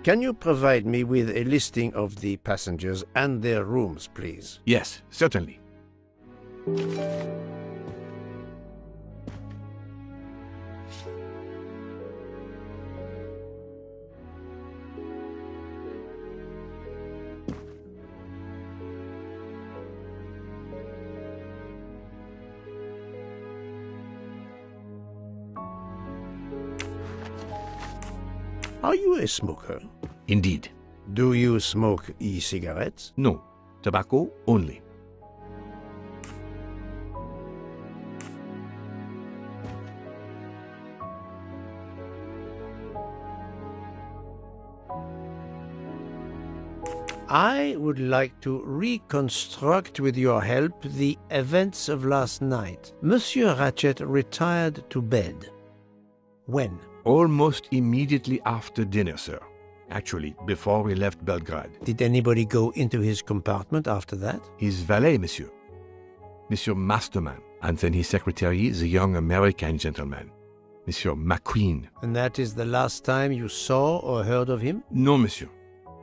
Can you provide me with a listing of the passengers and their rooms, please? Yes, certainly. Are you a smoker? Indeed. Do you smoke e-cigarettes? No, tobacco only. I would like to reconstruct with your help the events of last night. Monsieur Ratchet retired to bed. When? Almost immediately after dinner, sir. Actually, before we left Belgrade. Did anybody go into his compartment after that? His valet, monsieur. Monsieur Masterman. And then his secretary, the young American gentleman. Monsieur McQueen. And that is the last time you saw or heard of him? No, monsieur.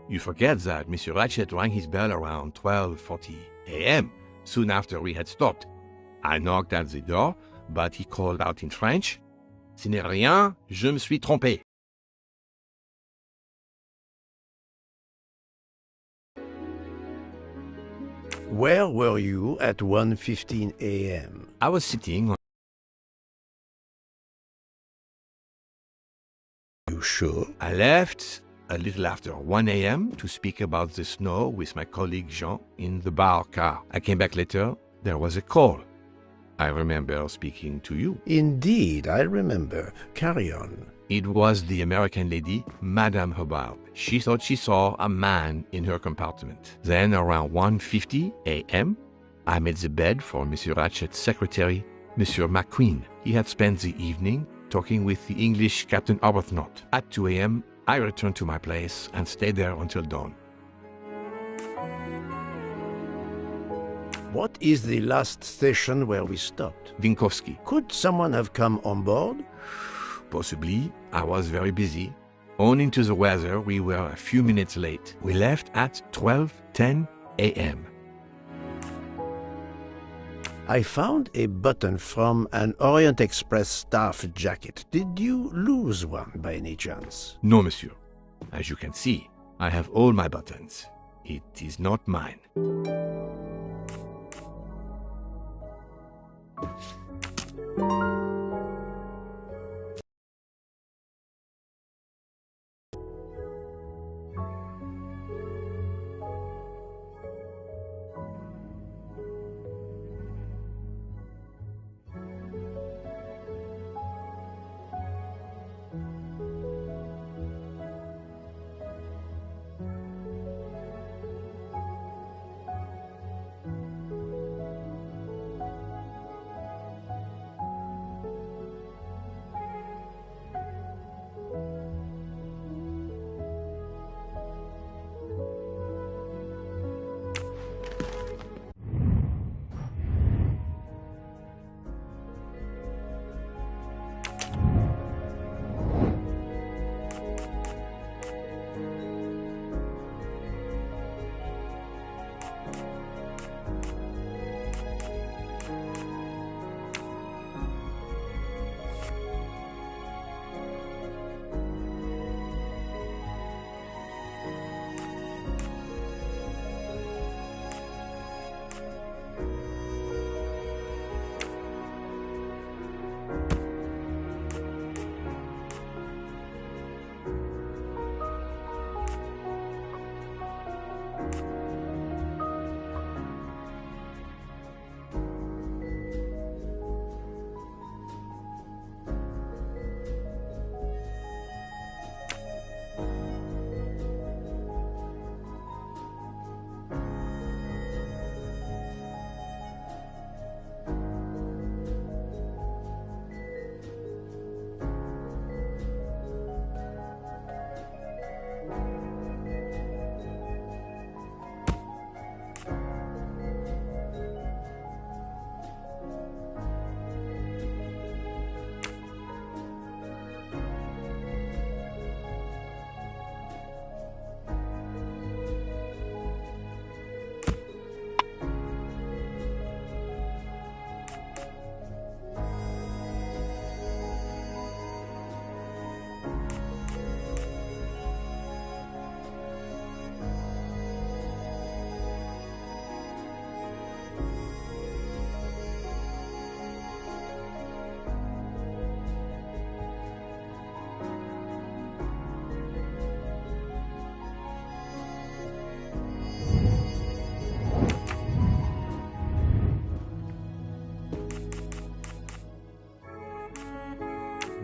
You forget that Monsieur Ratchet rang his bell around 12:40 a.m., soon after we had stopped. I knocked at the door, but he called out in French, "Ce n'est rien, je me suis trompé." Where were you at 1:15 a.m.? I was sitting on... You sure? I left a little after 1 a.m. to speak about the snow with my colleague Jean in the bar car. I came back later. There was a call. I remember speaking to you. Indeed, I remember. Carry on. It was the American lady, Madame Hubbard. She thought she saw a man in her compartment. Then, around 1:50 a.m., I made the bed for Monsieur Ratchet's secretary, Monsieur McQueen. He had spent the evening talking with the English Captain Arbuthnot. At 2 a.m., I returned to my place and stayed there until dawn. What is the last station where we stopped? Vinkovsky. Could someone have come on board? Possibly. I was very busy. Owing to the weather, we were a few minutes late. We left at 12:10 a.m. I found a button from an Orient Express staff jacket. Did you lose one by any chance? No, monsieur. As you can see, I have all my buttons. It is not mine.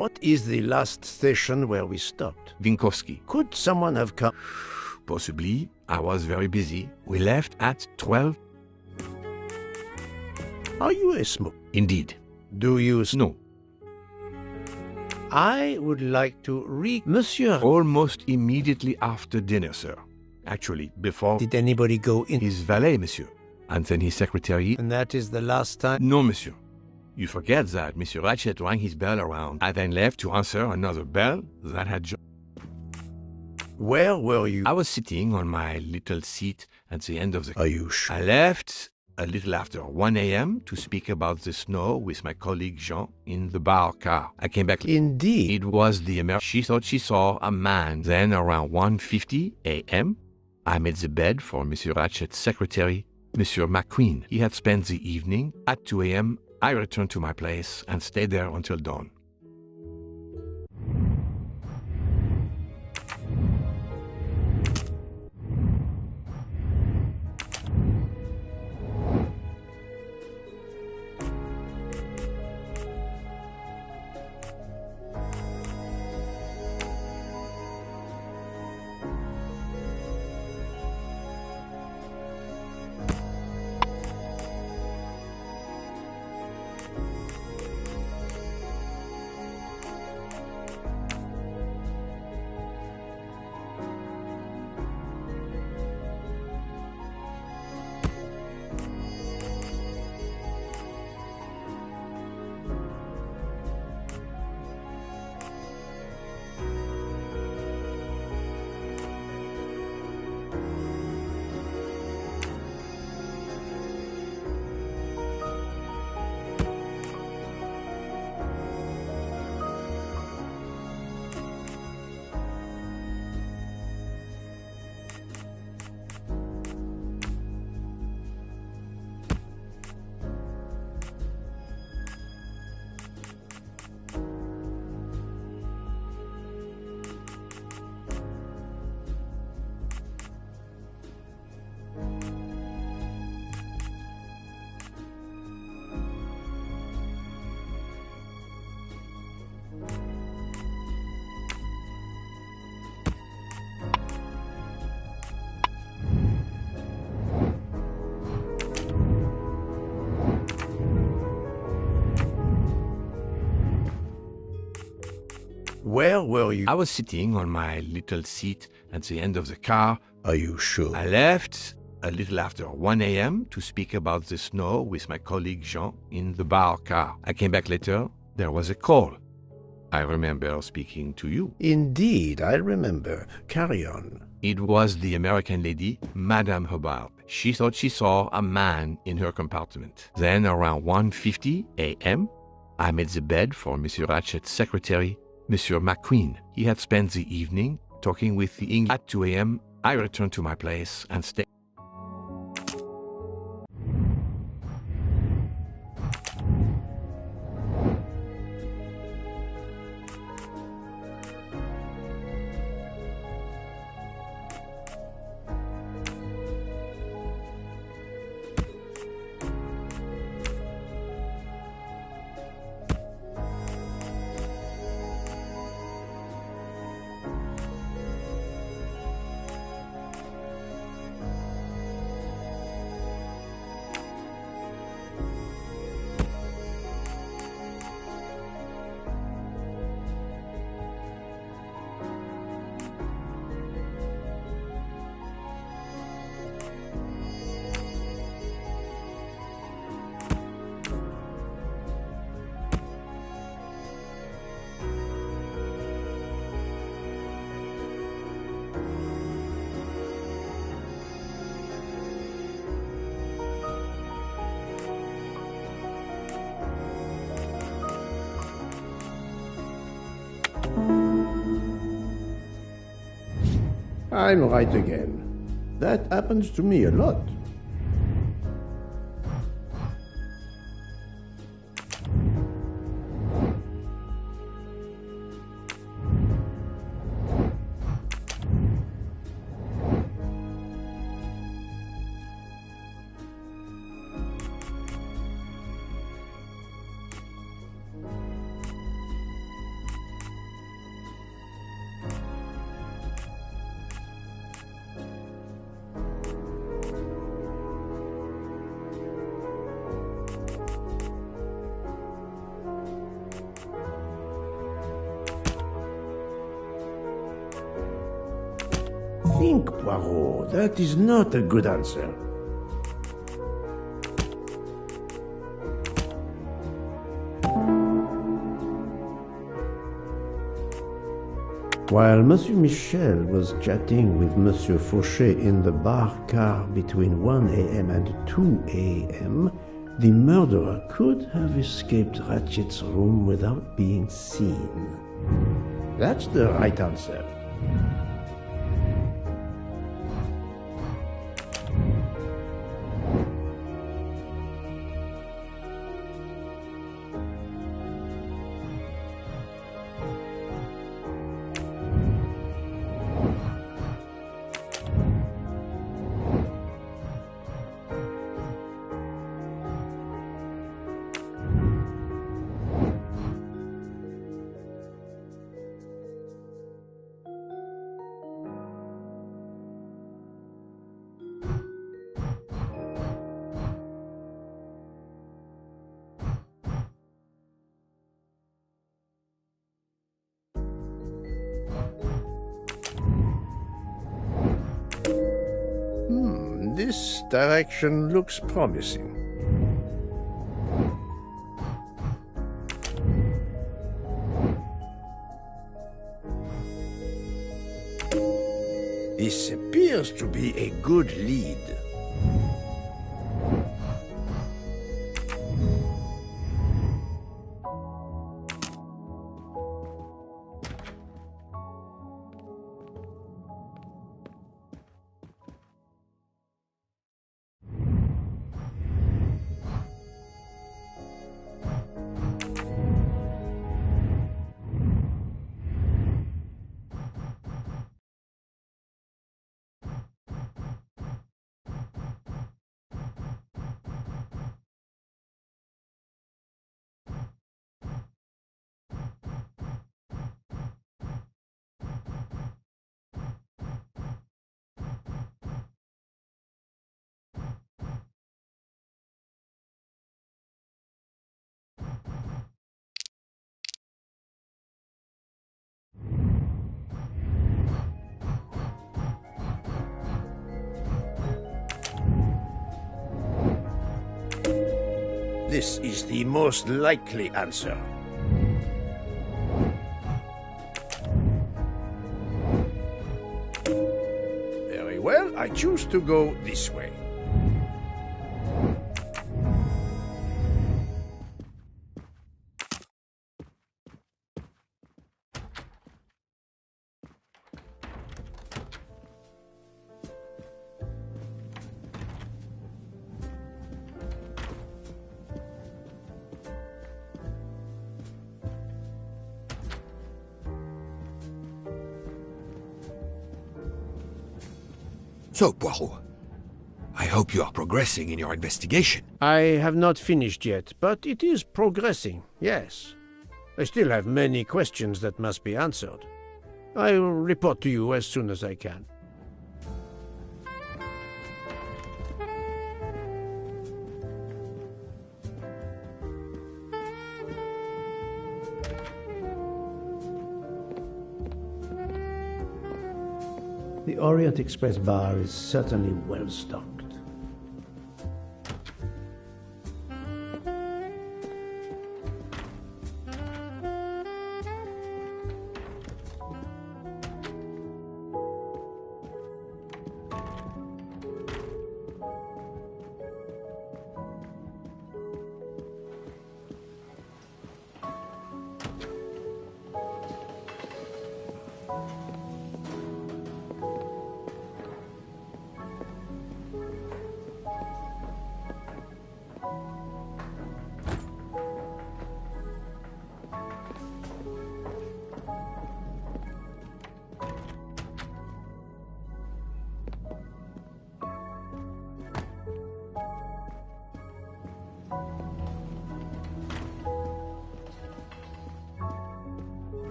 What is the last station where we stopped? Vinkovsky. Could someone have come? Possibly. I was very busy. We left at 12. Are you a smoker? Indeed. Do you No. I would like to Monsieur. Almost immediately after dinner, sir. Actually, before Did anybody go in? his valet, monsieur. And then his secretary. And that is the last time? No, monsieur. You forget that Monsieur Ratchet rang his bell around. I then left to answer another bell that had just... Where were you? I was sitting on my little seat at the end of the... Are you sure? I left a little after 1 a.m. to speak about the snow with my colleague Jean in the bar car. I came back... Indeed. It was the American... She thought she saw a man. Then around 1:50 a.m., I made the bed for Monsieur Ratchet's secretary, Monsieur McQueen. He had spent the evening. At 2 a.m., I returned to my place and stayed there until dawn. Where were you? I was sitting on my little seat at the end of the car. Are you sure? I left a little after 1 a.m. to speak about the snow with my colleague Jean in the bar car. I came back later. There was a call. I remember speaking to you. Indeed, I remember. Carry on. It was the American lady, Madame Hubbard. She thought she saw a man in her compartment. Then around 1:50 a.m., I made the bed for Monsieur Ratchet's secretary, Monsieur McQueen. He had spent the evening talking with the English. At 2 a.m., I returned to my place and stayed. I'm right again. That happens to me a lot. think, Poirot. That is not a good answer. While Monsieur Michel was chatting with Monsieur Fauchet in the bar car between 1 a.m. and 2 a.m., the murderer could have escaped Ratchet's room without being seen. That's the right answer. This direction looks promising. This appears to be a good lead. This is the most likely answer. Very well, I choose to go this way. So, Poirot, I hope you are progressing in your investigation. I have not finished yet, but it is progressing, yes. I still have many questions that must be answered. I will report to you as soon as I can. The Orient Express bar is certainly well stocked.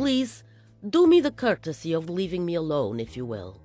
Please, do me the courtesy of leaving me alone, if you will.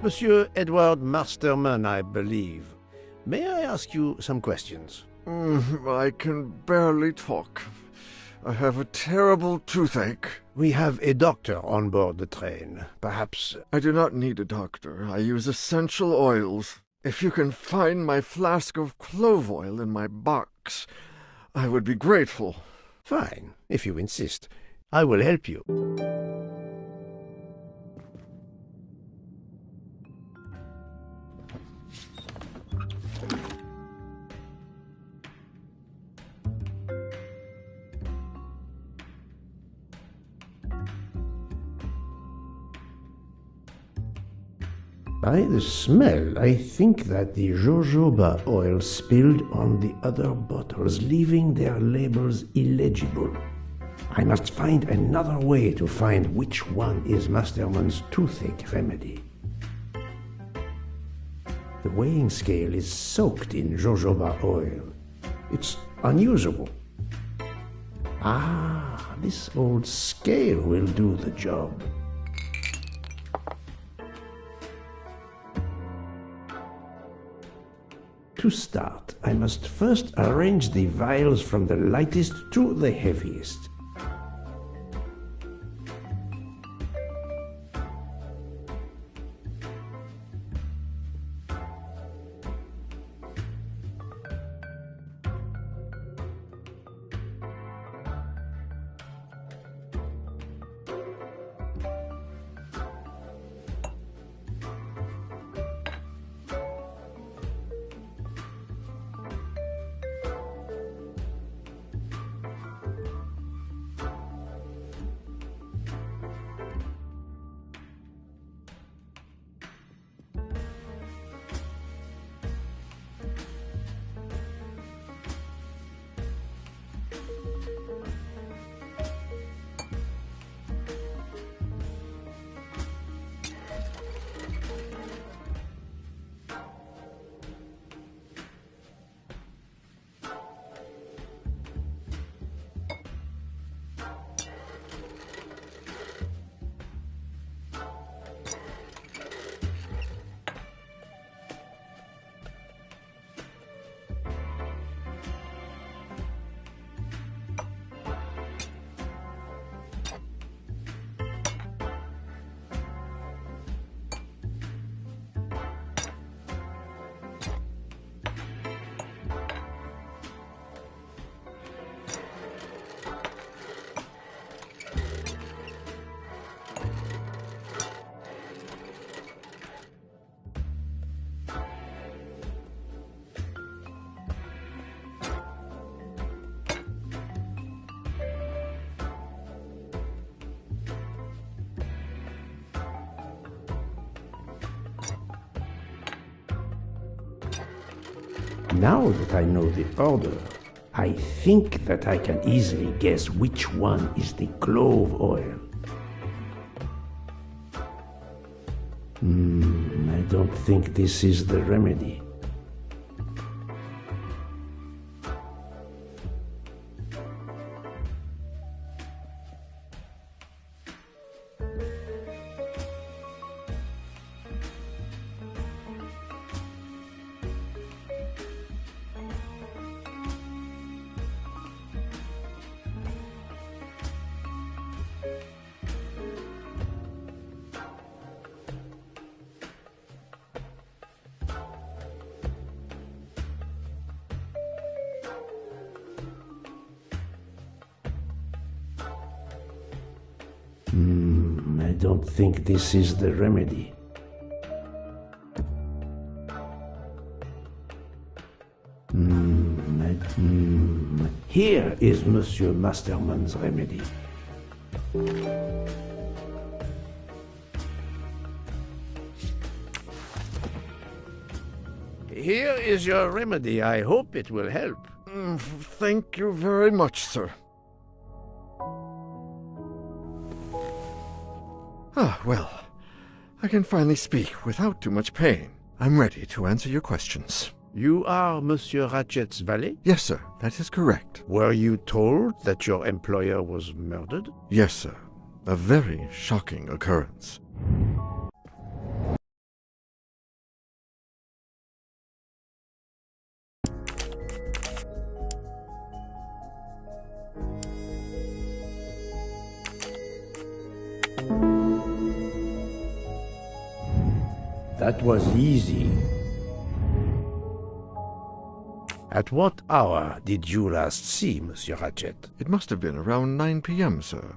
Monsieur Edward Masterman, I believe. May I ask you some questions? I can barely talk. I have a terrible toothache. We have a doctor on board the train. Perhaps... I do not need a doctor. I use essential oils. If you can find my flask of clove oil in my box, I would be grateful. Fine, if you insist. I will help you. By the smell, I think that the jojoba oil spilled on the other bottles, leaving their labels illegible. I must find another way to find which one is Masterman's toothache remedy. The weighing scale is soaked in jojoba oil. It's unusable. Ah, this old scale will do the job. To start, I must first arrange the vials from the lightest to the heaviest. Now that I know the order, I think that I can easily guess which one is the clove oil. don't think this is the remedy. I don't think this is the remedy. Here is Monsieur Masterman's remedy. Here is your remedy. I hope it will help. Thank you very much, sir. Well, I can finally speak without too much pain. I'm ready to answer your questions. You are Monsieur Ratchet's valet? Yes, sir, that is correct. Were you told that your employer was murdered? Yes, sir. A very shocking occurrence. That was easy. At what hour did you last see Monsieur Ratchet? It must have been around 9 p.m., sir.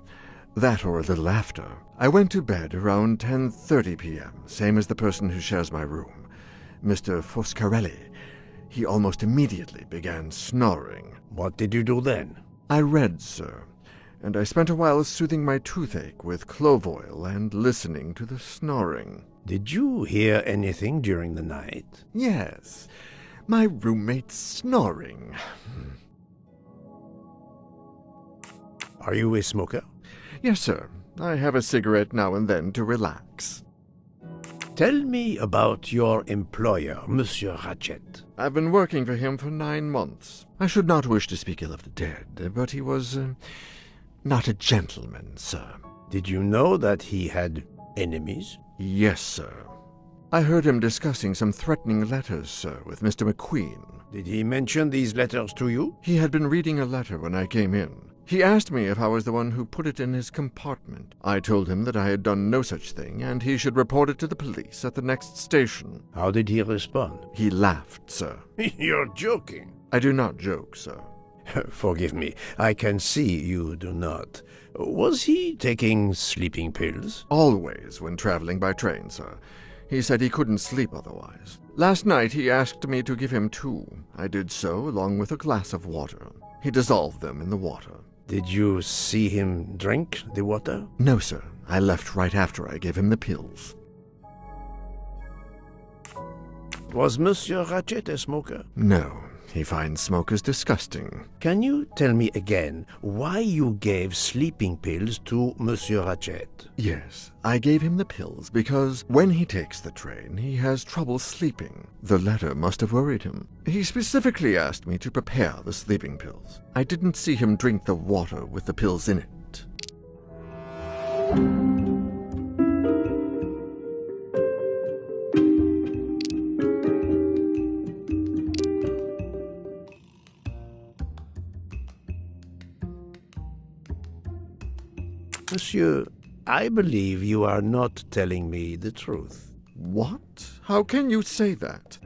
That or a little after. I went to bed around 10:30 p.m., same as the person who shares my room, Mr. Foscarelli. He almost immediately began snoring. What did you do then? I read, sir, and I spent a while soothing my toothache with clove oil and listening to the snoring. Did you hear anything during the night? Yes, my roommate's snoring. Are you a smoker? Yes, sir. I have a cigarette now and then to relax. Tell me about your employer, Monsieur Ratchet. I've been working for him for 9 months. I should not wish to speak ill of the dead, but he was not a gentleman, sir. Did you know that he had enemies? Yes, sir. I heard him discussing some threatening letters, sir, with Mr. McQueen. Did he mention these letters to you? He had been reading a letter when I came in. He asked me if I was the one who put it in his compartment. I told him that I had done no such thing, and he should report it to the police at the next station. How did he respond? He laughed, sir. You're joking. I do not joke, sir. Forgive me, I can see you do not. Was he taking sleeping pills? Always when traveling by train, sir. He said he couldn't sleep otherwise. Last night he asked me to give him 2. I did so, along with a glass of water. He dissolved them in the water. Did you see him drink the water? No, sir. I left right after I gave him the pills. Was Monsieur Ratchet a smoker? No. He finds smokers disgusting. Can you tell me again why you gave sleeping pills to Monsieur Ratchet? Yes, I gave him the pills because when he takes the train, he has trouble sleeping. The letter must have worried him. He specifically asked me to prepare the sleeping pills. I didn't see him drink the water with the pills in it. Monsieur, I believe you are not telling me the truth. What? How can you say that?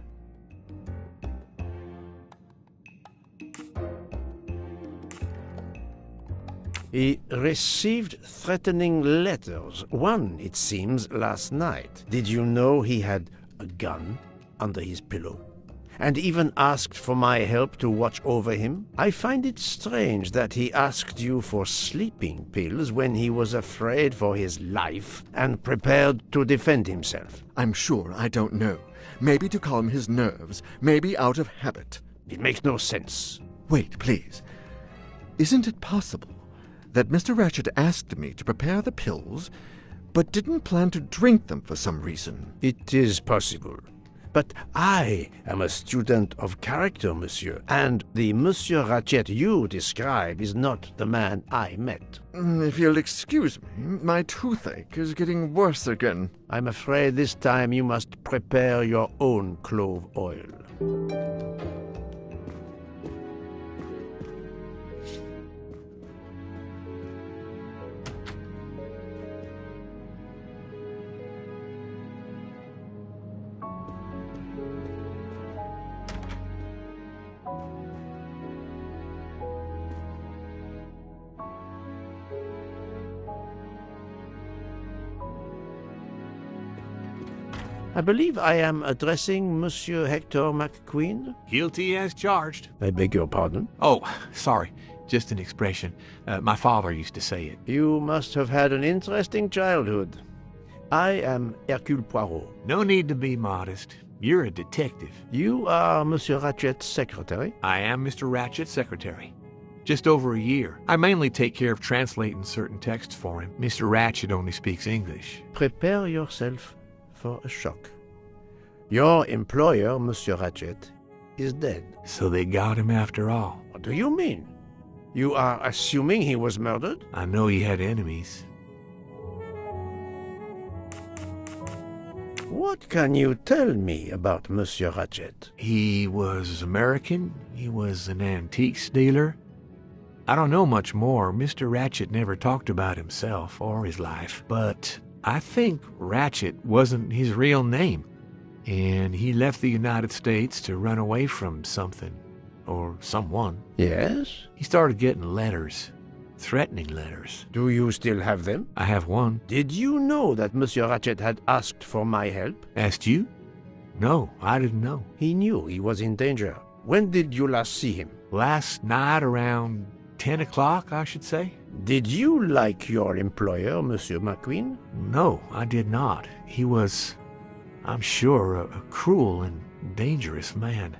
He received threatening letters, one, it seems, last night. Did you know he had a gun under his pillow? And even asked for my help to watch over him? I find it strange that he asked you for sleeping pills when he was afraid for his life and prepared to defend himself. I'm sure I don't know. Maybe to calm his nerves, maybe out of habit. It makes no sense. Wait, please. Isn't it possible that Mr. Ratchet asked me to prepare the pills but didn't plan to drink them for some reason. It is possible. But I am a student of character, monsieur, and the Monsieur Ratchet you describe is not the man I met. If you'll excuse me, my toothache is getting worse again. I'm afraid this time you must prepare your own clove oil. I believe I am addressing Monsieur Hector McQueen. Guilty as charged. I beg your pardon. Oh, sorry. Just an expression. My father used to say it. You must have had an interesting childhood. I am Hercule Poirot. No need to be modest. You're a detective. You are Monsieur Ratchet's secretary? I am Mr. Ratchet's secretary. Just over a year. I mainly take care of translating certain texts for him. Mr. Ratchet only speaks English. Prepare yourself for a shock. Your employer, Monsieur Ratchet, is dead. So they got him after all. What do you mean? You are assuming he was murdered? I know he had enemies. What can you tell me about Monsieur Ratchet? He was American. He was an antiques dealer. I don't know much more. Mr. Ratchet never talked about himself or his life, but I think Ratchet wasn't his real name, and he left the United States to run away from something, or someone. Yes? He started getting letters, threatening letters. Do you still have them? I have one. Did you know that Monsieur Ratchet had asked for my help? Asked you? No, I didn't know. He knew he was in danger. When did you last see him? Last night around 10 o'clock, I should say. Did you like your employer, Monsieur McQueen? No, I did not. He was, I'm sure, a cruel and dangerous man.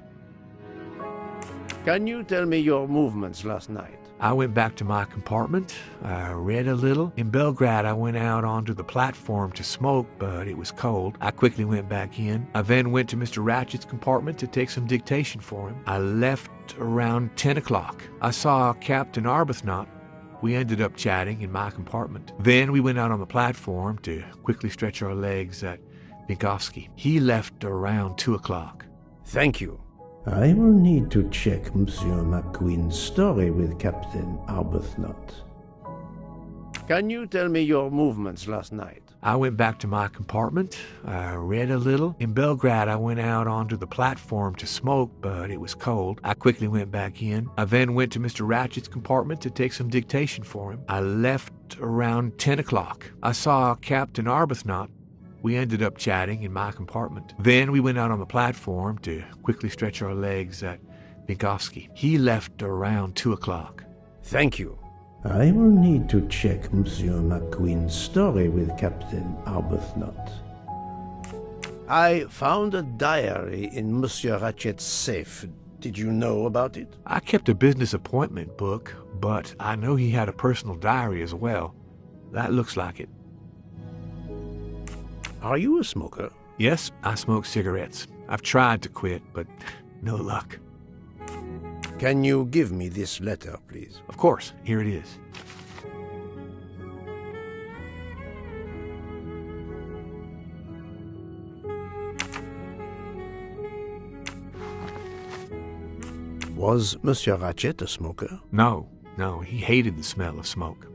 Can you tell me your movements last night? I went back to my compartment. I read a little. In Belgrade, I went out onto the platform to smoke, but it was cold. I quickly went back in. I then went to Mr. Ratchet's compartment to take some dictation for him. I left around 10 o'clock. I saw Captain Arbuthnot. We ended up chatting in my compartment. Then we went out on the platform to quickly stretch our legs at Vinkovsky. He left around 2 o'clock. Thank you. I will need to check Monsieur McQueen's story with Captain Arbuthnot. Can you tell me your movements last night? I went back to my compartment. I read a little. In Belgrade, I went out onto the platform to smoke, but it was cold. I quickly went back in. I then went to Mr. Ratchet's compartment to take some dictation for him. I left around 10 o'clock. I saw Captain Arbuthnot. We ended up chatting in my compartment. Then we went out on the platform to quickly stretch our legs at Vinkovsky. He left around 2 o'clock. Thank you. I will need to check Monsieur McQueen's story with Captain Arbuthnot. I found a diary in Monsieur Ratchet's safe. Did you know about it? I kept a business appointment book, but I know he had a personal diary as well. That looks like it. Are you a smoker? Yes, I smoke cigarettes. I've tried to quit, but no luck. Can you give me this letter, please? Of course, here it is. Was Monsieur Ratchet a smoker? No, he hated the smell of smoke.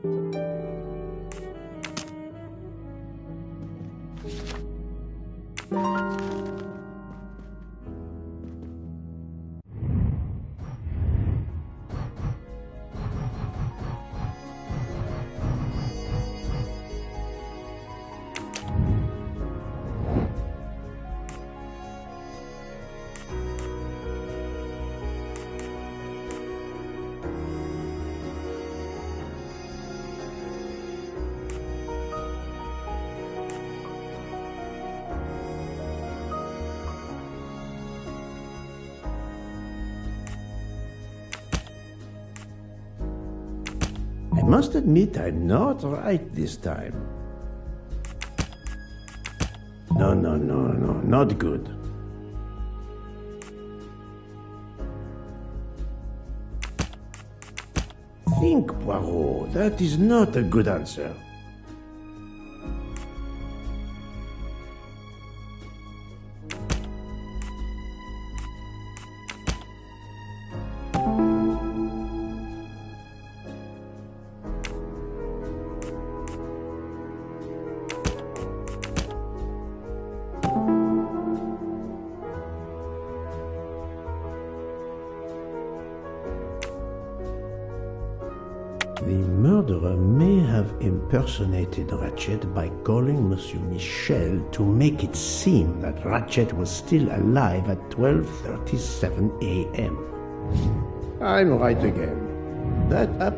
I must admit I'm not right this time. No, no, no, no, not good. Think, Poirot, that is not a good answer. The murderer may have impersonated Ratchet by calling Monsieur Michel to make it seem that Ratchet was still alive at 12:37 a.m. I'm right again. That up.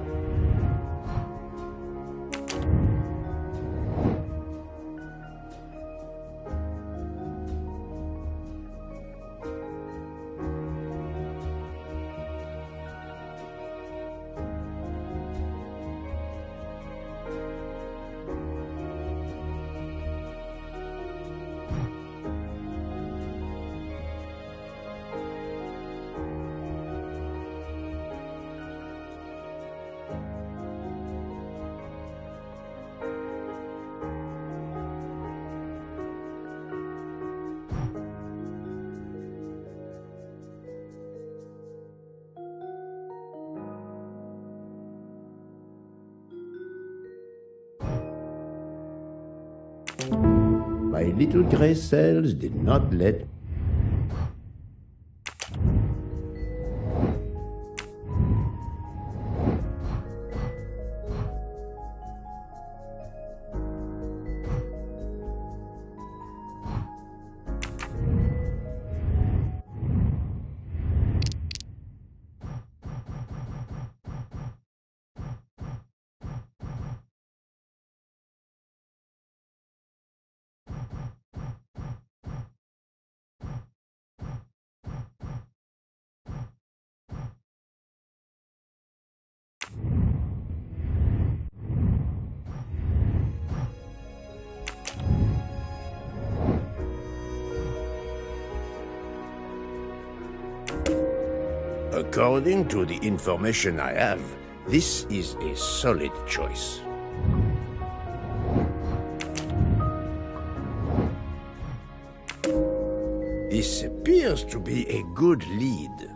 My little gray cells did not let. According to the information I have, this is a solid choice. This appears to be a good lead.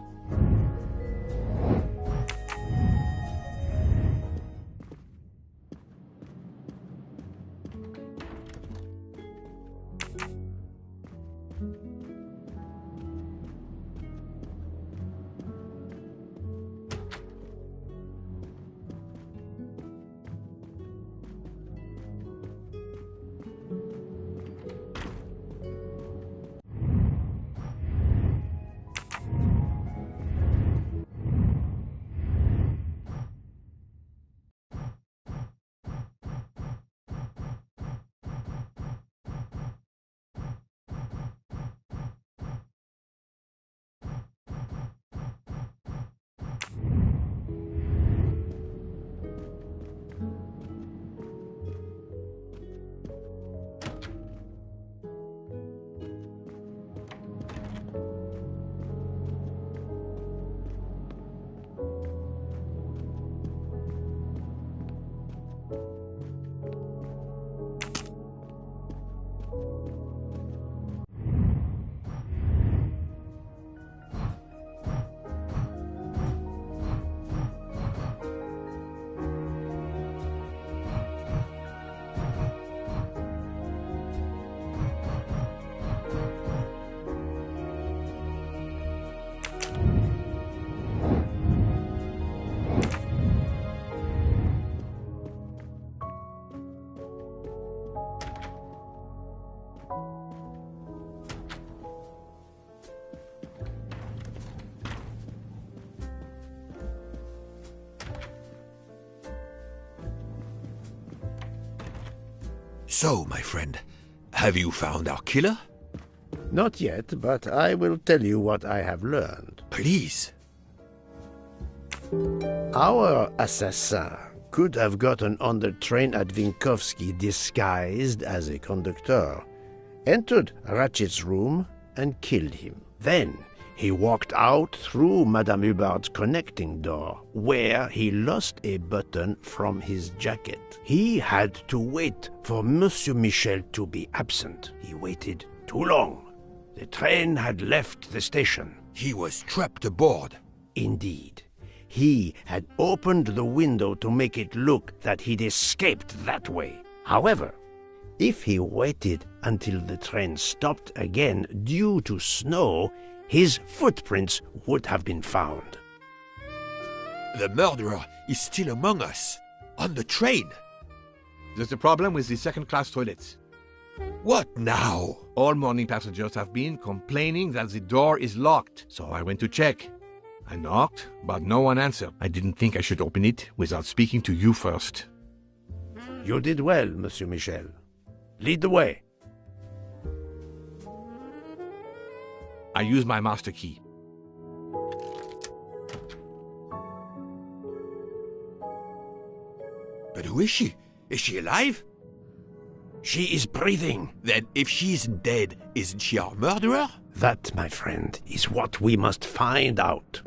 So, my friend, have you found our killer? Not yet, but I will tell you what I have learned. Please. Our assassin could have gotten on the train at Vinkovsky disguised as a conductor, entered Ratchet's room and killed him. Then he walked out through Madame Hubbard's connecting door, where he lost a button from his jacket. He had to wait for Monsieur Michel to be absent. He waited too long. The train had left the station. He was trapped aboard. Indeed. He had opened the window to make it look that he'd escaped that way. However, if he waited until the train stopped again due to snow, his footprints would have been found. The murderer is still among us, on the train. There's a problem with the second-class toilets. What now? All morning passengers have been complaining that the door is locked, so I went to check. I knocked, but no one answered. I didn't think I should open it without speaking to you first. You did well, Monsieur Michel. Lead the way. I use my master key. But who is she? Is she alive? She is breathing. Then if she isn't dead, isn't she our murderer? That, my friend, is what we must find out.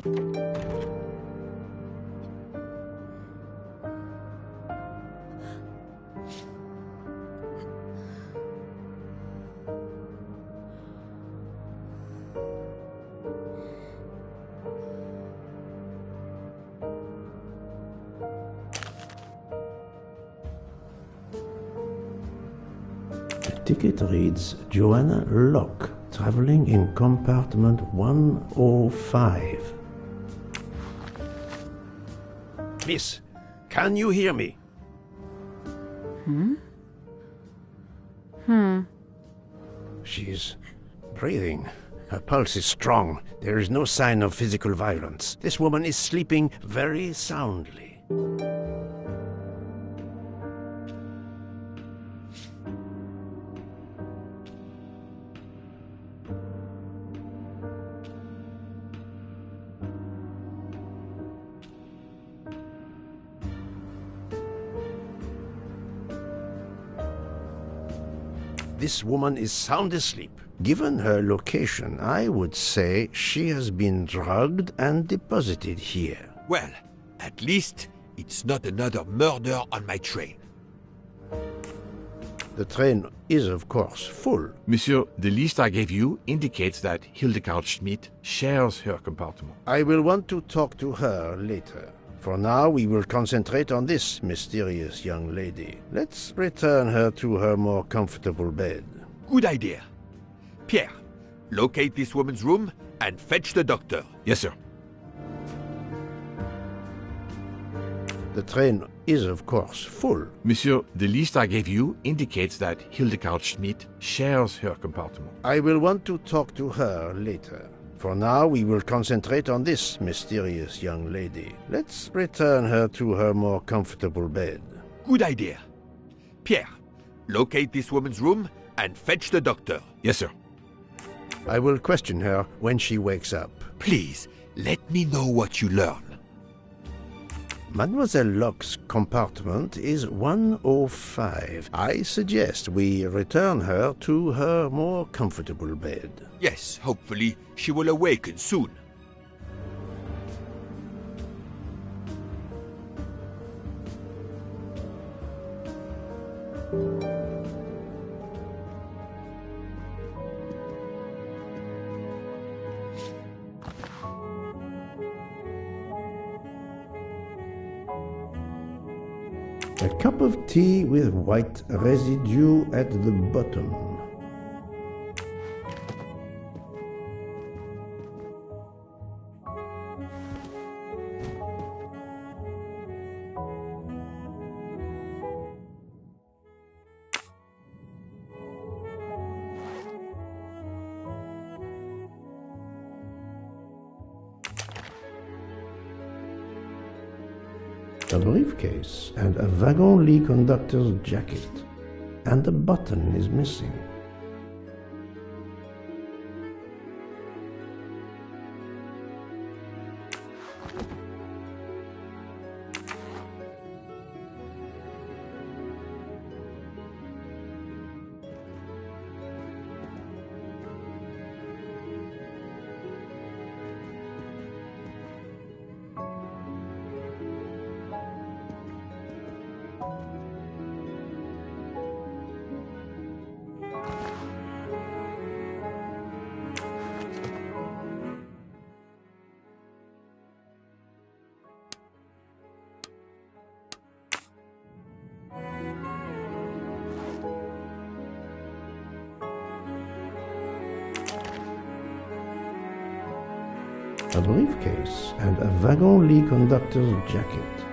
The ticket reads Joanna Locke, traveling in compartment 105. Miss, can you hear me? She's breathing. Her pulse is strong. There is no sign of physical violence. This woman is sleeping very soundly. This woman is sound asleep. Given her location, I would say she has been drugged and deposited here. Well, at least it's not another murder on my train. The train is, of course, full. Monsieur, the list I gave you indicates that Hildegard Schmidt shares her compartment. I will want to talk to her later. For now, we will concentrate on this mysterious young lady. Let's return her to her more comfortable bed. Good idea. Pierre, locate this woman's room and fetch the doctor. Yes, sir. The train is, of course, full. Monsieur, the list I gave you indicates that Hildegard Schmidt shares her compartment. I will want to talk to her later. For now, we will concentrate on this mysterious young lady. Let's return her to her more comfortable bed. Good idea. Pierre, locate this woman's room and fetch the doctor. Yes, sir. I will question her when she wakes up. Please, let me know what you learn. Mademoiselle Locke's compartment is 105. I suggest we return her to her more comfortable bed. Yes, hopefully she will awaken soon. A cup of tea with white residue at the bottom. A briefcase and a wagon-lit conductor's jacket, and a button is missing. A briefcase and a wagon-lit conductor's jacket.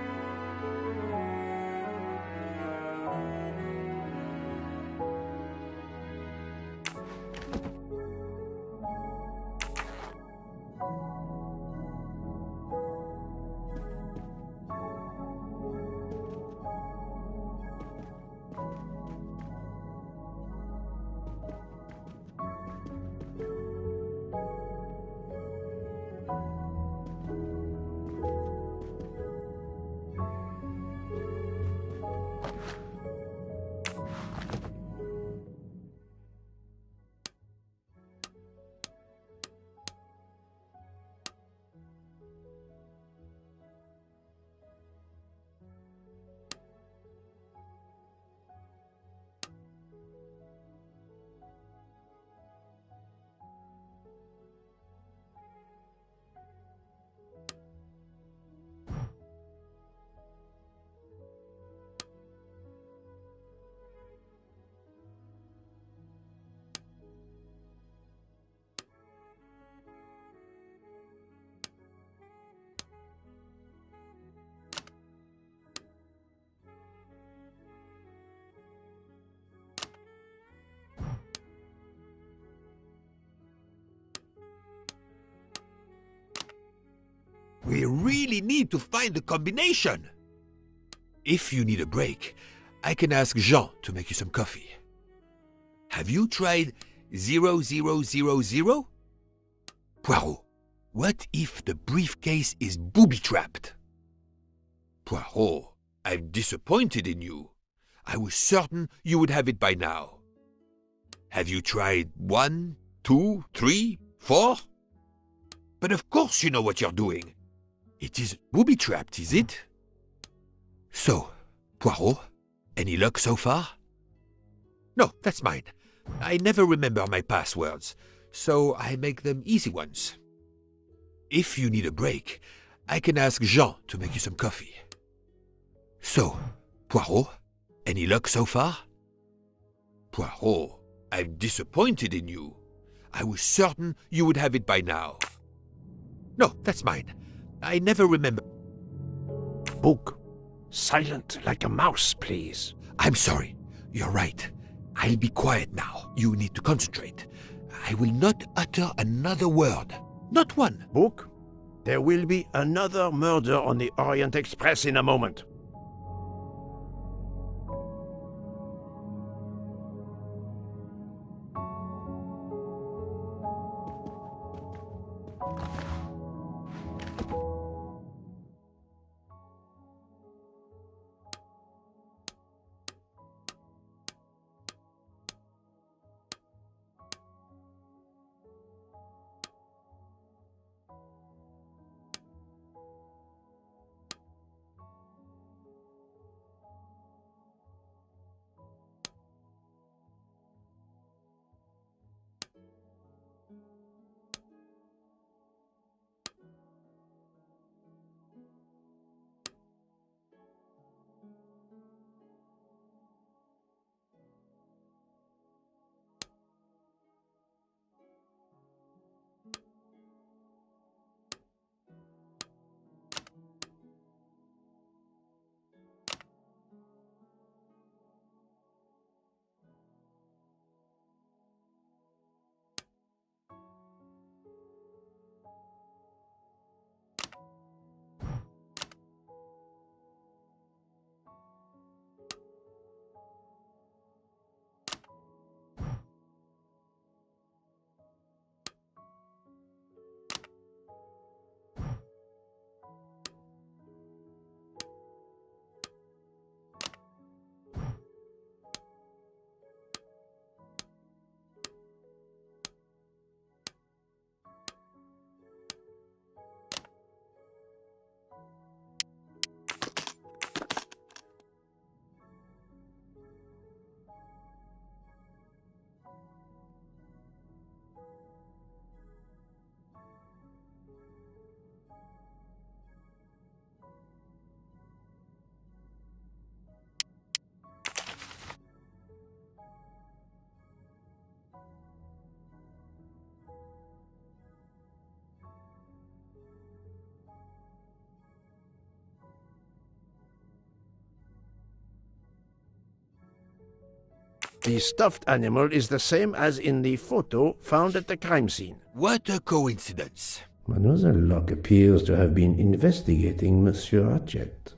We really need to find the combination. If you need a break, I can ask Jean to make you some coffee. Have you tried 0000? Poirot, what if the briefcase is booby-trapped? Poirot, I'm disappointed in you. I was certain you would have it by now. Have you tried 1, 2, 3, 4? But of course you know what you're doing. It is booby-trapped, is it? So, Poirot, any luck so far? No, that's mine. I never remember my passwords, so I make them easy ones. If you need a break, I can ask Jean to make you some coffee. So, Poirot, any luck so far? Poirot, I'm disappointed in you. I was certain you would have it by now. No, that's mine. I never remember. Book. Silent like a mouse, please. I'm sorry. You're right. I'll be quiet now. You need to concentrate. I will not utter another word. Not one. Book. There will be another murder on the Orient Express in a moment. The stuffed animal is the same as in the photo found at the crime scene. What a coincidence. Mademoiselle Locke appears to have been investigating Monsieur Ratchet.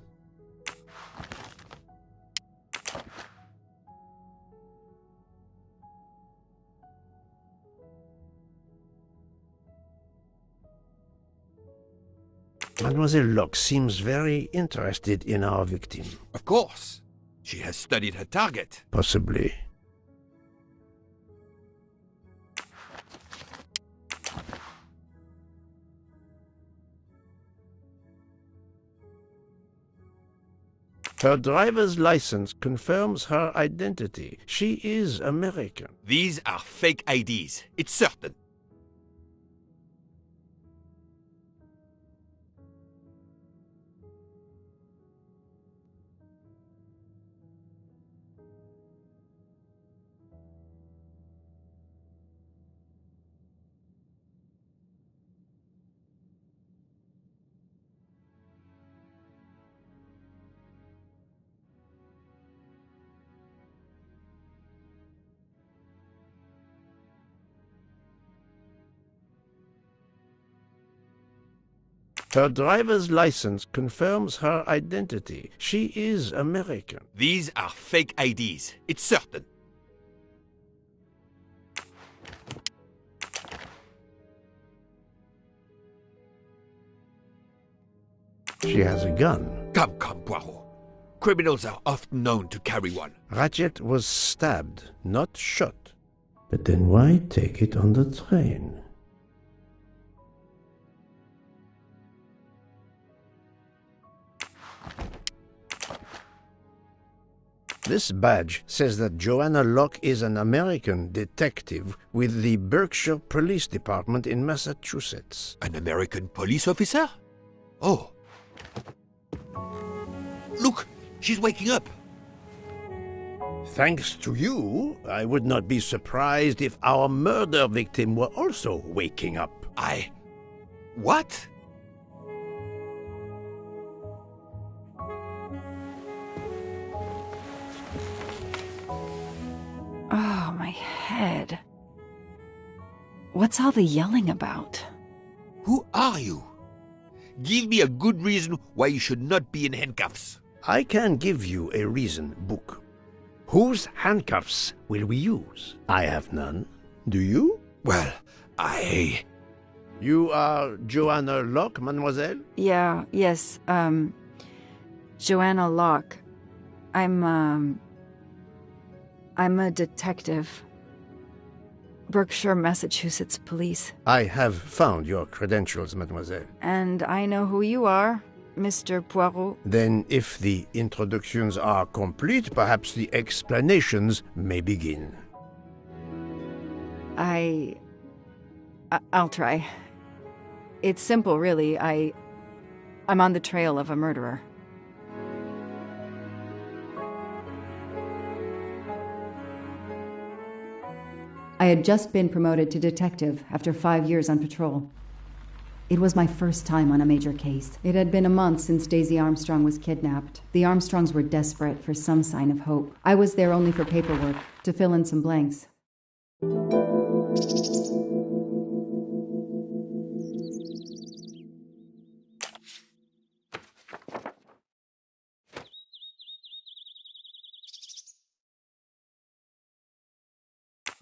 Mademoiselle Locke seems very interested in our victim. Of course. She has studied her target. Possibly. Her driver's license confirms her identity. She is American. These are fake IDs. It's certain. Her driver's license confirms her identity. She is American. These are fake IDs. It's certain. She has a gun. Come, Poirot. Criminals are often known to carry one. Ratchet was stabbed, not shot. But then why take it on the train? This badge says that Joanna Locke is an American detective with the Berkshire Police Department in Massachusetts. An American police officer? Oh. Look, she's waking up. Thanks to you, I would not be surprised if our murder victim were also waking up. What? Oh, my head. What's all the yelling about? Who are you? Give me a good reason why you should not be in handcuffs. I can give you a reason, Book. Whose handcuffs will we use? I have none. Do you? Well, You are Joanna Locke, mademoiselle? Yes, Joanna Locke. I'm a detective. Berkshire, Massachusetts Police. I have found your credentials, mademoiselle. And I know who you are, Mr. Poirot. Then, if the introductions are complete, perhaps the explanations may begin. I'll try. It's simple, really. I'm on the trail of a murderer. I had just been promoted to detective after 5 years on patrol. It was my first time on a major case. It had been a month since Daisy Armstrong was kidnapped. The Armstrongs were desperate for some sign of hope. I was there only for paperwork, to fill in some blanks.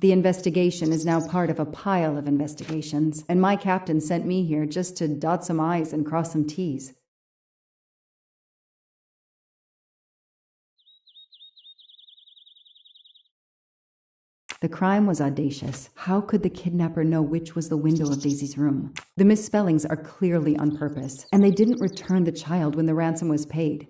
The investigation is now part of a pile of investigations, and my captain sent me here just to dot some I's and cross some T's. The crime was audacious. How could the kidnapper know which was the window of Daisy's room? The misspellings are clearly on purpose, and they didn't return the child when the ransom was paid.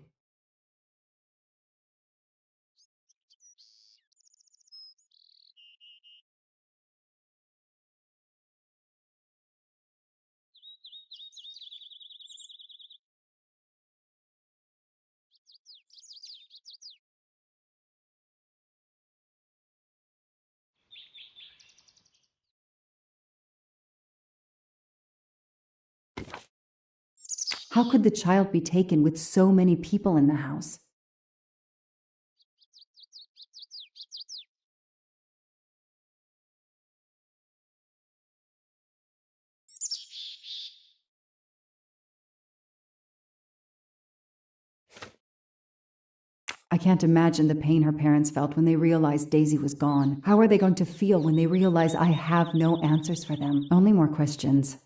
How could the child be taken with so many people in the house? I can't imagine the pain her parents felt when they realized Daisy was gone. How are they going to feel when they realize I have no answers for them? Only more questions.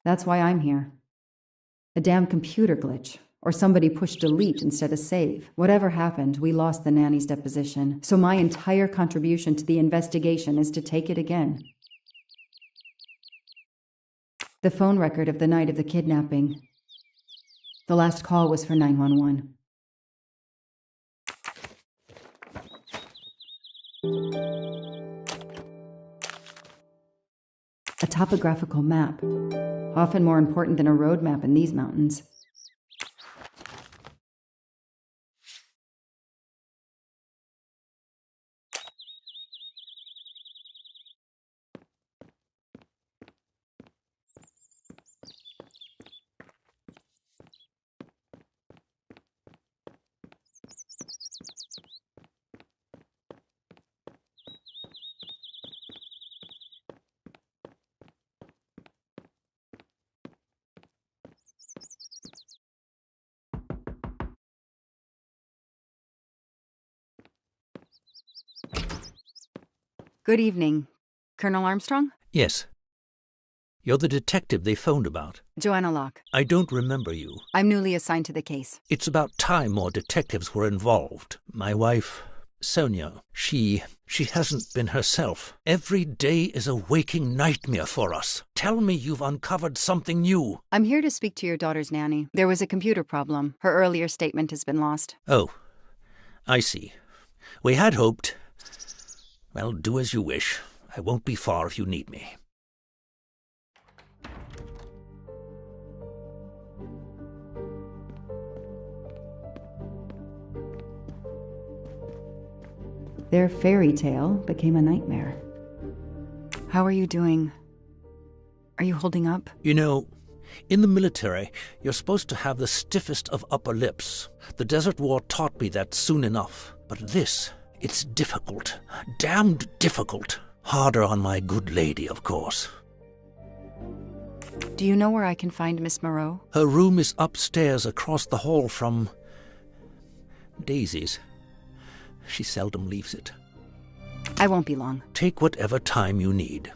That's why I'm here. A damn computer glitch. Or somebody pushed delete instead of save. Whatever happened, we lost the nanny's deposition. So my entire contribution to the investigation is to take it again. The phone record of the night of the kidnapping. The last call was for 911. A topographical map, often more important than a road map in these mountains. Good evening. Colonel Armstrong? Yes. You're the detective they phoned about. Joanna Locke. I don't remember you. I'm newly assigned to the case. It's about time more detectives were involved. My wife, Sonia, she hasn't been herself. Every day is a waking nightmare for us. Tell me you've uncovered something new. I'm here to speak to your daughter's nanny. There was a computer problem. Her earlier statement has been lost. Oh, I see. We had hoped. Well, do as you wish. I won't be far if you need me. Their fairy tale became a nightmare. How are you doing? Are you holding up? You know, in the military, you're supposed to have the stiffest of upper lips. The Desert War taught me that soon enough. But this, it's difficult. Damned difficult. Harder on my good lady, of course. Do you know where I can find Miss Moreau? Her room is upstairs across the hall from Daisy's. She seldom leaves it. I won't be long. Take whatever time you need.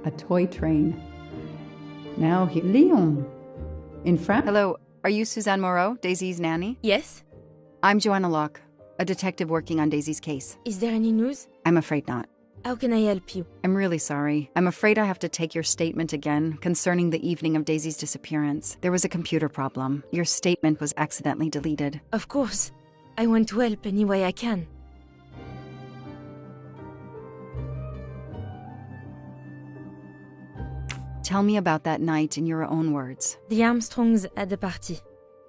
A toy train. Now here, Lyon. In France. Hello, are you Suzanne Moreau, Daisy's nanny? Yes? I'm Joanna Locke, a detective working on Daisy's case. Is there any news? I'm afraid not. How can I help you? I'm really sorry. I'm afraid I have to take your statement again concerning the evening of Daisy's disappearance. There was a computer problem. Your statement was accidentally deleted. Of course. I want to help any way I can. Tell me about that night in your own words. The Armstrongs had a party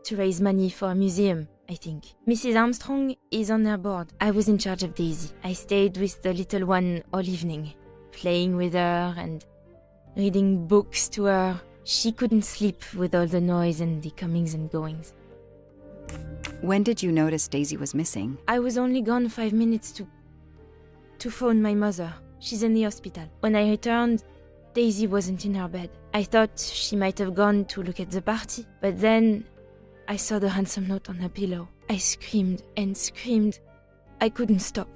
to raise money for a museum, I think. Mrs. Armstrong is on her board. I was in charge of Daisy. I stayed with the little one all evening, playing with her and reading books to her. She couldn't sleep with all the noise and the comings and goings. When did you notice Daisy was missing? I was only gone 5 minutes to phone my mother. She's in the hospital. When I returned, Daisy wasn't in her bed. I thought she might have gone to look at the party, but then I saw the ransom note on her pillow. I screamed and screamed. I couldn't stop.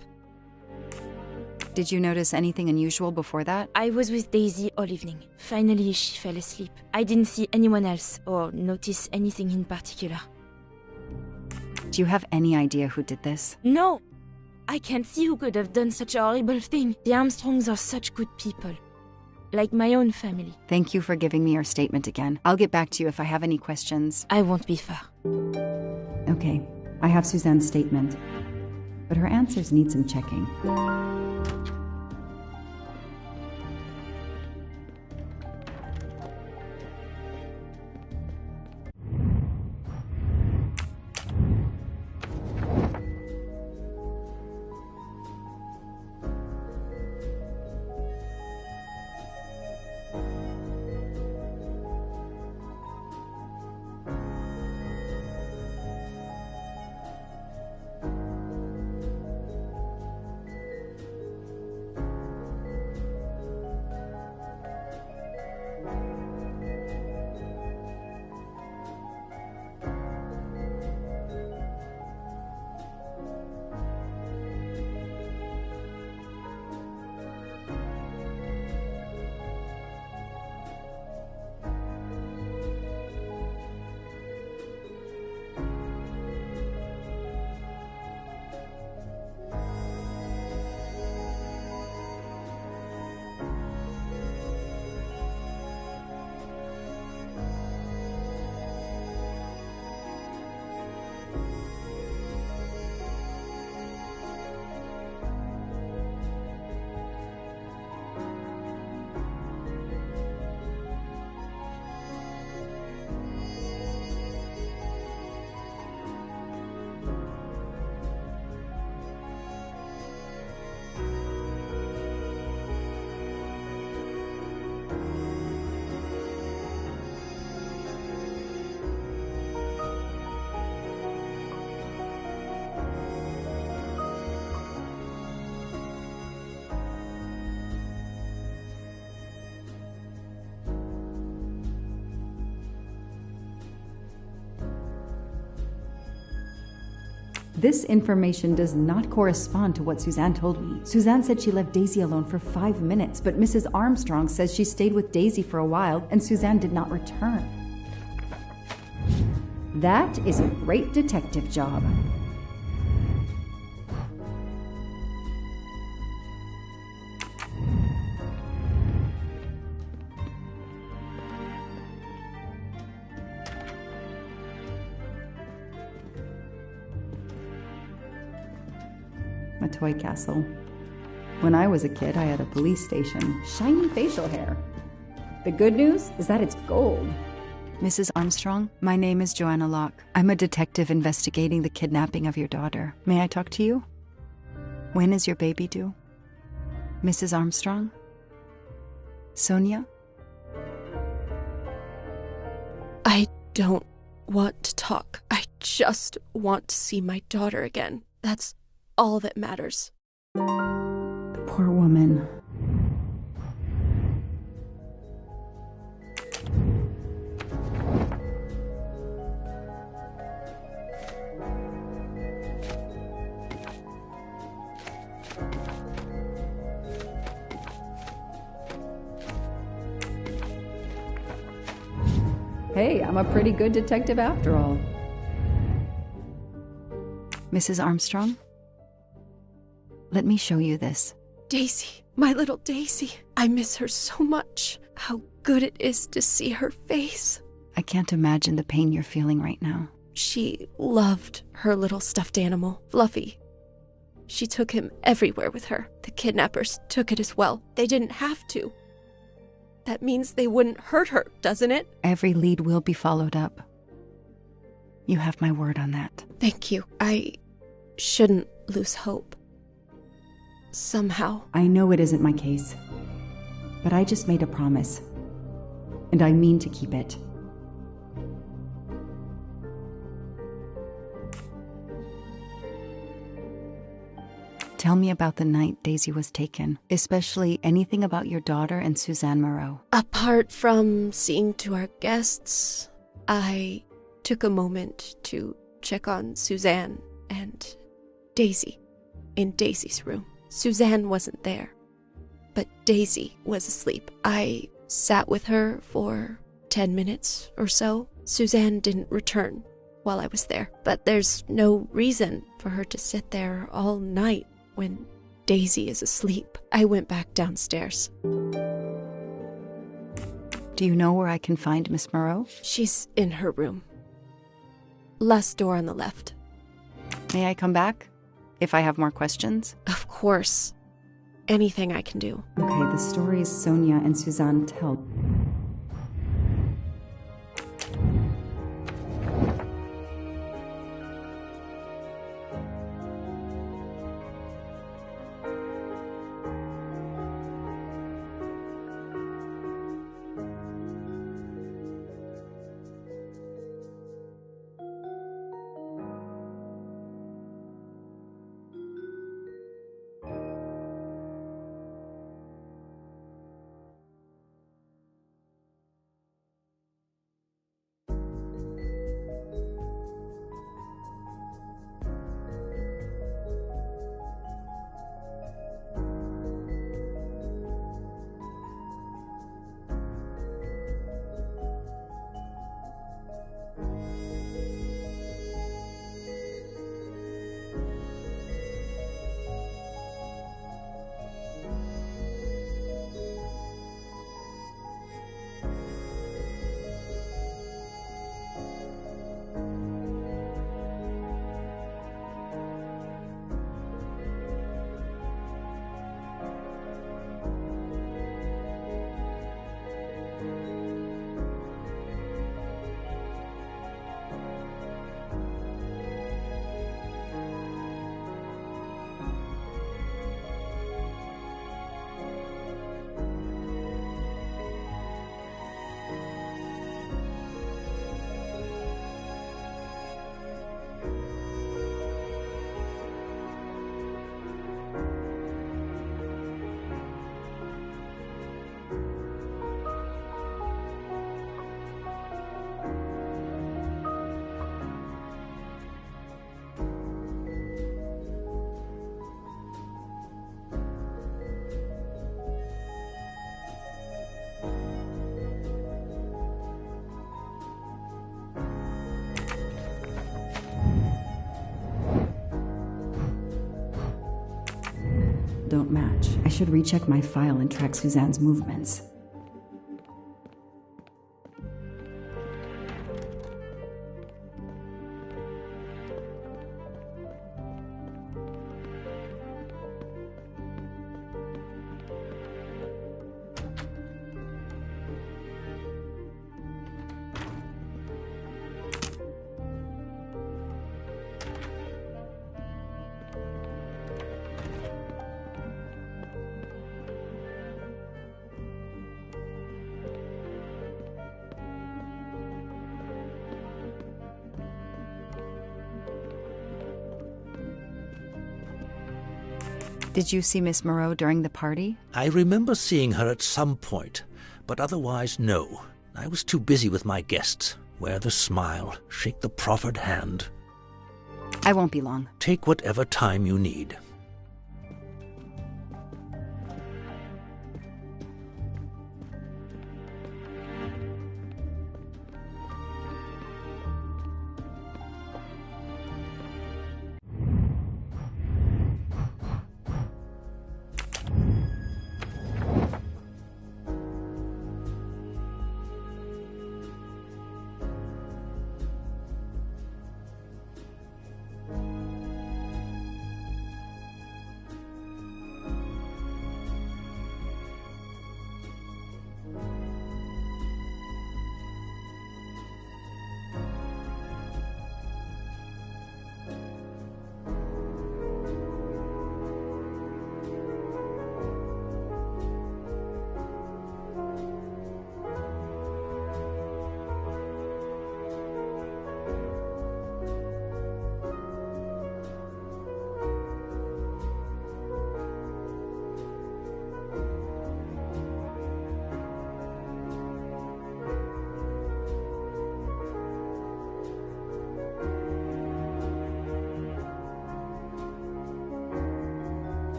Did you notice anything unusual before that? I was with Daisy all evening. Finally, she fell asleep. I didn't see anyone else or notice anything in particular. Do you have any idea who did this? No! I can't see who could have done such a horrible thing. The Armstrongs are such good people. Like my own family. Thank you for giving me your statement again. I'll get back to you if I have any questions. I won't be far. Okay, I have Suzanne's statement, but her answers need some checking. This information does not correspond to what Suzanne told me. Suzanne said she left Daisy alone for 5 minutes, but Mrs. Armstrong says she stayed with Daisy for a while and Suzanne did not return. That is a great detective job. A toy castle. When I was a kid, I had a police station. Shiny facial hair. The good news is that it's gold. Mrs. Armstrong, my name is Joanna Locke. I'm a detective investigating the kidnapping of your daughter. May I talk to you? When is your baby due? Mrs. Armstrong? Sonia? I don't want to talk. I just want to see my daughter again. That's all that matters. The poor woman. Hey, I'm a pretty good detective after all. Mrs. Armstrong? Let me show you this. Daisy, my little Daisy. I miss her so much. How good it is to see her face. I can't imagine the pain you're feeling right now. She loved her little stuffed animal, Fluffy. She took him everywhere with her. The kidnappers took it as well. They didn't have to. That means they wouldn't hurt her, doesn't it? Every lead will be followed up. You have my word on that. Thank you. I shouldn't lose hope. Somehow. I know it isn't my case, but I just made a promise, and I mean to keep it. Tell me about the night Daisy was taken, especially anything about your daughter and Suzanne Moreau. Apart from seeing to our guests, I took a moment to check on Suzanne and Daisy in Daisy's room. Suzanne wasn't there, but Daisy was asleep. I sat with her for 10 minutes or so. Suzanne didn't return while I was there, but there's no reason for her to sit there all night when Daisy is asleep. I went back downstairs. Do you know where I can find Miss Moreau? She's in her room. Last door on the left. May I come back if I have more questions? Of course. Anything I can do. Okay, the stories Sonia and Suzanne tell. don't match. I should recheck my file and track Suzanne's movements. Did you see Miss Moreau during the party? I remember seeing her at some point, but otherwise no. I was too busy with my guests. Wear the smile, shake the proffered hand. I won't be long. Take whatever time you need.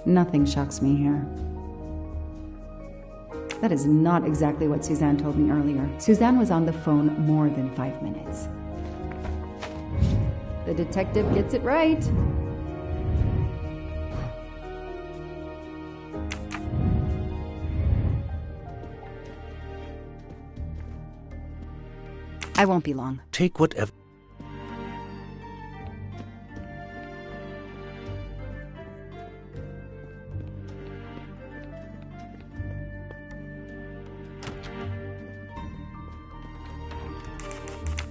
Nothing shocks me here. That is not exactly what Suzanne told me earlier. Suzanne was on the phone more than 5 minutes. The detective gets it right. I won't be long. Take whatever...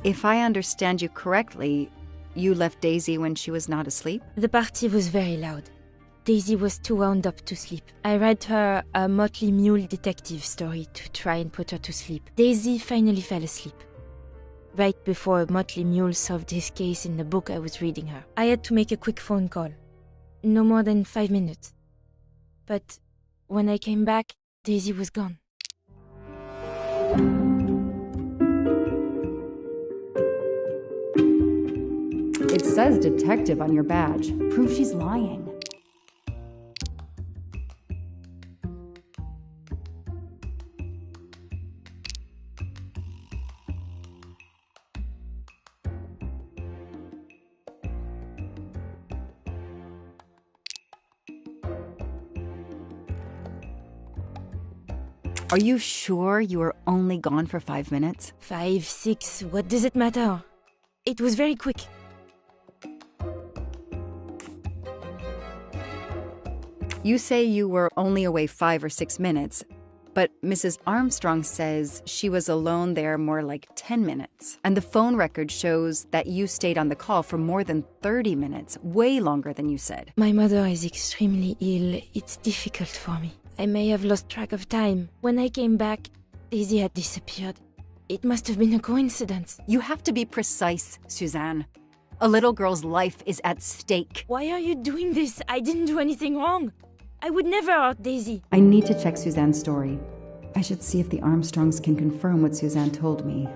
If I understand you correctly, you left Daisy when she was not asleep? The party was very loud. Daisy was too wound up to sleep. I read her a Motley Mule detective story to try and put her to sleep. Daisy finally fell asleep. Right before Motley Mule solved his case in the book I was reading her. I had to make a quick phone call. No more than 5 minutes. But when I came back, Daisy was gone. It says detective on your badge. Prove she's lying. Are you sure you were only gone for 5 minutes? 5, 6, what does it matter? It was very quick. You say you were only away 5 or 6 minutes, but Mrs. Armstrong says she was alone there more like 10 minutes. And the phone record shows that you stayed on the call for more than 30 minutes, way longer than you said. My mother is extremely ill. It's difficult for me. I may have lost track of time. When I came back, Daisy had disappeared. It must have been a coincidence. You have to be precise, Suzanne. A little girl's life is at stake. Why are you doing this? I didn't do anything wrong. I would never hurt Daisy. I need to check Suzanne's story. I should see if the Armstrongs can confirm what Suzanne told me.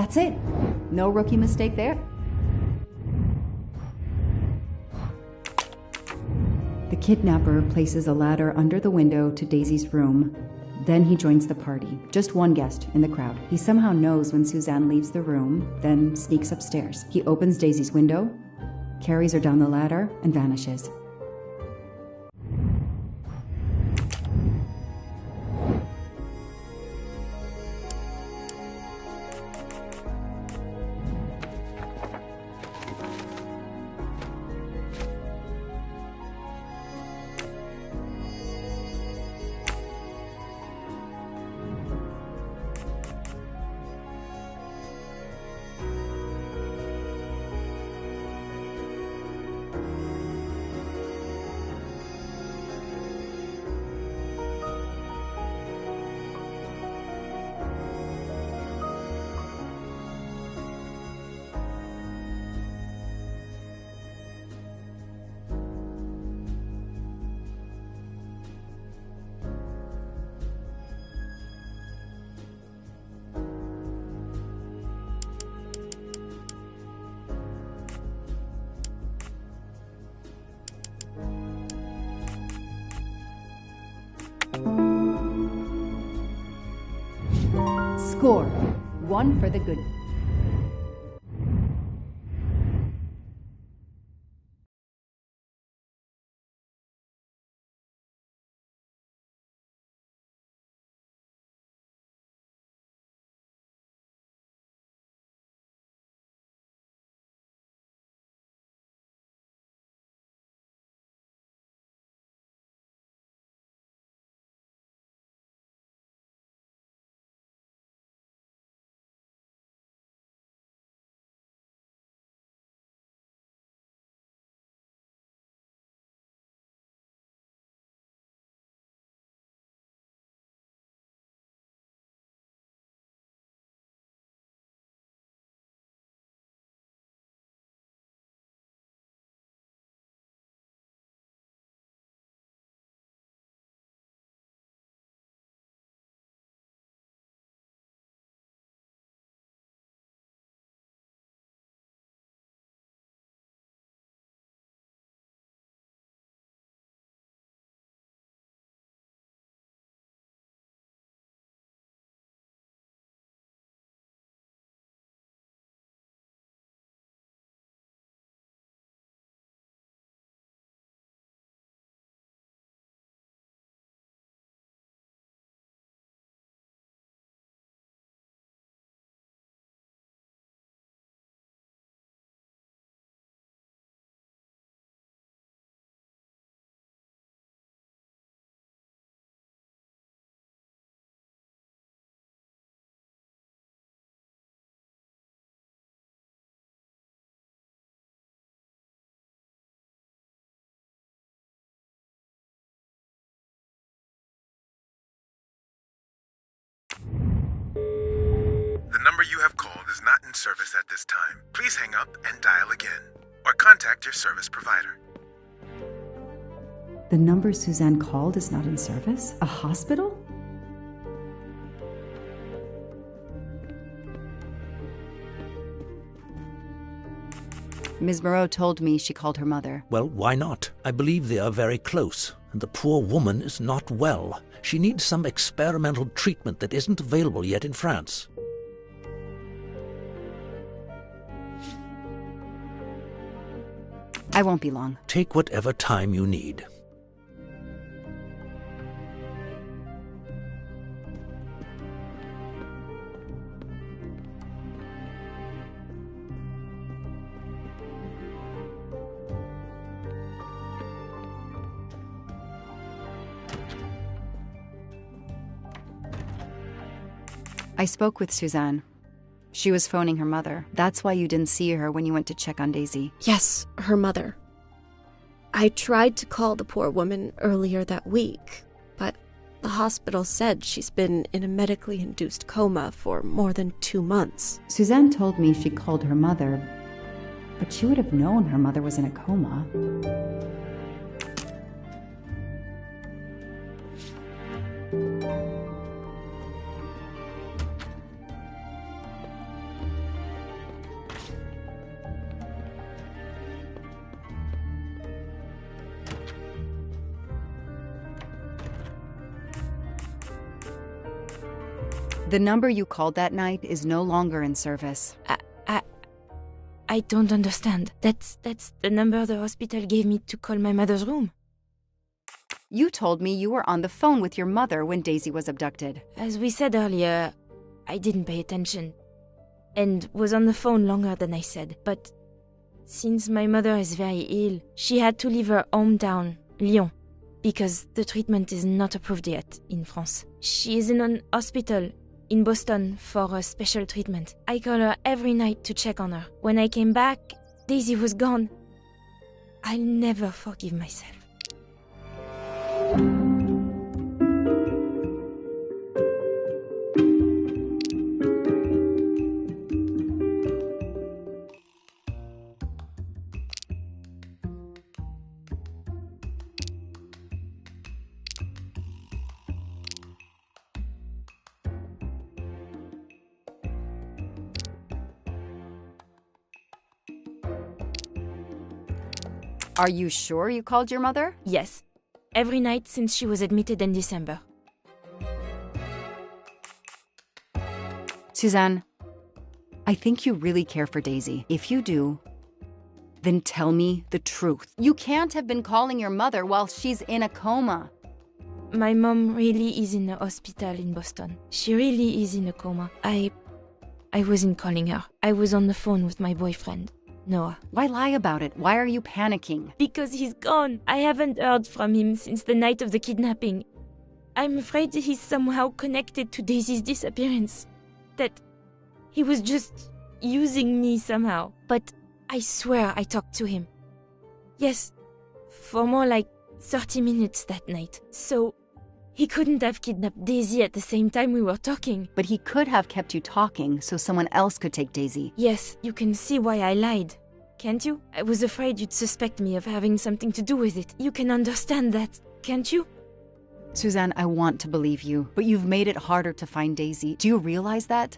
That's it. No rookie mistake there. The kidnapper places a ladder under the window to Daisy's room. Then he joins the party, just one guest in the crowd. He somehow knows when Suzanne leaves the room, then sneaks upstairs. He opens Daisy's window, carries her down the ladder, and vanishes. Score. 1 for the good. The number you have called is not in service at this time. Please hang up and dial again, or contact your service provider. The number Suzanne called is not in service? A hospital? Ms. Moreau told me she called her mother. Well, why not? I believe they are very close, and the poor woman is not well. She needs some experimental treatment that isn't available yet in France. I won't be long. Take whatever time you need. I spoke with Suzanne. She was phoning her mother. That's why you didn't see her when you went to check on Daisy. Yes, her mother. I tried to call the poor woman earlier that week, but the hospital said she's been in a medically induced coma for more than 2 months. Suzanne told me she called her mother, but she would have known her mother was in a coma. The number you called that night is no longer in service. I don't understand. That's the number the hospital gave me to call my mother's room. You told me you were on the phone with your mother when Daisy was abducted. As we said earlier, I didn't pay attention and was on the phone longer than I said. But since my mother is very ill, she had to leave her hometown, Lyon, because the treatment is not approved yet in France. She is in an hospital in Boston for a special treatment. I call her every night to check on her. When I came back, Daisy was gone. I'll never forgive myself. Are you sure you called your mother? Yes. Every night since she was admitted in December. Suzanne, I think you really care for Daisy. If you do, then tell me the truth. You can't have been calling your mother while she's in a coma. My mom really is in a hospital in Boston. She really is in a coma. I wasn't calling her. I was on the phone with my boyfriend, Noah. Why lie about it? Why are you panicking? Because he's gone. I haven't heard from him since the night of the kidnapping. I'm afraid he's somehow connected to Daisy's disappearance. That he was just using me somehow. But I swear I talked to him. Yes, for more like 30 minutes that night. So he couldn't have kidnapped Daisy at the same time we were talking. But he could have kept you talking so someone else could take Daisy. Yes, you can see why I lied. Can't you? I was afraid you'd suspect me of having something to do with it. You can understand that, can't you? Suzanne, I want to believe you, but you've made it harder to find Daisy. Do you realize that?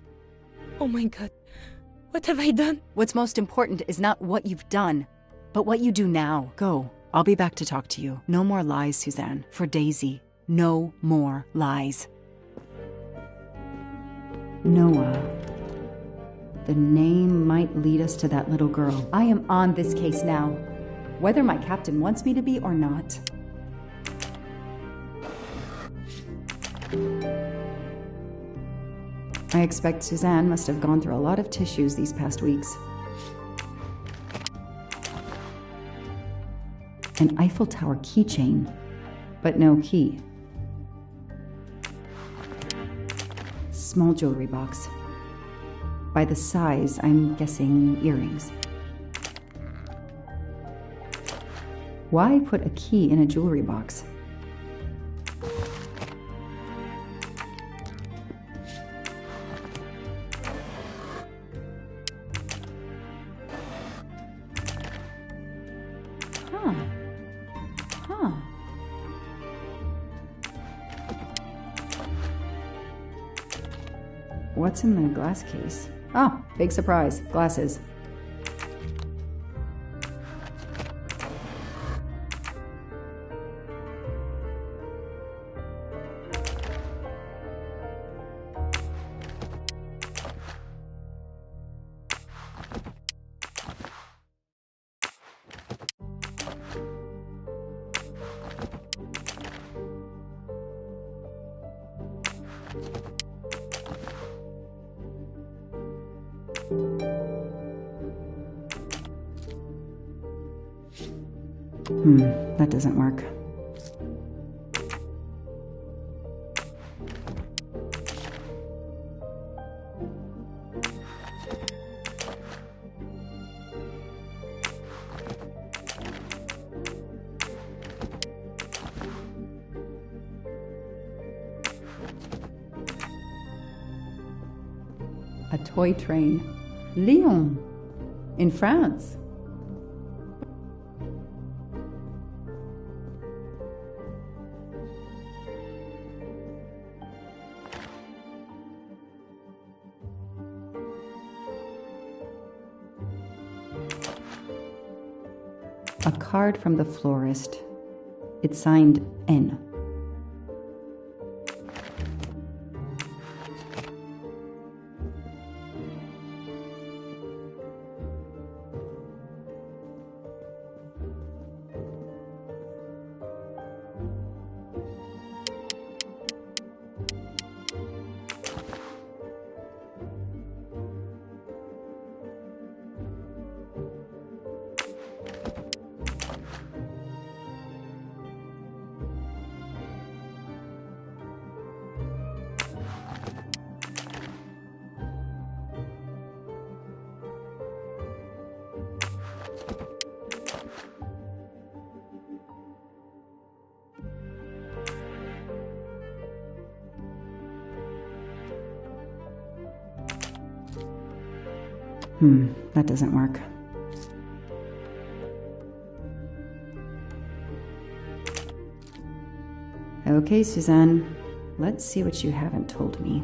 Oh my God. What have I done? What's most important is not what you've done, but what you do now. Go. I'll be back to talk to you. No more lies, Suzanne. For Daisy. No more lies. Noah. The name might lead us to that little girl. I am on this case now, whether my captain wants me to be or not. I expect Suzanne must have gone through a lot of tissues these past weeks. An Eiffel Tower keychain, but no key. Small jewelry box. By the size, I'm guessing earrings. Why put a key in a jewelry box? What's in the glass case? Oh, big surprise. Glasses. That doesn't work. A toy train. Lyon, in France. A card from the florist. It's signed N. That doesn't work. Okay, Suzanne. Let's see what you haven't told me.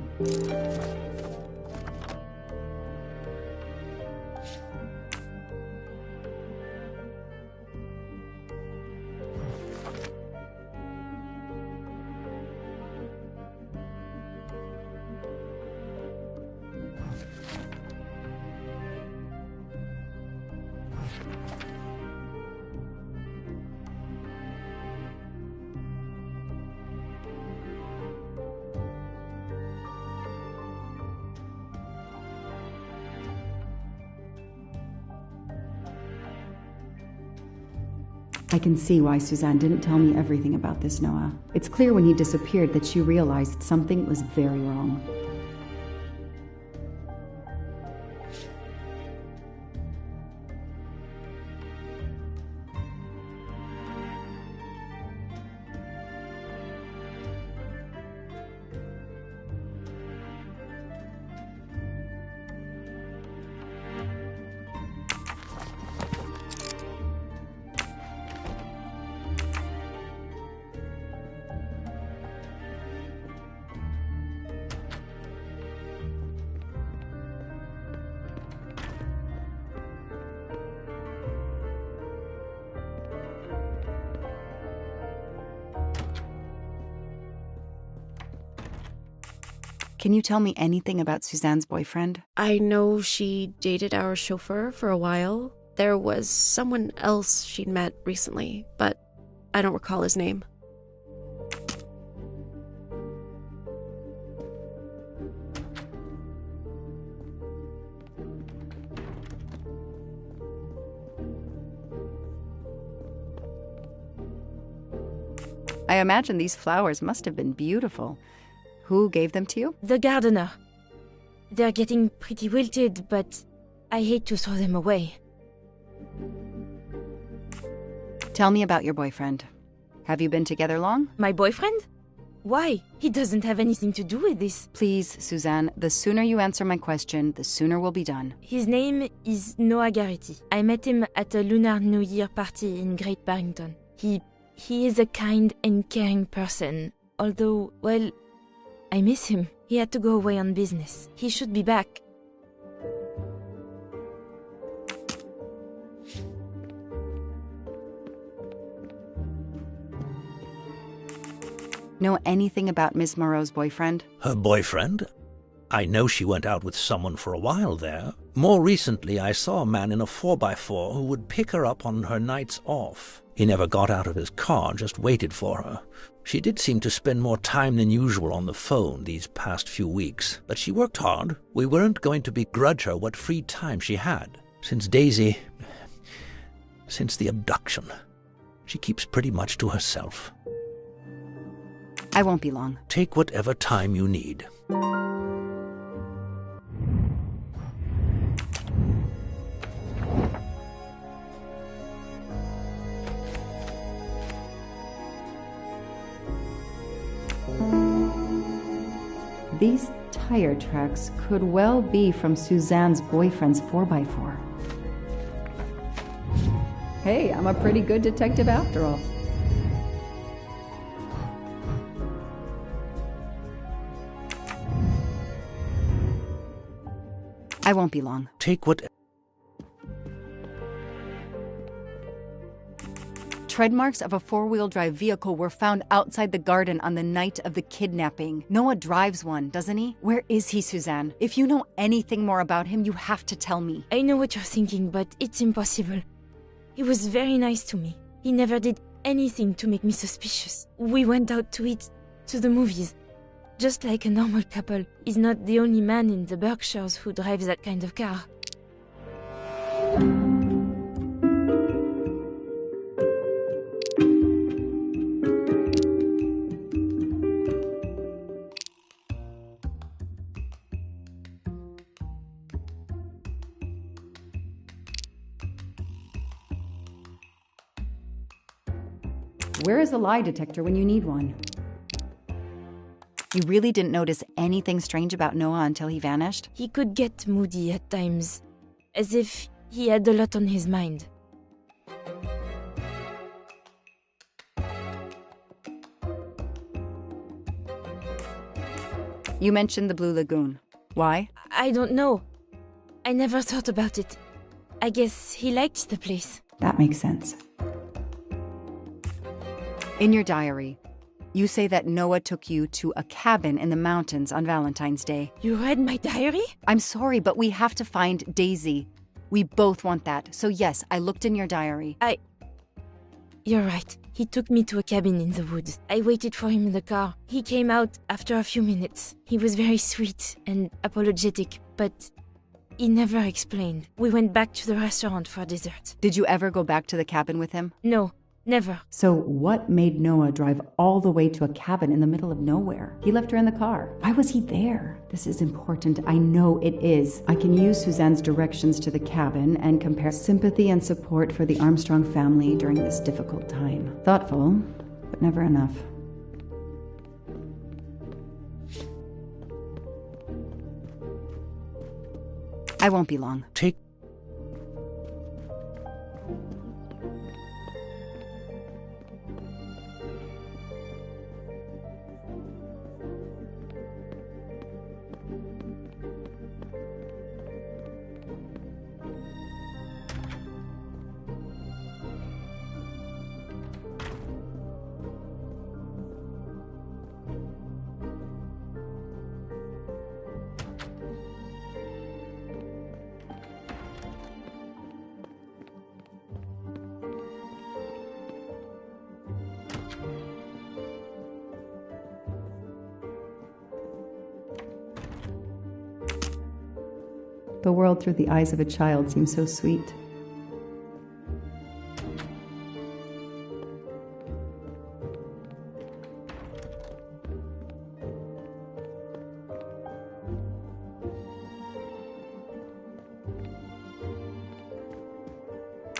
I can see why Suzanne didn't tell me everything about this, Noah. It's clear when he disappeared that she realized something was very wrong. Can you tell me anything about Suzanne's boyfriend? I know she dated our chauffeur for a while. There was someone else she'd met recently, but I don't recall his name. I imagine these flowers must have been beautiful. Who gave them to you? The gardener. They're getting pretty wilted, but I hate to throw them away. Tell me about your boyfriend. Have you been together long? My boyfriend? Why? He doesn't have anything to do with this. Please, Suzanne, the sooner you answer my question, the sooner we'll be done. His name is Noah Garrity. I met him at a Lunar New Year party in Great Barrington. He is a kind and caring person, although, well, I miss him. He had to go away on business. He should be back. Know anything about Miss Moreau's boyfriend? Her boyfriend? I know she went out with someone for a while there. More recently, I saw a man in a 4x4 who would pick her up on her nights off. He never got out of his car, just waited for her. She did seem to spend more time than usual on the phone these past few weeks, but she worked hard. We weren't going to begrudge her what free time she had. Since the abduction, she keeps pretty much to herself. I won't be long. Take whatever time you need. These tire tracks could well be from Suzanne's boyfriend's 4x4. Hey, I'm a pretty good detective after all. I won't be long. Take what... Tread marks of a four-wheel drive vehicle were found outside the garden on the night of the kidnapping. Noah drives one, doesn't he? Where is he, Suzanne? If you know anything more about him, you have to tell me. I know what you're thinking, but it's impossible. He was very nice to me. He never did anything to make me suspicious. We went out to eat, to the movies. Just like a normal couple. He's not the only man in the Berkshires who drives that kind of car. Where is a lie detector when you need one? You really didn't notice anything strange about Noah until he vanished? He could get moody at times. as if he had a lot on his mind. You mentioned the Blue Lagoon. Why? I don't know. I never thought about it. I guess he liked the place. That makes sense. In your diary, you say that Noah took you to a cabin in the mountains on Valentine's Day. You read my diary? I'm sorry, but we have to find Daisy. We both want that. So yes, I looked in your diary. You're right. He took me to a cabin in the woods. I waited for him in the car. He came out after a few minutes. He was very sweet and apologetic, but he never explained. We went back to the restaurant for dessert. Did you ever go back to the cabin with him? No, never. So what made Noah drive all the way to a cabin in the middle of nowhere? He left her in the car. Why was he there? This is important. I know it is. I can use Suzanne's directions to the cabin and compare sympathy and support for the Armstrong family during this difficult time. Thoughtful, but never enough. I won't be long. Take The world through the eyes of a child seems so sweet.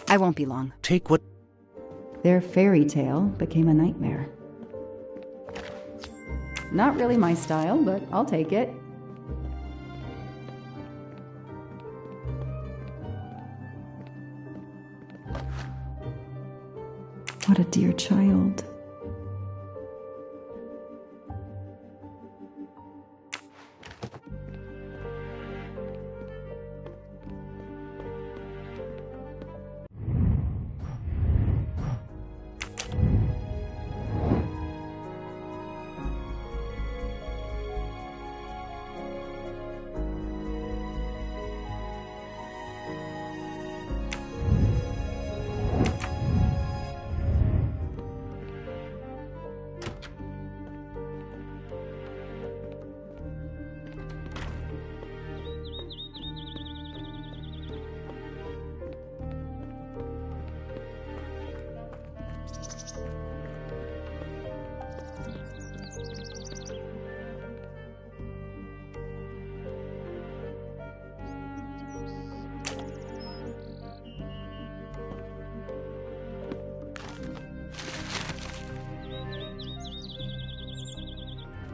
I won't be long. take what Their fairy tale became a nightmare. Not really my style, but I'll take it. What a dear child.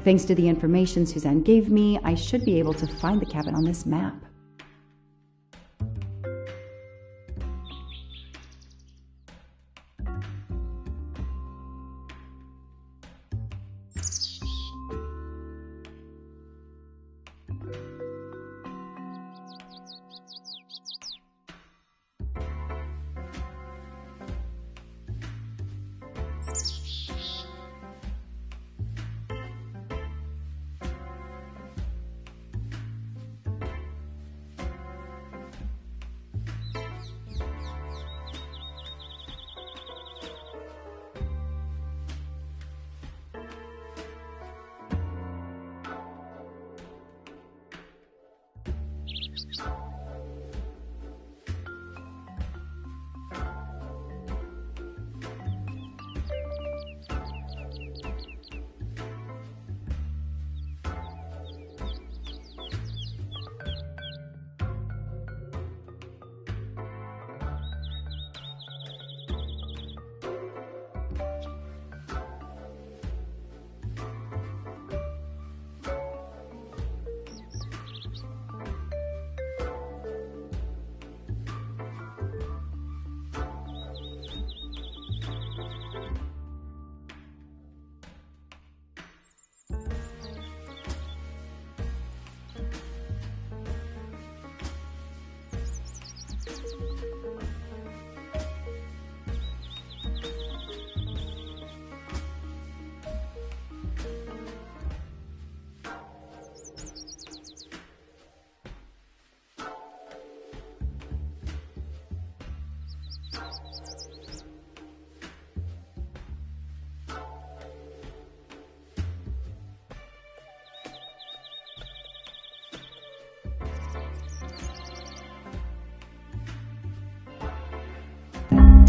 Thanks to the information Suzanne gave me, I should be able to find the cabin on this map.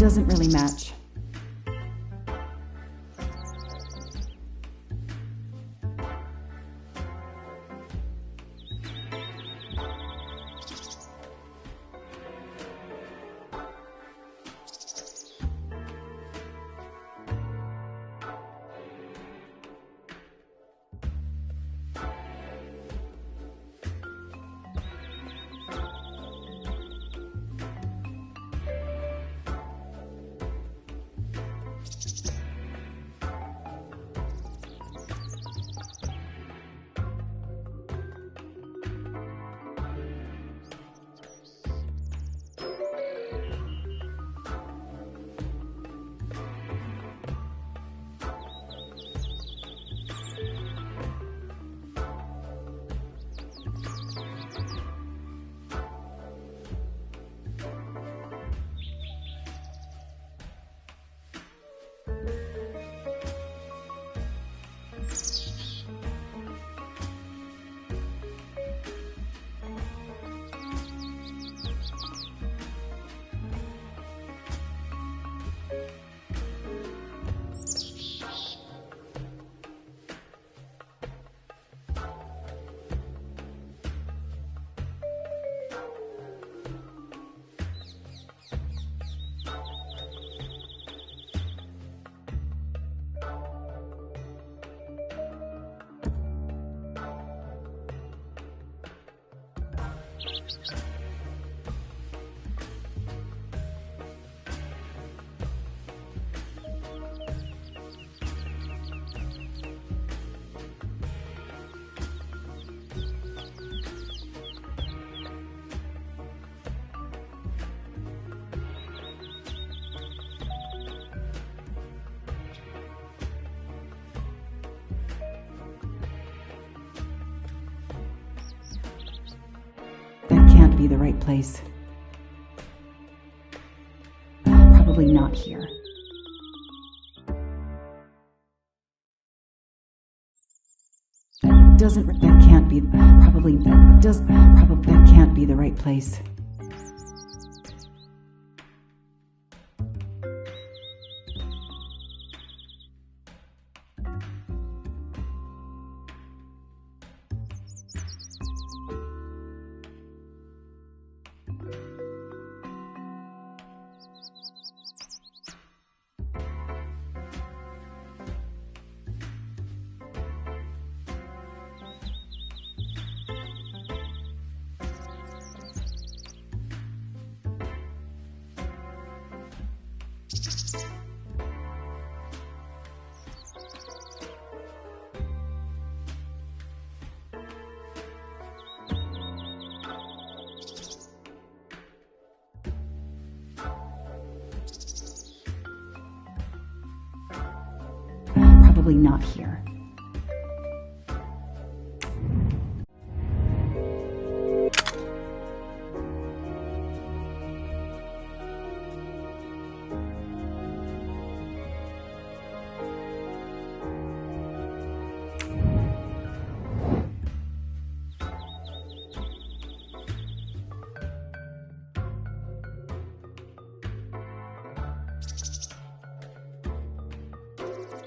doesn't really match. That can't be the right place. Probably not here. That can't be, probably, that can't be the right place. Probably not here.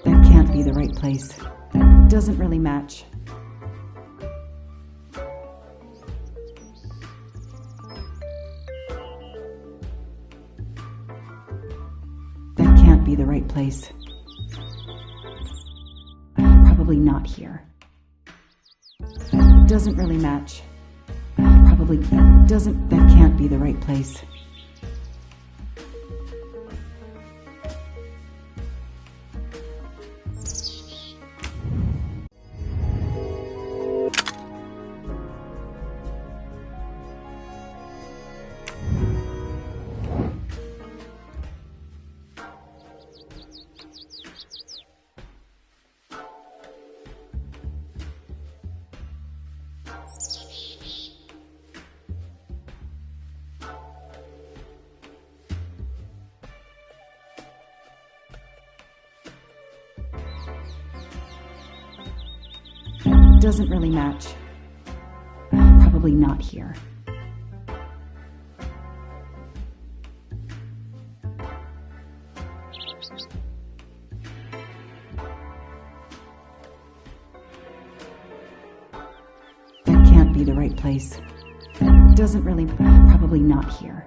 That can't be the right place. That doesn't really match. That can't be the right place. Probably not here. That doesn't really match. Probably that can't be the right place. Doesn't really match. Probably not here. be the right place. It doesn't really... probably not here.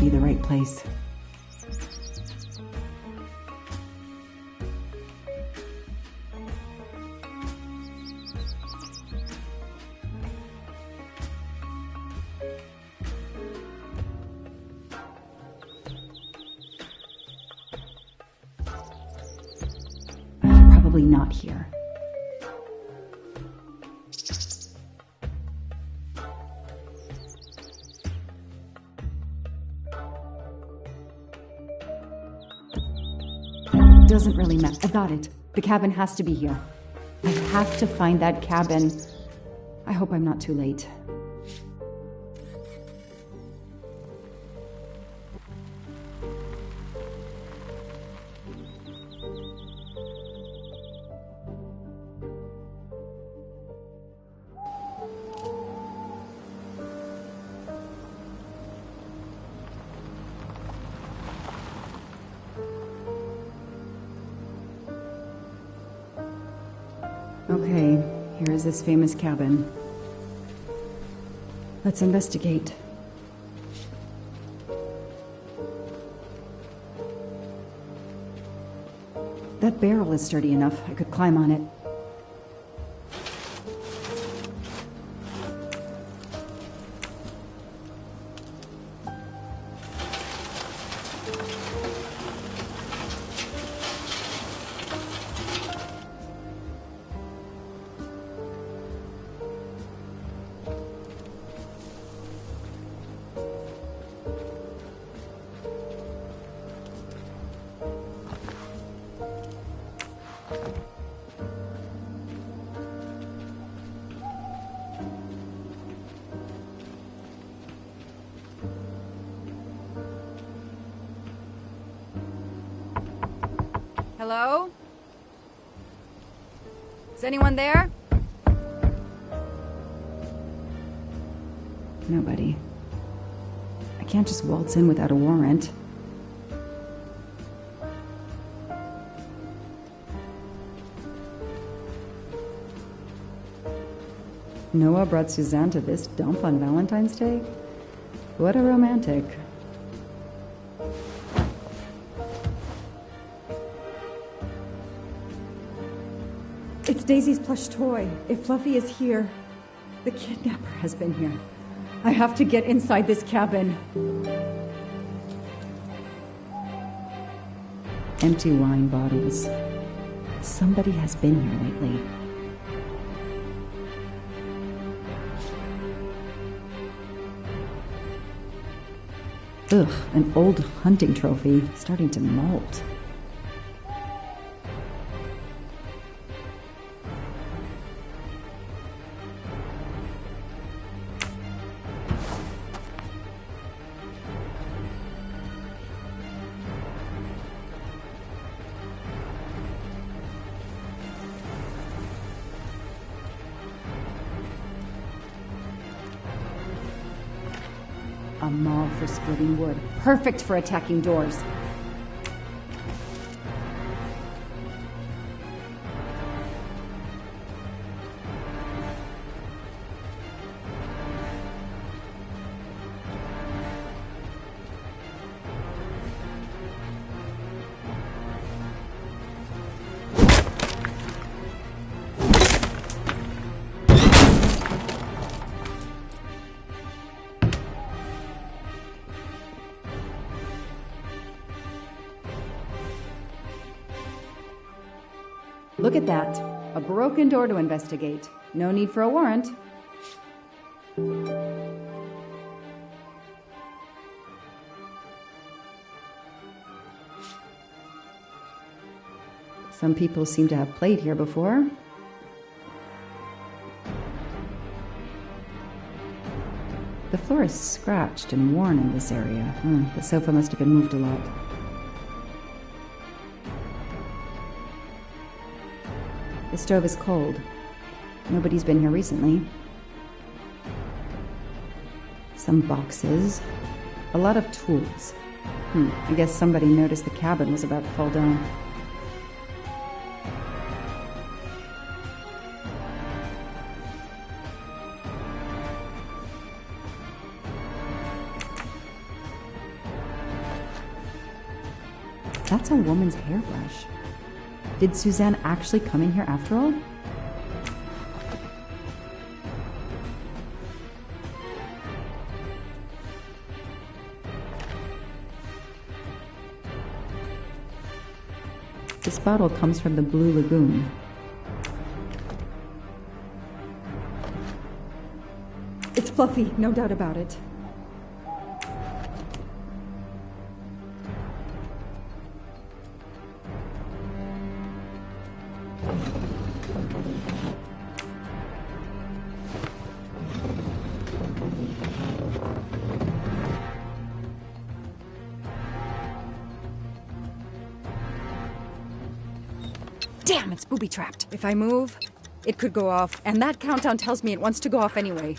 Be the right place. Probably not here. Doesn't really matter. I got it. The cabin has to be here. I have to find that cabin. I hope I'm not too late. Okay, here is this famous cabin. Let's investigate. That barrel is sturdy enough. I could climb on it. Hello? Is anyone there? Nobody. I can't just waltz in without a warrant. Noah brought Suzanne to this dump on Valentine's Day? What a romantic. It's Daisy's plush toy. If Fluffy is here, the kidnapper has been here. I have to get inside this cabin. Empty wine bottles. Somebody has been here lately. Ugh, an old hunting trophy starting to molt. A maul for splitting wood. Perfect for attacking doors. Look at that. A broken door to investigate. No need for a warrant. Some people seem to have played here before. The floor is scratched and worn in this area. The sofa must have been moved a lot. The stove is cold. Nobody's been here recently. Some boxes. A lot of tools. I guess somebody noticed the cabin was about to fall down. That's a woman's hairbrush. Did Suzanne actually come in here after all? This bottle comes from the Blue Lagoon. It's fluffy, no doubt about it. Damn, it's booby-trapped. If I move, it could go off, and that countdown tells me it wants to go off anyway.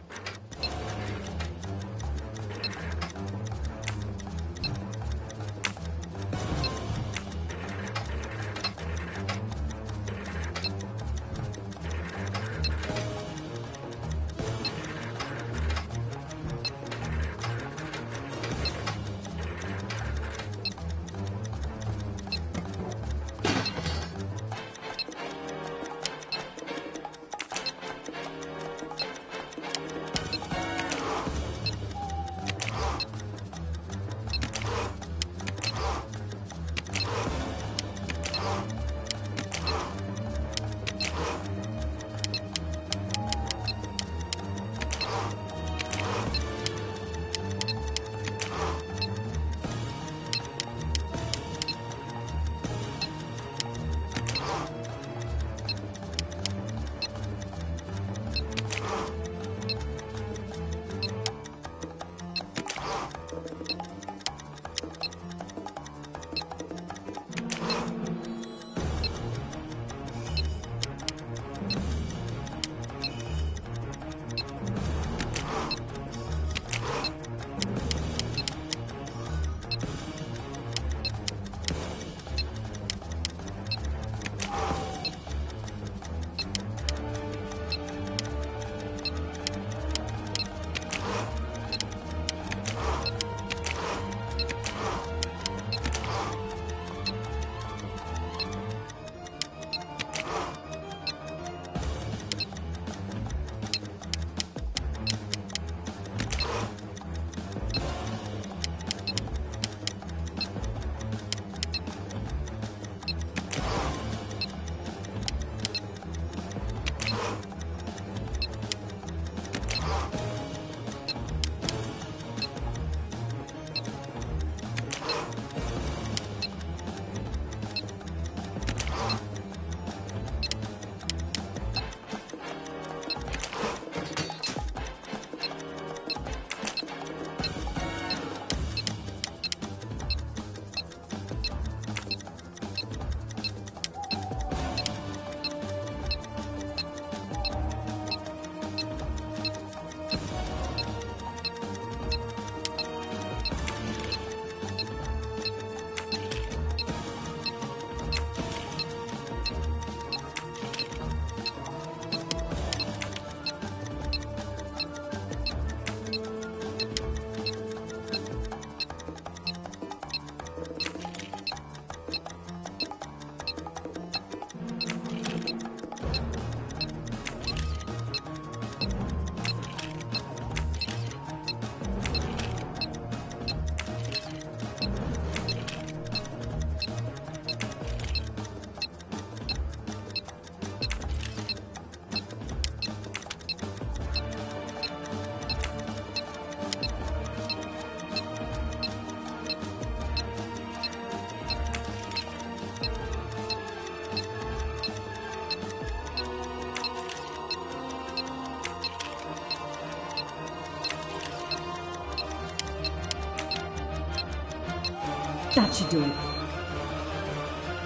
That should do it.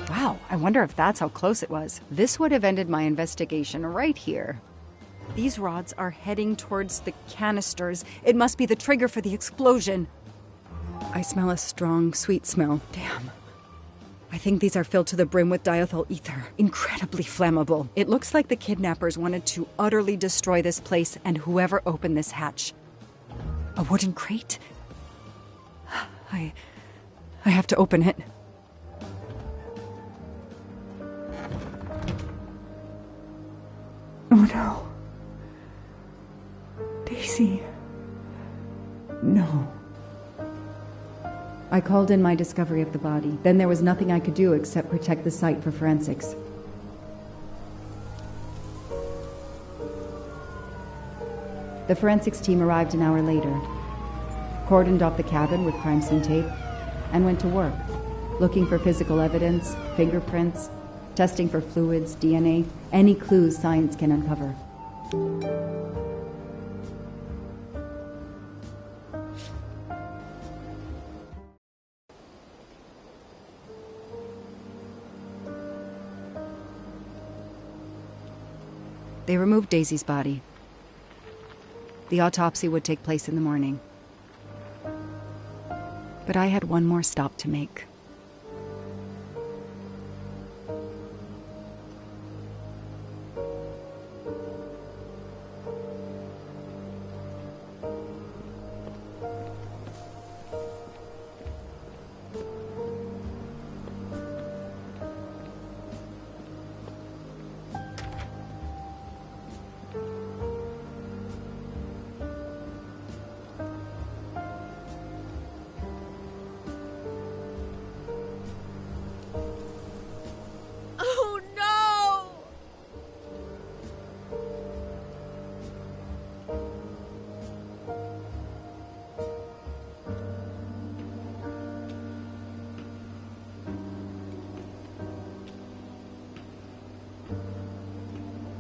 Wow, I wonder if that's how close it was. This would have ended my investigation right here. These rods are heading towards the canisters. It must be the trigger for the explosion. I smell a strong, sweet smell. Damn. I think these are filled to the brim with diethyl ether. Incredibly flammable. It looks like the kidnappers wanted to utterly destroy this place and whoever opened this hatch. A wooden crate? I have to open it. Oh no. Daisy. No. I called in my discovery of the body. Then there was nothing I could do except protect the site for forensics. The forensics team arrived an hour later, cordoned off the cabin with crime scene tape, and went to work, looking for physical evidence, fingerprints, testing for fluids, DNA, any clues science can uncover. They removed Daisy's body. The autopsy would take place in the morning. But I had one more stop to make.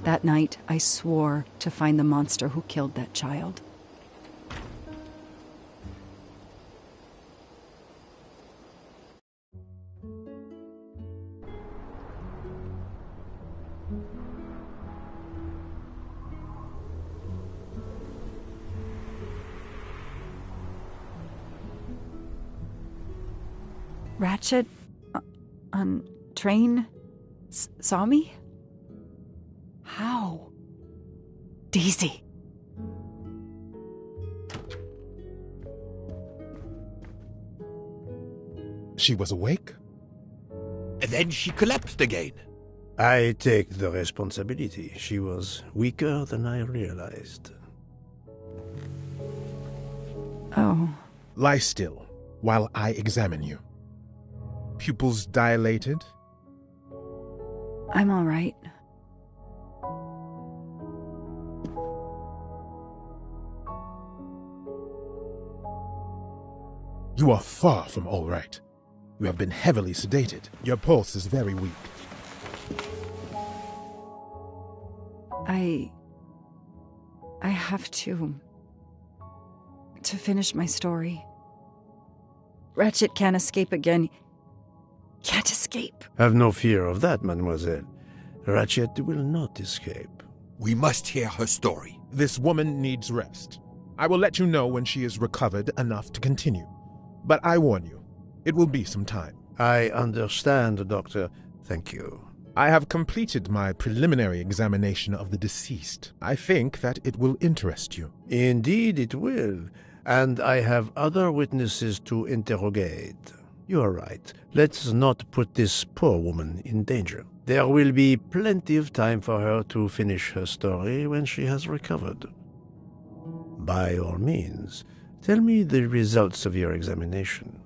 That night, I swore to find the monster who killed that child. Ratchet on train saw me? How? Daisy. She was awake? And then she collapsed again. I take the responsibility. She was weaker than I realized. Oh. Lie still while I examine you. Pupils dilated? I'm all right. You are far from all right. You have been heavily sedated. Your pulse is very weak. I have to finish my story. Ratchet can't escape again. Can't escape. Have no fear of that, mademoiselle. Ratchet will not escape. We must hear her story. This woman needs rest. I will let you know when she is recovered enough to continue. But I warn you, it will be some time. I understand, Doctor. Thank you. I have completed my preliminary examination of the deceased. I think that it will interest you. Indeed it will. And I have other witnesses to interrogate. You are right. Let's not put this poor woman in danger. There will be plenty of time for her to finish her story when she has recovered. By all means, tell me the results of your examination.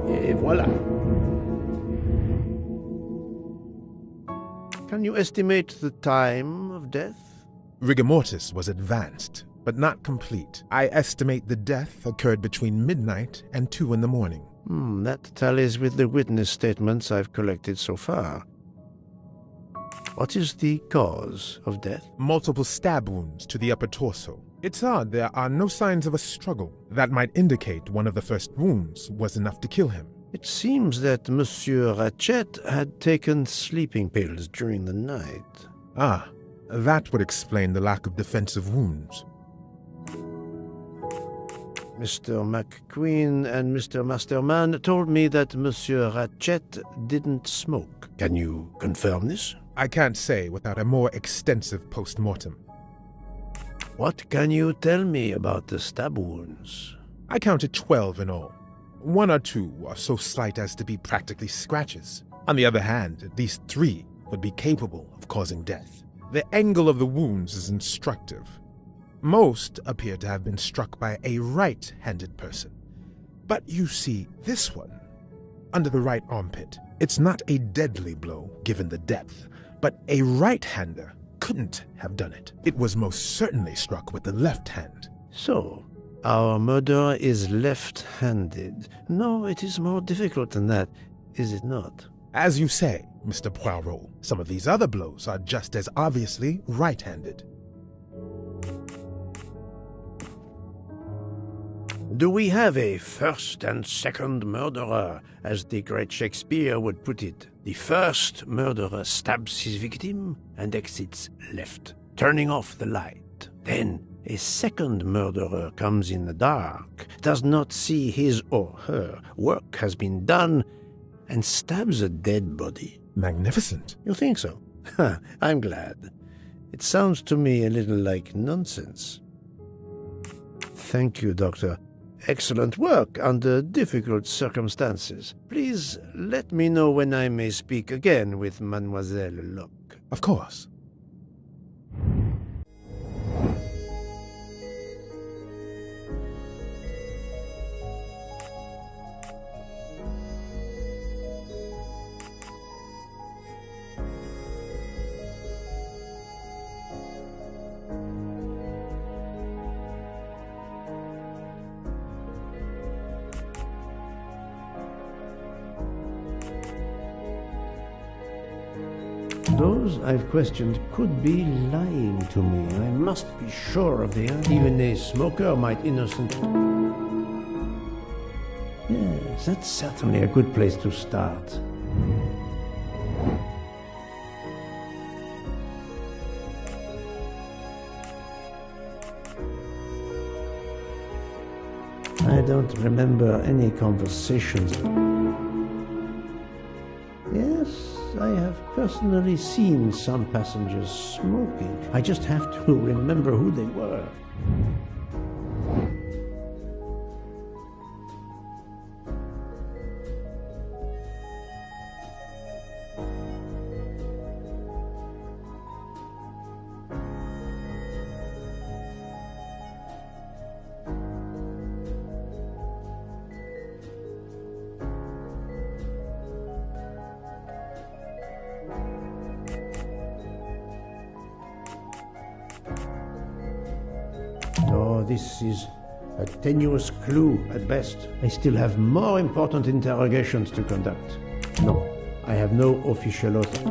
Et voilà. Can you estimate the time of death? Rigor mortis was advanced. but not complete. I estimate the death occurred between midnight and 2 in the morning. That tallies with the witness statements I've collected so far. What is the cause of death? Multiple stab wounds to the upper torso. It's odd there are no signs of a struggle. That might indicate one of the first wounds was enough to kill him. It seems that Monsieur Ratchet had taken sleeping pills during the night. Ah, that would explain the lack of defensive wounds. Mr. McQueen and Mr. Masterman told me that Monsieur Ratchet didn't smoke. Can you confirm this? I can't say without a more extensive post-mortem. What can you tell me about the stab wounds? I counted 12 in all. 1 or 2 are so slight as to be practically scratches. On the other hand, at least 3 would be capable of causing death. The angle of the wounds is instructive. Most appear to have been struck by a right-handed person. But you see, this one, under the right armpit, it's not a deadly blow given the depth, but a right-hander couldn't have done it. It was most certainly struck with the left hand. So, our murderer is left-handed. No, it is more difficult than that, is it not? As you say, Mr. Poirot, some of these other blows are just as obviously right-handed. Do we have a first and second murderer, as the great Shakespeare would put it? The first murderer stabs his victim and exits left, turning off the light. Then a second murderer comes in the dark, does not see his or her work has been done, and stabs a dead body. Magnificent. You think so? I'm glad. It sounds to me a little like nonsense. Thank you, Doctor. Excellent work under difficult circumstances. Please let me know when I may speak again with Mademoiselle Locke. Of course. Those I've questioned could be lying to me. I must be sure of the answer. Even a smoker might innocent... Yes, that's certainly a good place to start. I don't remember any conversations. Yes, I have personally seen some passengers smoking. I just have to remember who they were. No, this is a tenuous clue at best. I still have more important interrogations to conduct. No, I have no official authority.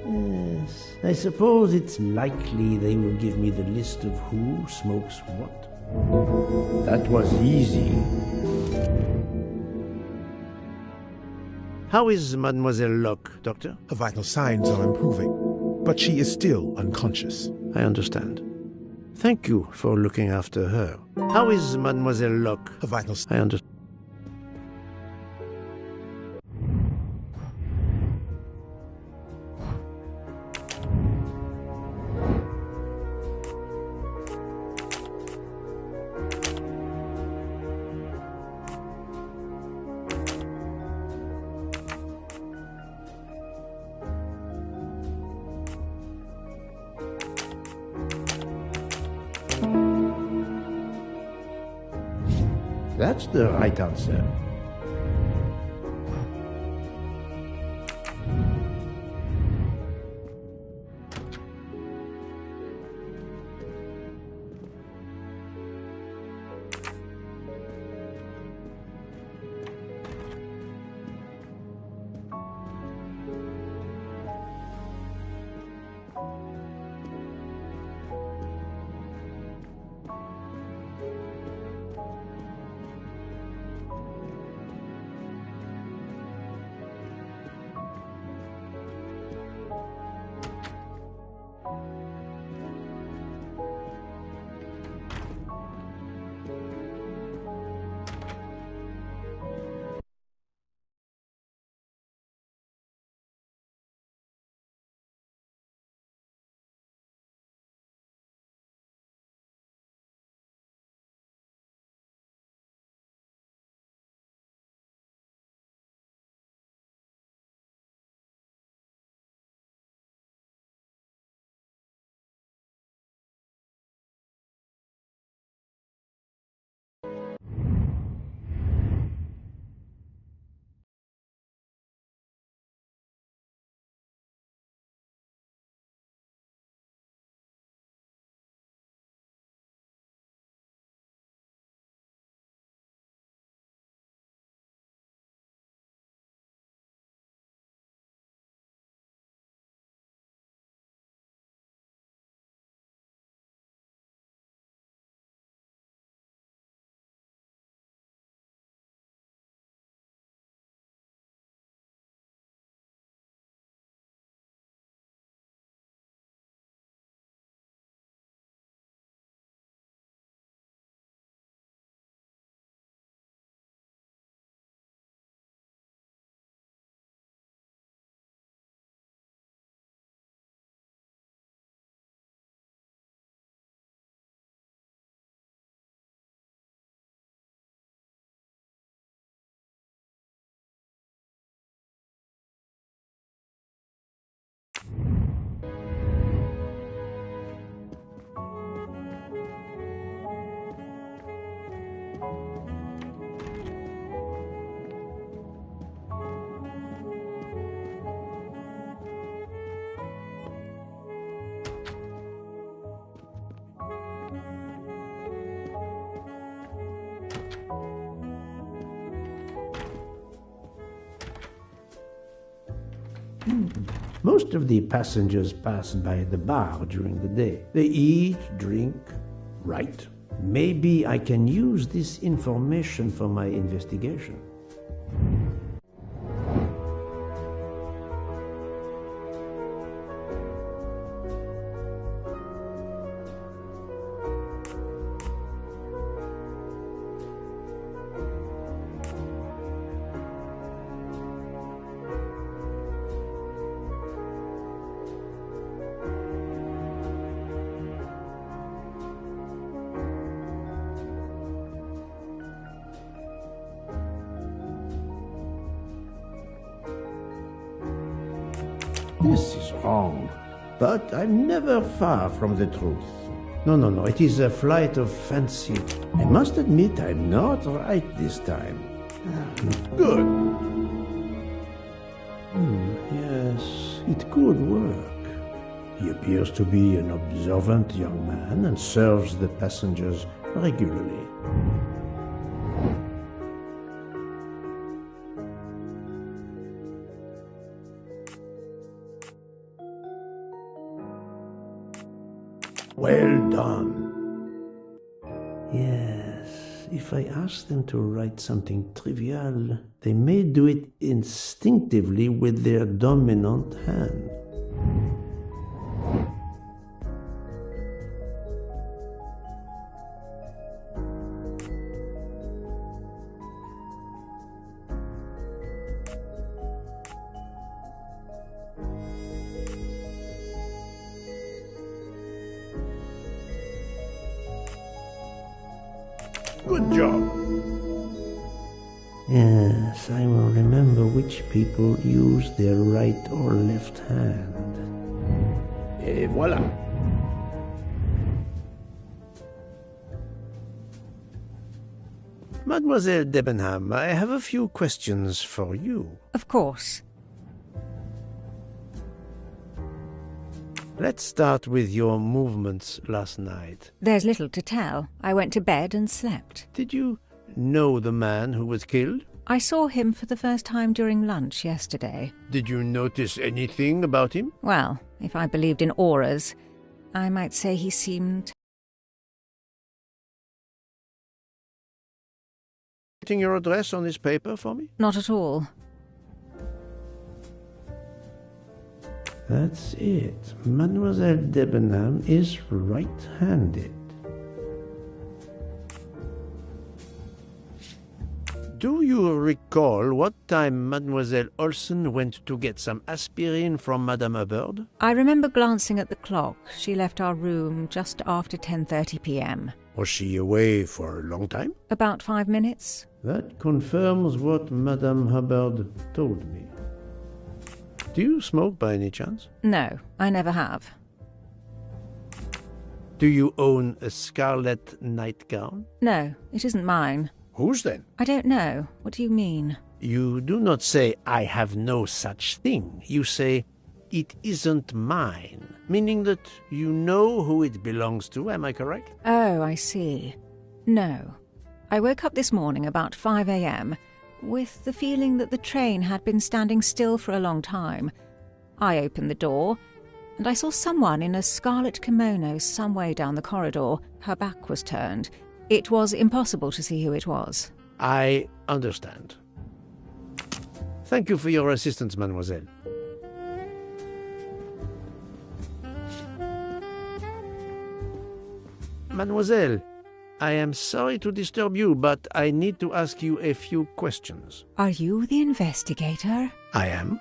Yes, I suppose it's likely they will give me the list of who smokes what. That was easy. How is Mademoiselle Locke, Doctor? Her vital signs are improving, but she is still unconscious. I understand. Thank you for looking after her. How is Mademoiselle Locke? Her vital signs... I understand. That's the right answer. Most of the passengers pass by the bar during the day. They eat, drink, write. Maybe I can use this information for my investigation. This is wrong. But I'm never far from the truth. No, it is a flight of fancy. I must admit I'm not right this time. Good. Yes, it could work. He appears to be an observant young man and serves the passengers regularly. Well done. Yes, if I ask them to write something trivial, they may do it instinctively with their dominant hand. Good job. Yes, I will remember which people use their right or left hand. Et voilà. Mademoiselle Debenham, I have a few questions for you. Of course. Let's start with your movements last night. There's little to tell. I went to bed and slept. Did you know the man who was killed? I saw him for the first time during lunch yesterday. Did you notice anything about him? Well, if I believed in auras, I might say he seemed... Writing your address on this paper for me? Not at all. That's it. Mademoiselle Debenham is right-handed. Do you recall what time Mademoiselle Olsen went to get some aspirin from Madame Hubbard? I remember glancing at the clock. She left our room just after 10:30 p.m. Was she away for a long time? About 5 minutes. That confirms what Madame Hubbard told me. Do you smoke by any chance? No, I never have. Do you own a scarlet nightgown? No, it isn't mine. Whose then? I don't know. What do you mean? You do not say, I have no such thing. You say, it isn't mine, meaning that you know who it belongs to, am I correct? Oh, I see. No. I woke up this morning about 5 a.m., with the feeling that the train had been standing still for a long time. I opened the door, and I saw someone in a scarlet kimono some way down the corridor. Her back was turned. It was impossible to see who it was. I understand. Thank you for your assistance, mademoiselle. Mademoiselle, I am sorry to disturb you, but I need to ask you a few questions. Are you the investigator? I am.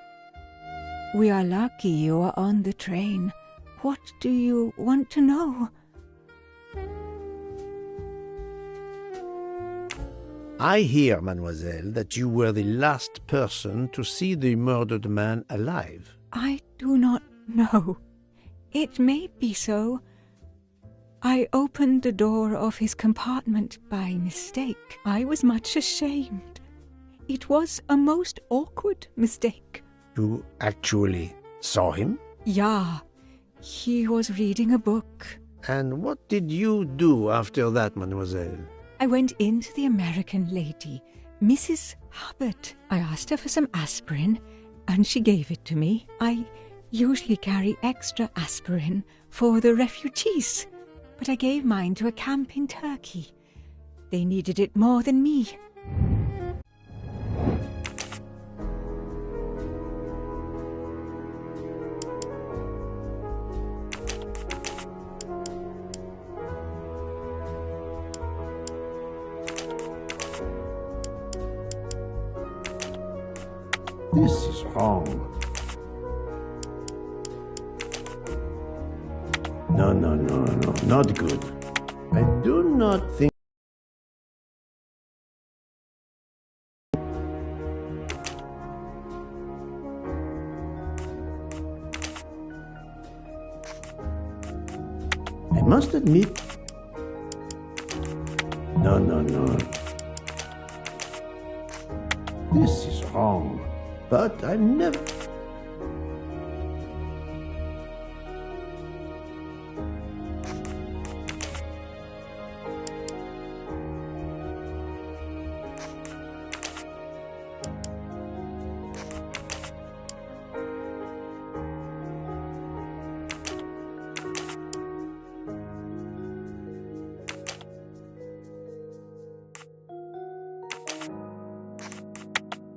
We are lucky you are on the train. What do you want to know? I hear, mademoiselle, that you were the last person to see the murdered man alive. I do not know. It may be so. I opened the door of his compartment by mistake. I was much ashamed. It was a most awkward mistake. You actually saw him? Yeah, he was reading a book. And what did you do after that, mademoiselle? I went in to the American lady, Mrs. Hubbard. I asked her for some aspirin, and she gave it to me. I usually carry extra aspirin for the refugees, but I gave mine to a camp in Turkey. They needed it more than me. This is wrong. No, not good. I do not think... I must admit... No. This is wrong. But I'm never...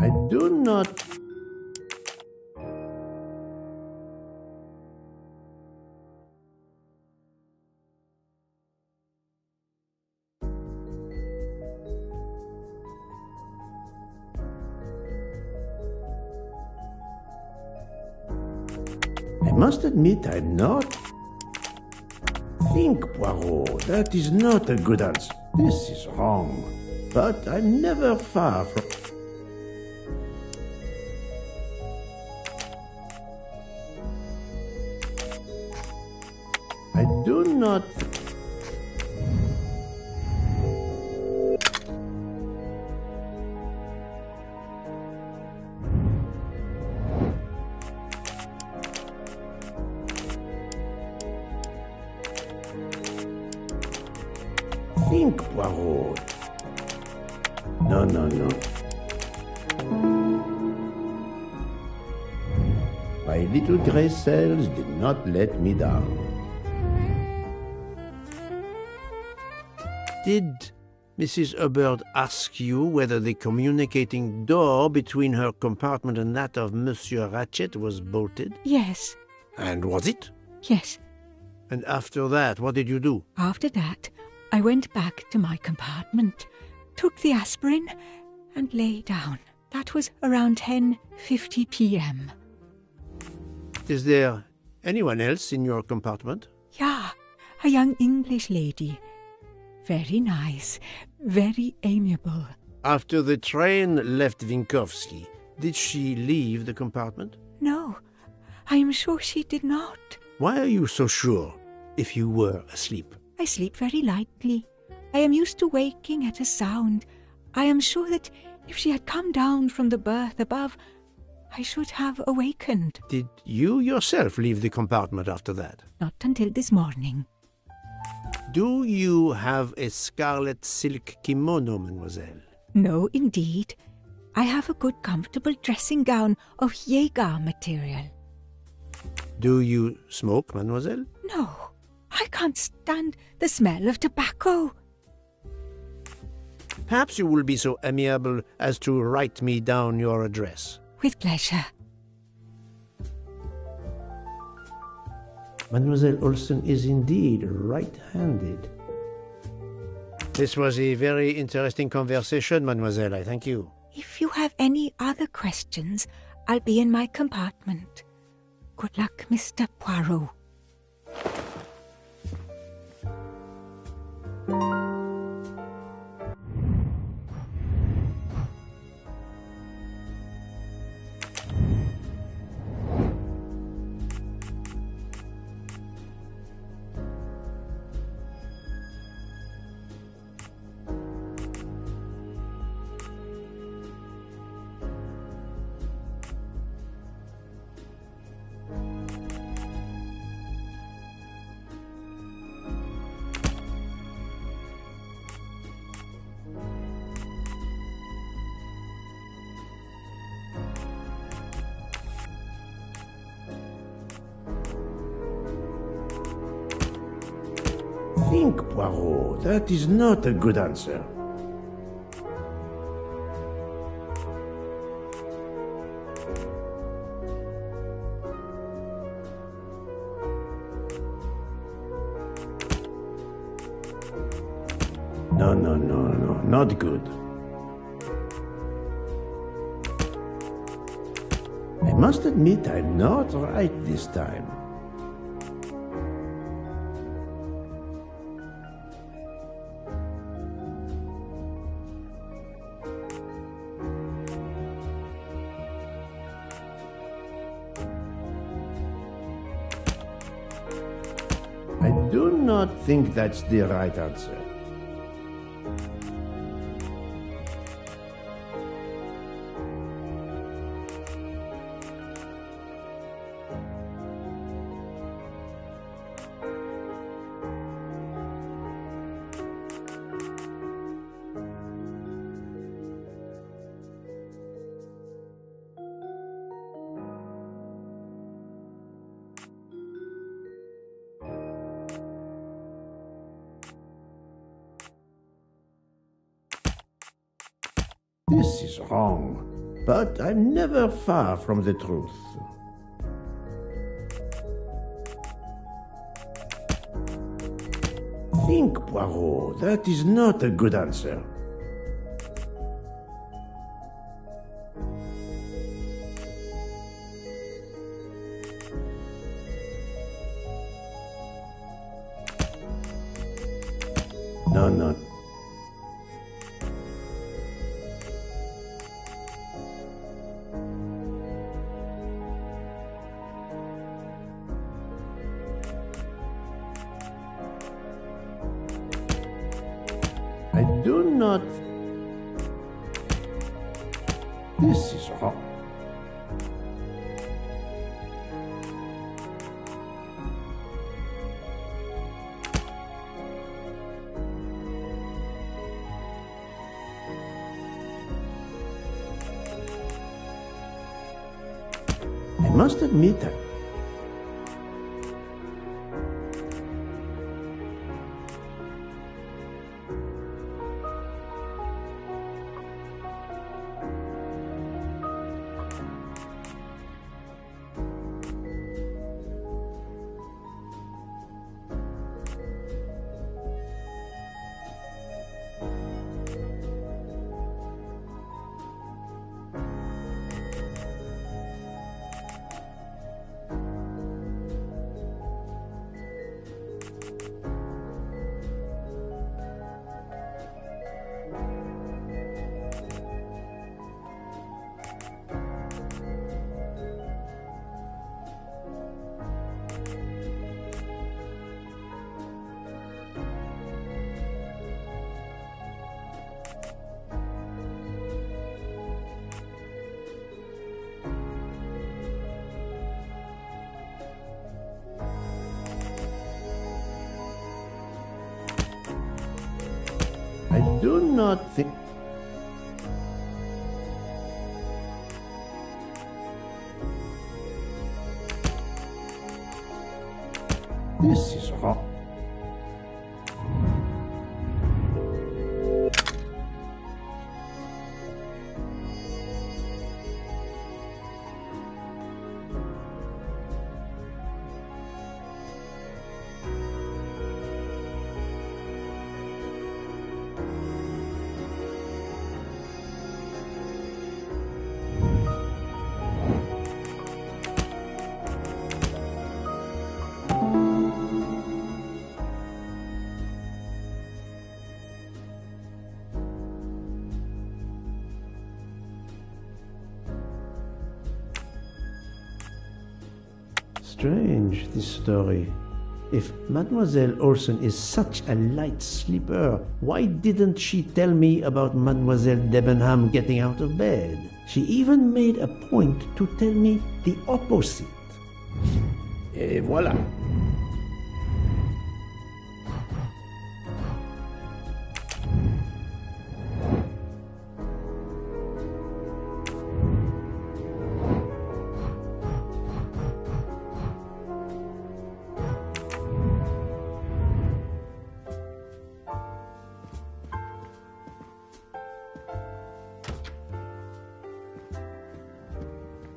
I do not... I must admit I'm not... Think, Poirot, that is not a good answer. This is wrong. But I'm never far from... I do not... Think, Poirot. No. My little gray cells did not let me down. Did Mrs. Hubbard ask you whether the communicating door between her compartment and that of Monsieur Ratchet was bolted? Yes. And was it? Yes. And after that, what did you do? After that, I went back to my compartment, took the aspirin, and lay down. That was around 10:50 p.m. Is there anyone else in your compartment? Yeah, a young English lady. Very nice, very amiable. After the train left Vinkovsky, did she leave the compartment? No, I am sure she did not. Why are you so sure, if you were asleep? I sleep very lightly. I am used to waking at a sound. I am sure that if she had come down from the berth above, I should have awakened. Did you yourself leave the compartment after that? Not until this morning. Do you have a scarlet silk kimono, mademoiselle? No, indeed. I have a good comfortable dressing gown of Jaeger material. Do you smoke, mademoiselle? No, I can't stand the smell of tobacco. Perhaps you will be so amiable as to write me down your address. With pleasure. Mademoiselle Olsen is indeed right-handed. This was a very interesting conversation, mademoiselle. I thank you. If you have any other questions, I'll be in my compartment. Good luck, Mr. Poirot. Think, Poirot. That is not a good answer. No, not good. I must admit I'm not right this time. I do not think that's the right answer. This is wrong, but I'm never far from the truth. Think, Poirot. That is not a good answer. No. I do not... This is wrong. I must admit that. I do not think... This is wrong. Strange, this story. If Mademoiselle Olsen is such a light sleeper, why didn't she tell me about Mademoiselle Debenham getting out of bed? She even made a point to tell me the opposite. Et voilà.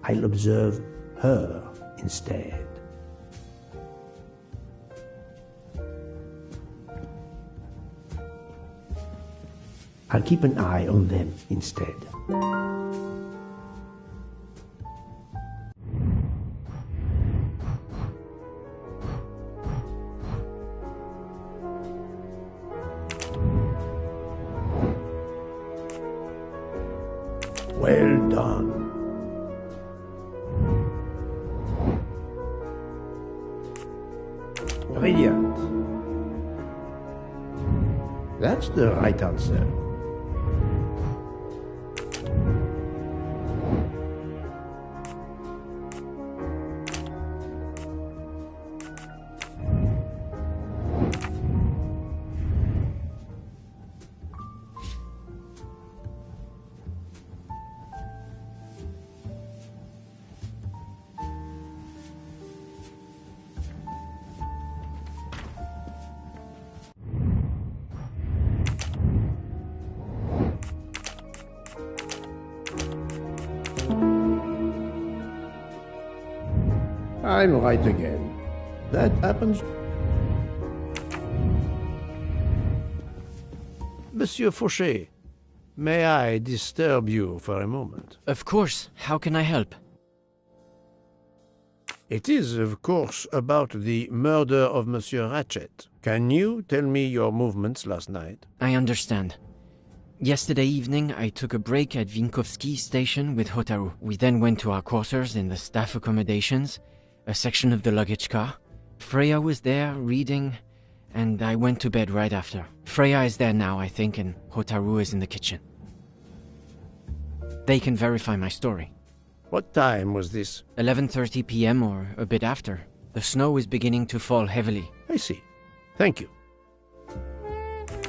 I'll observe her instead. I'll keep an eye on them instead. Well done. Brilliant. That's the right answer. I'm right again. That happens. Monsieur Fauché, may I disturb you for a moment? Of course. How can I help? It is, of course, about the murder of Monsieur Ratchet. Can you tell me your movements last night? I understand. Yesterday evening, I took a break at Vinkovsky station with Hotaru. We then went to our quarters in the staff accommodations, a section of the luggage car. Freya was there, reading, and I went to bed right after. Freya is there now, I think, and Hotaru is in the kitchen. They can verify my story. What time was this? 11:30 p.m. or a bit after. The snow is beginning to fall heavily. I see. Thank you.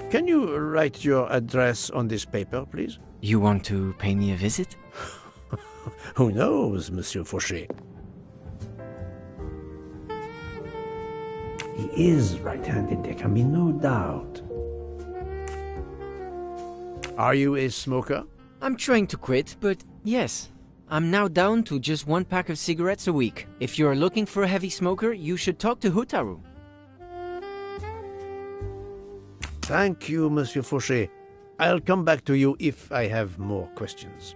Can you write your address on this paper, please? You want to pay me a visit? Who knows, Monsieur Fauché? He is right-handed, there can be no doubt. Are you a smoker? I'm trying to quit, but yes. I'm now down to just one pack of cigarettes a week. If you're looking for a heavy smoker, you should talk to Hotaru. Thank you, Monsieur Fauché. I'll come back to you if I have more questions.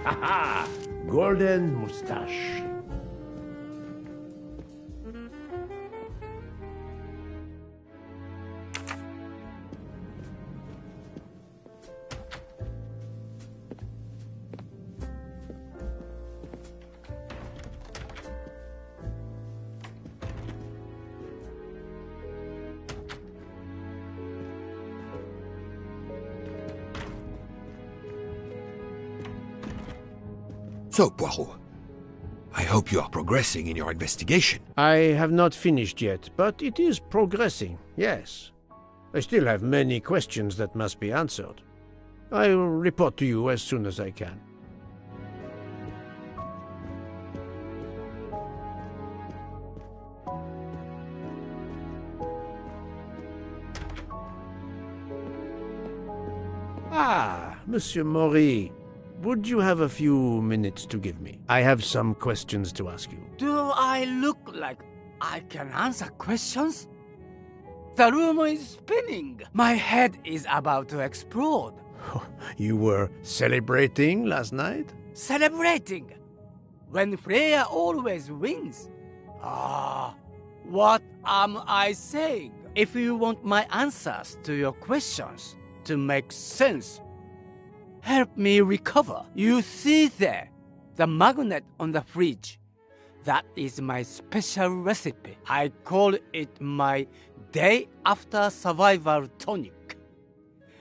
Ha-ha! Golden moustache. So, Poirot, I hope you are progressing in your investigation. I have not finished yet, but it is progressing, yes. I still have many questions that must be answered. I will report to you as soon as I can. Ah, Monsieur Maury. Would you have a few minutes to give me? I have some questions to ask you. Do I look like I can answer questions? The room is spinning. My head is about to explode. You were celebrating last night? Celebrating? When Freya always wins. Ah, what am I saying? If you want my answers to your questions to make sense, help me recover. You see there, the magnet on the fridge. That is my special recipe. I call it my day after survival tonic.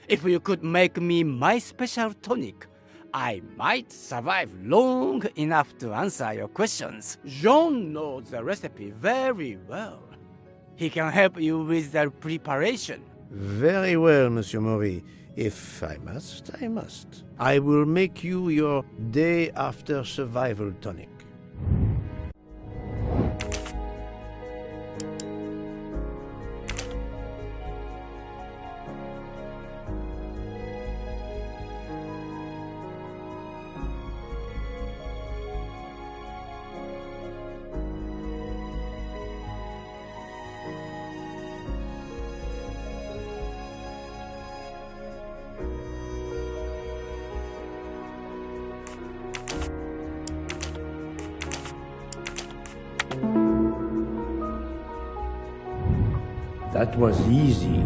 If you could make me my special tonic, I might survive long enough to answer your questions. Jean knows the recipe very well. He can help you with the preparation. Very well, Monsieur Maury. If I must, I must. I will make you your day after survival tonic. That was easy.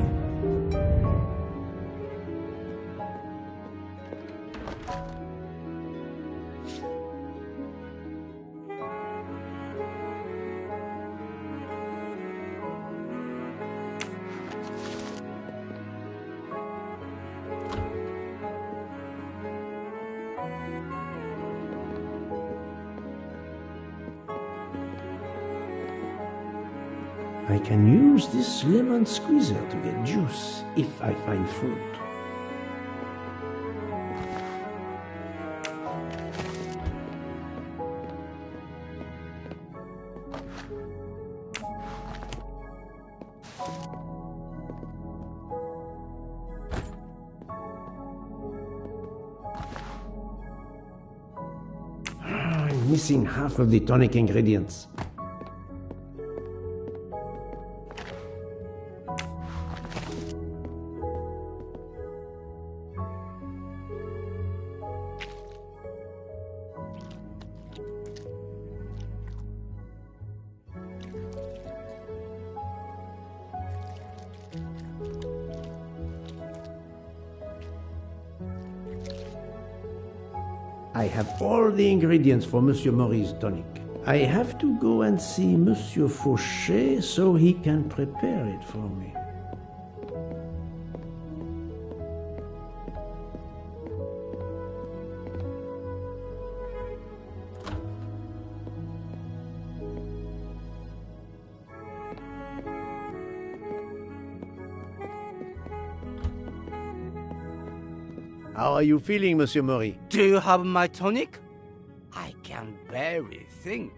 I can use this lemon squeezer to get juice if I find fruit. I'm missing half of the tonic ingredients. I have all the ingredients for Monsieur Maurice's tonic. I have to go and see Monsieur Fauché so he can prepare it for me. How are you feeling, Monsieur Maurice? Do you have my tonic? I can barely think.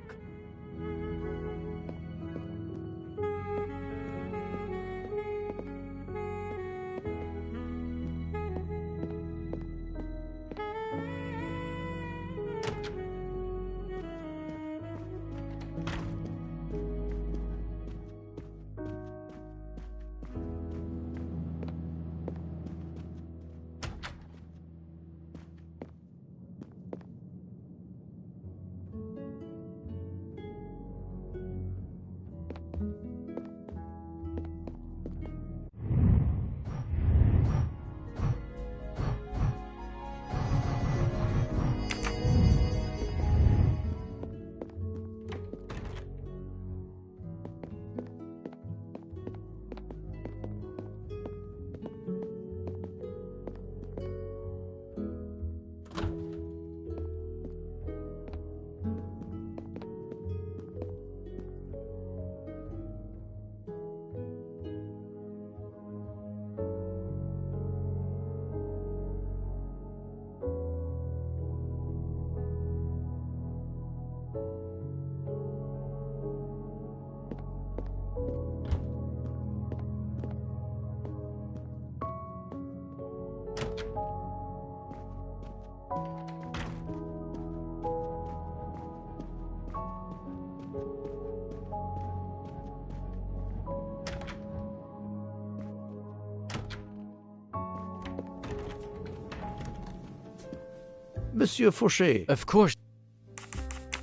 Monsieur Fauché. Of course.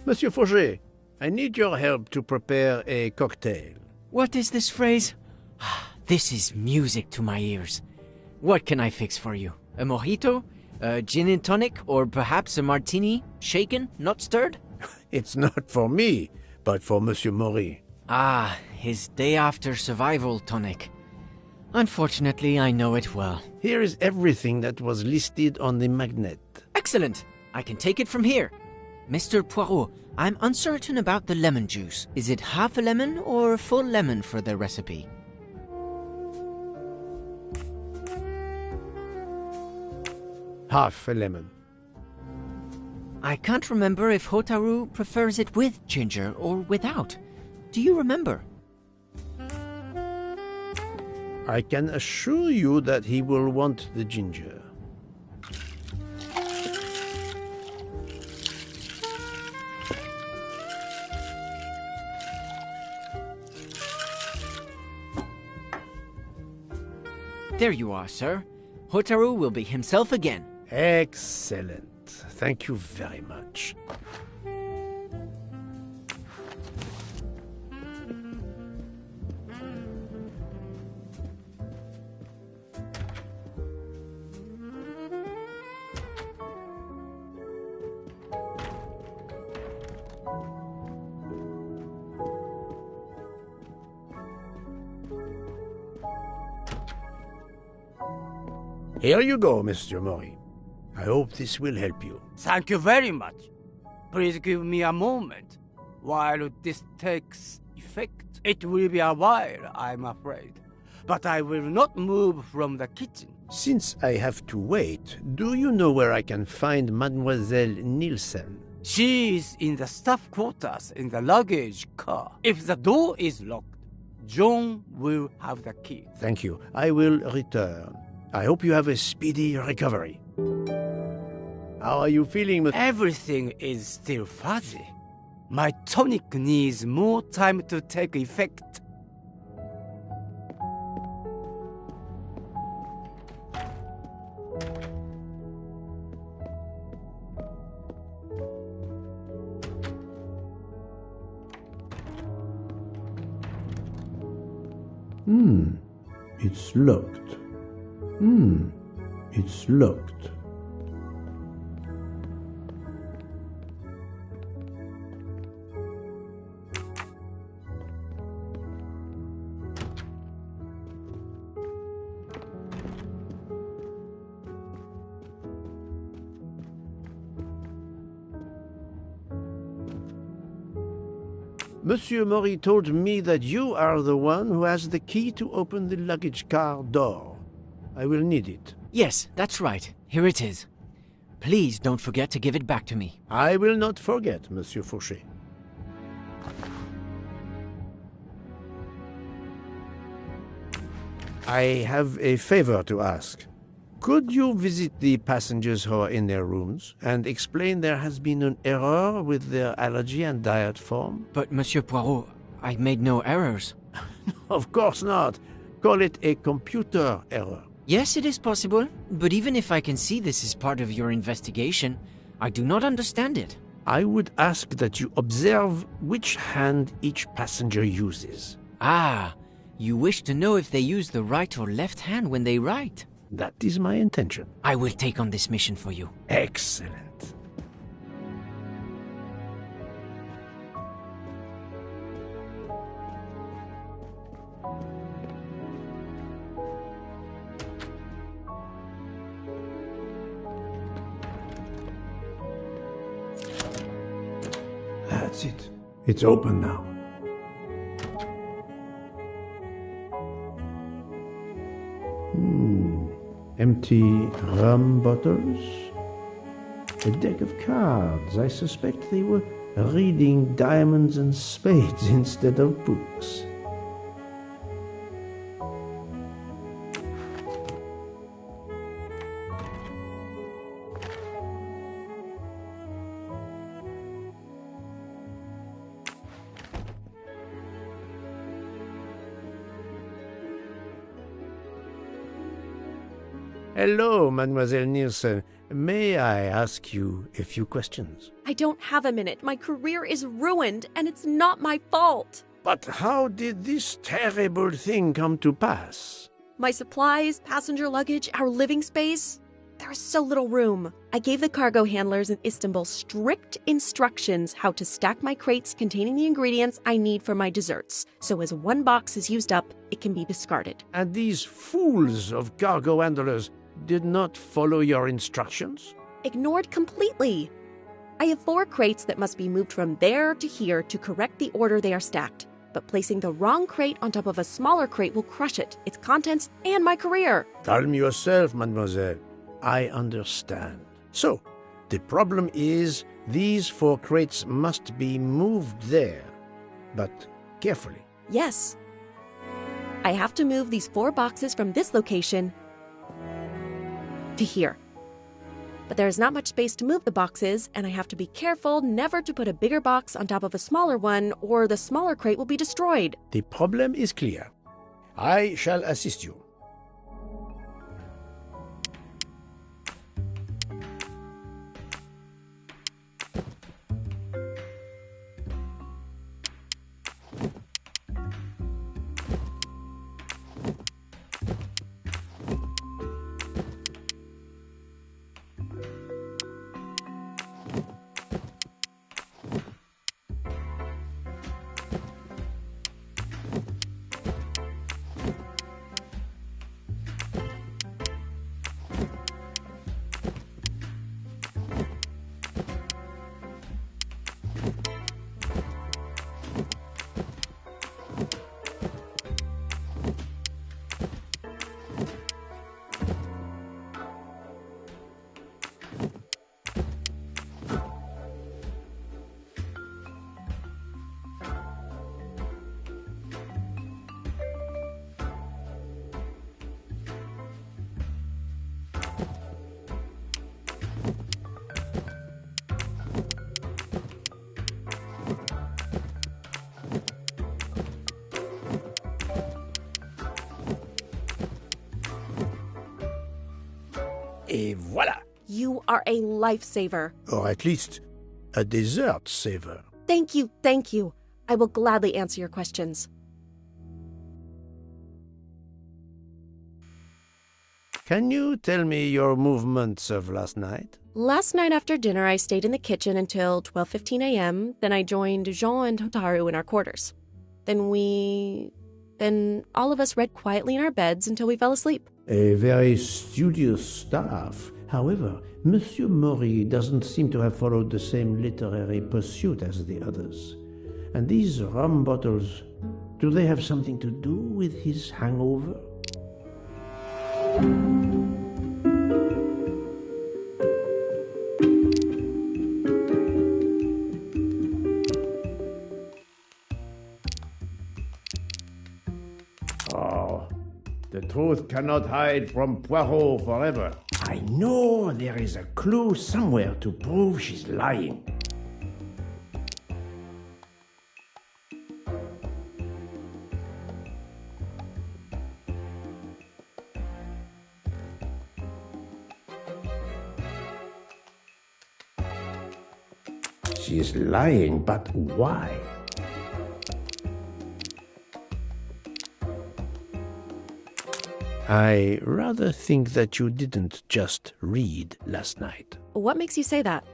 Monsieur Fauché, I need your help to prepare a cocktail. What is this phrase? This is music to my ears. What can I fix for you? A mojito? A gin and tonic? Or perhaps a martini? Shaken, not stirred? It's not for me, but for Monsieur Maurice. Ah, his day after survival tonic. Unfortunately, I know it well. Here is everything that was listed on the magnet. Excellent! I can take it from here. Mr. Poirot, I'm uncertain about the lemon juice. Is it half a lemon or full lemon for the recipe? Half a lemon. I can't remember if Hotaru prefers it with ginger or without. Do you remember? I can assure you that he will want the ginger. There you are, sir. Hotaru will be himself again. Excellent. Thank you very much. Here you go, Mr. Mori. I hope this will help you. Thank you very much. Please give me a moment. While this takes effect, it will be a while, I'm afraid. But I will not move from the kitchen. Since I have to wait, do you know where I can find Mademoiselle Nielsen? She is in the staff quarters in the luggage car. If the door is locked, John will have the key. Thank you. I will return. I hope you have a speedy recovery. How are you feeling? Everything is still fuzzy. My tonic needs more time to take effect. It's locked. It's locked. Monsieur Mori told me that you are the one who has the key to open the luggage car door. I will need it. Yes, that's right. Here it is. Please don't forget to give it back to me. I will not forget, Monsieur Fauché. I have a favor to ask. Could you visit the passengers who are in their rooms and explain there has been an error with their allergy and diet form? But, Monsieur Poirot, I made no errors. Of course not. Call it a computer error. Yes, it is possible, but even if I can see this is part of your investigation, I do not understand it. I would ask that you observe which hand each passenger uses. Ah, you wish to know if they use the right or left hand when they write? That is my intention. I will take on this mission for you. Excellent. That's it. It's open now. Empty rum bottles. A deck of cards. I suspect they were reading diamonds and spades instead of books. Hello, Mademoiselle Nielsen. May I ask you a few questions? I don't have a minute. My career is ruined, and it's not my fault. But how did this terrible thing come to pass? My supplies, passenger luggage, our living space. There is so little room. I gave the cargo handlers in Istanbul strict instructions how to stack my crates containing the ingredients I need for my desserts, so as one box is used up, it can be discarded. And these fools of cargo handlers did not follow your instructions? Ignored completely. I have 4 crates that must be moved from there to here to correct the order they are stacked. But placing the wrong crate on top of a smaller crate will crush it, its contents, and my career. Calm yourself, mademoiselle. I understand. So, the problem is these 4 crates must be moved there, but carefully. Yes. I have to move these 4 boxes from this location to here. But there is not much space to move the boxes, and I have to be careful never to put a bigger box on top of a smaller one, or the smaller crate will be destroyed. The problem is clear. I shall assist you. voilà! You are a lifesaver. Or at least a dessert saver. Thank you, thank you. I will gladly answer your questions. Can you tell me your movements of last night? Last night after dinner, I stayed in the kitchen until 12:15 a.m. Then I joined Jean and Hotaru in our quarters. Then all of us read quietly in our beds until we fell asleep. A very studious staff. However, Monsieur Mori doesn't seem to have followed the same literary pursuit as the others. And these rum bottles, do they have something to do with his hangover? Oh, the truth cannot hide from Poirot forever. I know there is a clue somewhere to prove she's lying. She's lying, but why? I rather think that you didn't just read last night. What makes you say that?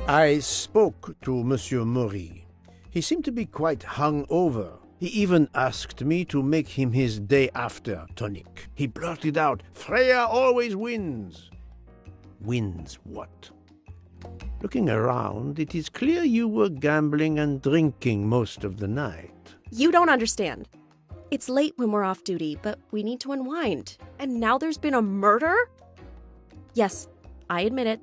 I spoke to Monsieur Mori. He seemed to be quite hungover. He even asked me to make him his day after tonic. He blurted out, "Freya always wins." Wins what? Looking around, it is clear you were gambling and drinking most of the night. You don't understand. It's late when we're off duty, but we need to unwind. And now there's been a murder? Yes, I admit it.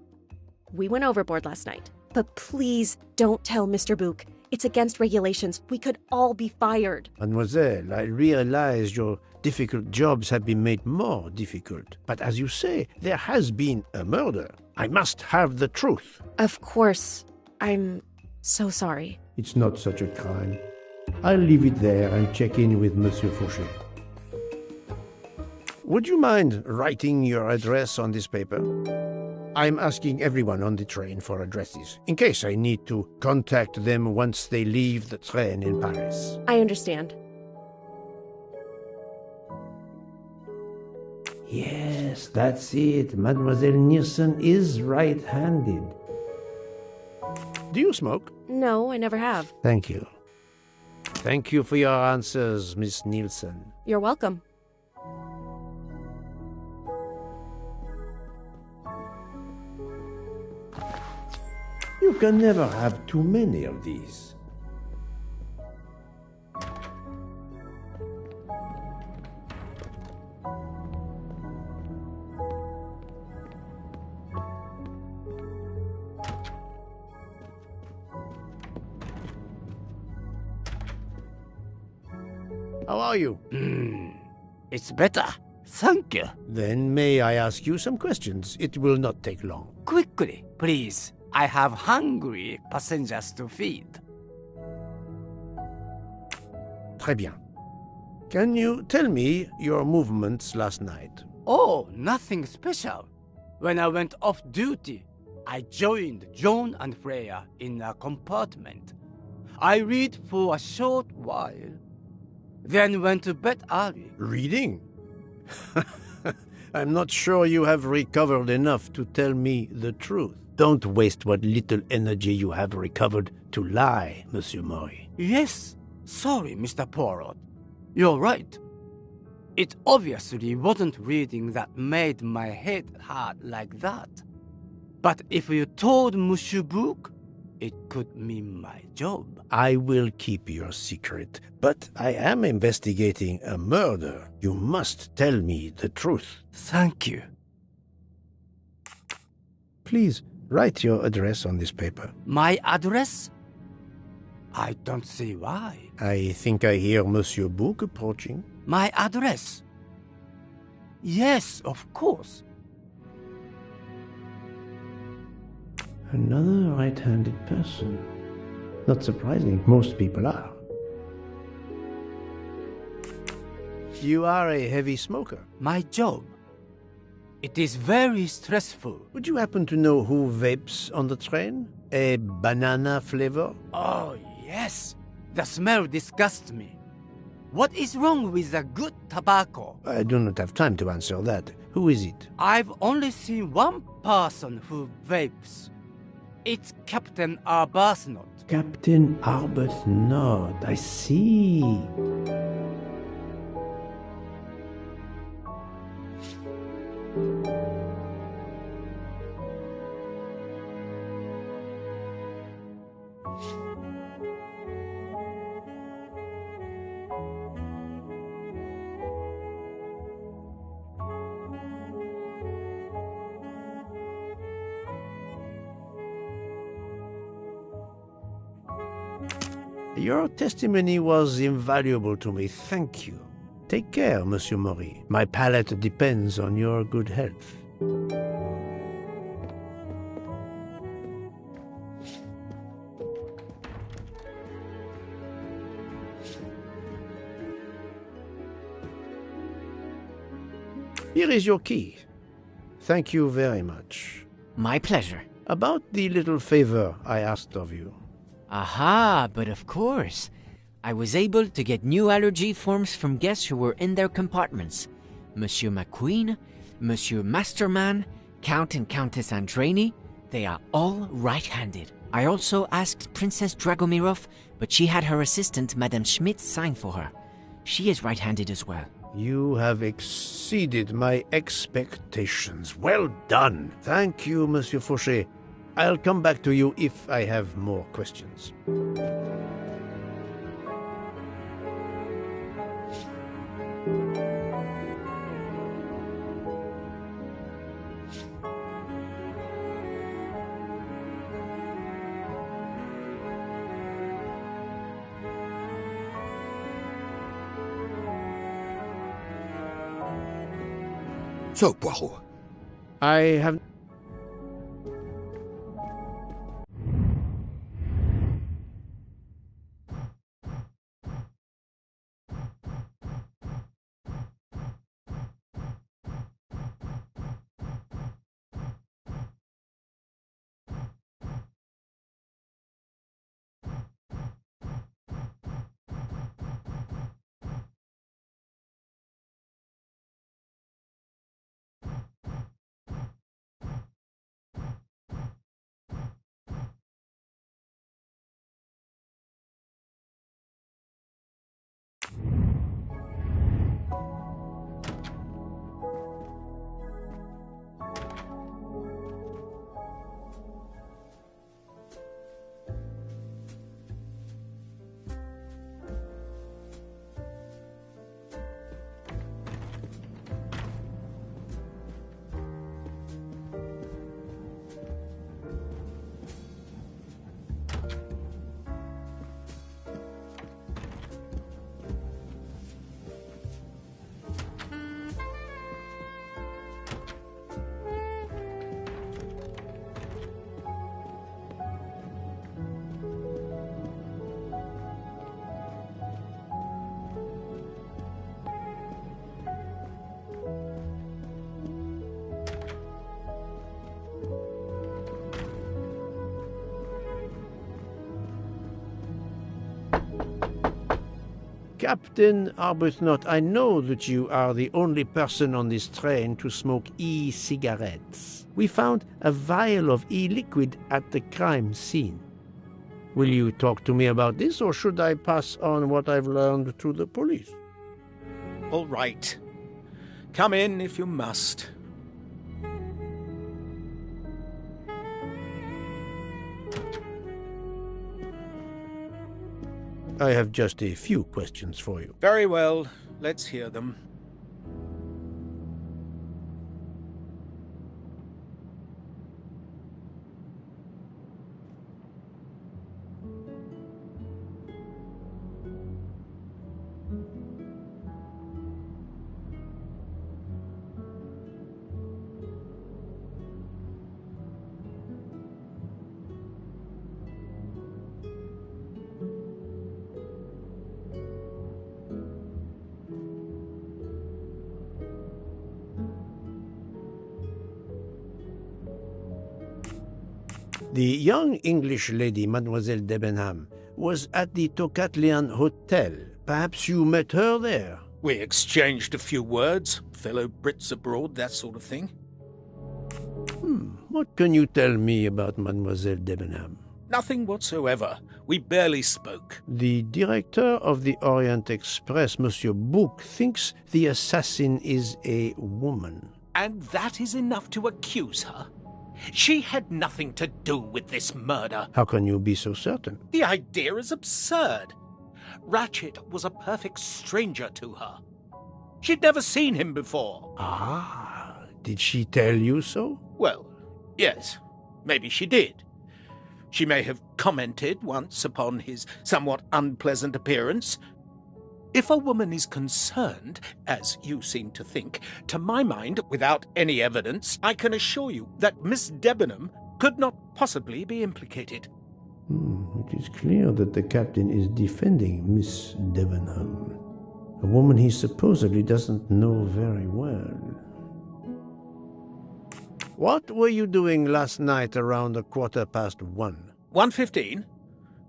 We went overboard last night. But please don't tell Mr. Book. It's against regulations. We could all be fired. Mademoiselle, I realize your difficult jobs have been made more difficult. But as you say, there has been a murder. I must have the truth. Of course. I'm so sorry. It's not such a crime. I'll leave it there and check in with Monsieur Fauché. Would you mind writing your address on this paper? I'm asking everyone on the train for addresses, in case I need to contact them once they leave the train in Paris. I understand. Yes, that's it. Mademoiselle Nielsen is right-handed. Do you smoke? No, I never have. Thank you. Thank you for your answers, Miss Nielsen. You're welcome. You can never have too many of these. How are you? It's better. Thank you. Then may I ask you some questions? It will not take long. Quickly, please. I have hungry passengers to feed. Très bien. Can you tell me your movements last night? Oh, nothing special. When I went off duty, I joined John and Freya in a compartment. I read for a short while, then went to bed early. Reading? I'm not sure you have recovered enough to tell me the truth. Don't waste what little energy you have recovered to lie, Monsieur Mori. Yes, sorry, Mr. Poirot. You're right. It obviously wasn't reading that made my head hurt like that. But if you told Monsieur Book, it could mean my job. I will keep your secret, but I am investigating a murder. You must tell me the truth. Thank you. Please, write your address on this paper. My address? I don't see why. I think I hear Monsieur Book approaching. My address? Yes, of course. Another right-handed person. Not surprising, most people are. You are a heavy smoker. My job. It is very stressful. Would you happen to know who vapes on the train? A banana flavor? Oh, yes. The smell disgusts me. What is wrong with a good tobacco? I do not have time to answer that. Who is it? I've only seen one person who vapes. It's Captain Arbuthnot. Captain Arbuthnot, I see. Your testimony was invaluable to me. Thank you. Take care, Monsieur Maury. My palate depends on your good health. Here is your key. Thank you very much. My pleasure. About the little favor I asked of you. Aha, but of course. I was able to get new allergy forms from guests who were in their compartments. Monsieur McQueen, Monsieur Masterman, Count and Countess Andreni, they are all right-handed. I also asked Princess Dragomirov, but she had her assistant, Madame Schmidt, sign for her. She is right-handed as well. You have exceeded my expectations. Well done. Thank you, Monsieur Fauché. I'll come back to you if I have more questions. So, Poirot. I have... Captain Arbuthnot, I know that you are the only person on this train to smoke e-cigarettes. We found a vial of e-liquid at the crime scene. Will you talk to me about this, or should I pass on what I've learned to the police? All right. Come in if you must. I have just a few questions for you. Very well. Let's hear them. The young English lady, Mademoiselle Debenham, was at the Tocatlian Hotel. Perhaps you met her there? We exchanged a few words, fellow Brits abroad, that sort of thing. What can you tell me about Mademoiselle Debenham? Nothing whatsoever. We barely spoke. The director of the Orient Express, Monsieur Bouc, thinks the assassin is a woman. And that is enough to accuse her? She had nothing to do with this murder. How can you be so certain? The idea is absurd. Ratchet was a perfect stranger to her. She'd never seen him before. Ah, did she tell you so? Well, yes, maybe she did. She may have commented once upon his somewhat unpleasant appearance. If a woman is concerned, as you seem to think, to my mind, without any evidence, I can assure you that Miss Debenham could not possibly be implicated. It is clear that the captain is defending Miss Debenham, a woman he supposedly doesn't know very well. What were you doing last night around 1:15? 1:15?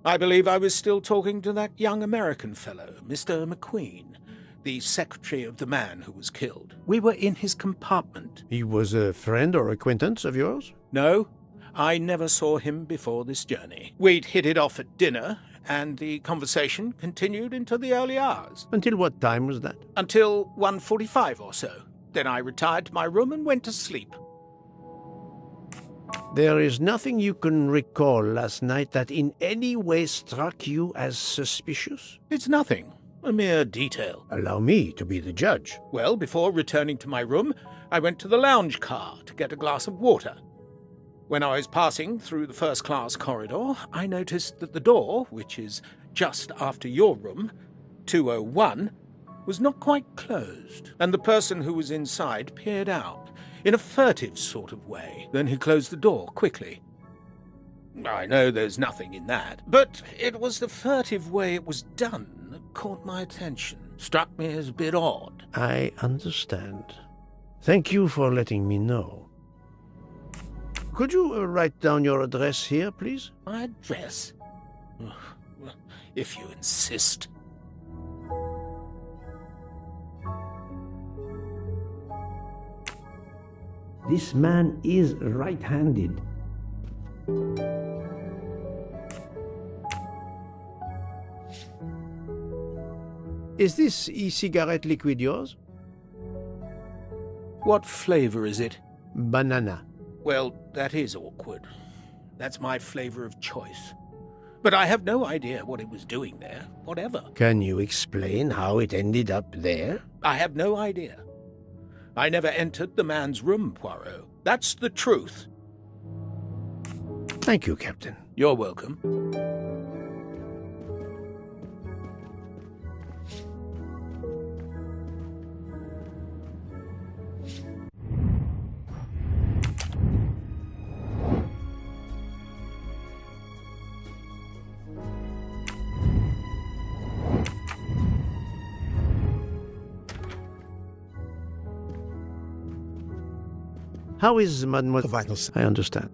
I believe I was still talking to that young American fellow, Mr. McQueen, the secretary of the man who was killed. We were in his compartment. He was a friend or acquaintance of yours? No, I never saw him before this journey. We'd hit it off at dinner, and the conversation continued into the early hours. Until what time was that? Until 1:45 or so. Then I retired to my room and went to sleep. There is nothing you can recall last night that in any way struck you as suspicious? It's nothing. A mere detail. Allow me to be the judge. Well, before returning to my room, I went to the lounge car to get a glass of water. When I was passing through the first-class corridor, I noticed that the door, which is just after your room, 201, was not quite closed, and the person who was inside peered out in a furtive sort of way. Then he closed the door quickly. I know there's nothing in that, but it was the furtive way it was done that caught my attention. Struck me as a bit odd. I understand. Thank you for letting me know. Could you write down your address here, please? My address? If you insist. This man is right-handed. Is this e-cigarette liquid yours? What flavor is it? Banana. Well, that is awkward. That's my flavor of choice. But I have no idea what it was doing there, whatever. Can you explain how it ended up there? I have no idea. I never entered the man's room, Poirot. That's the truth. Thank you, Captain. You're welcome. How is Mademoiselle? Vitals. I understand.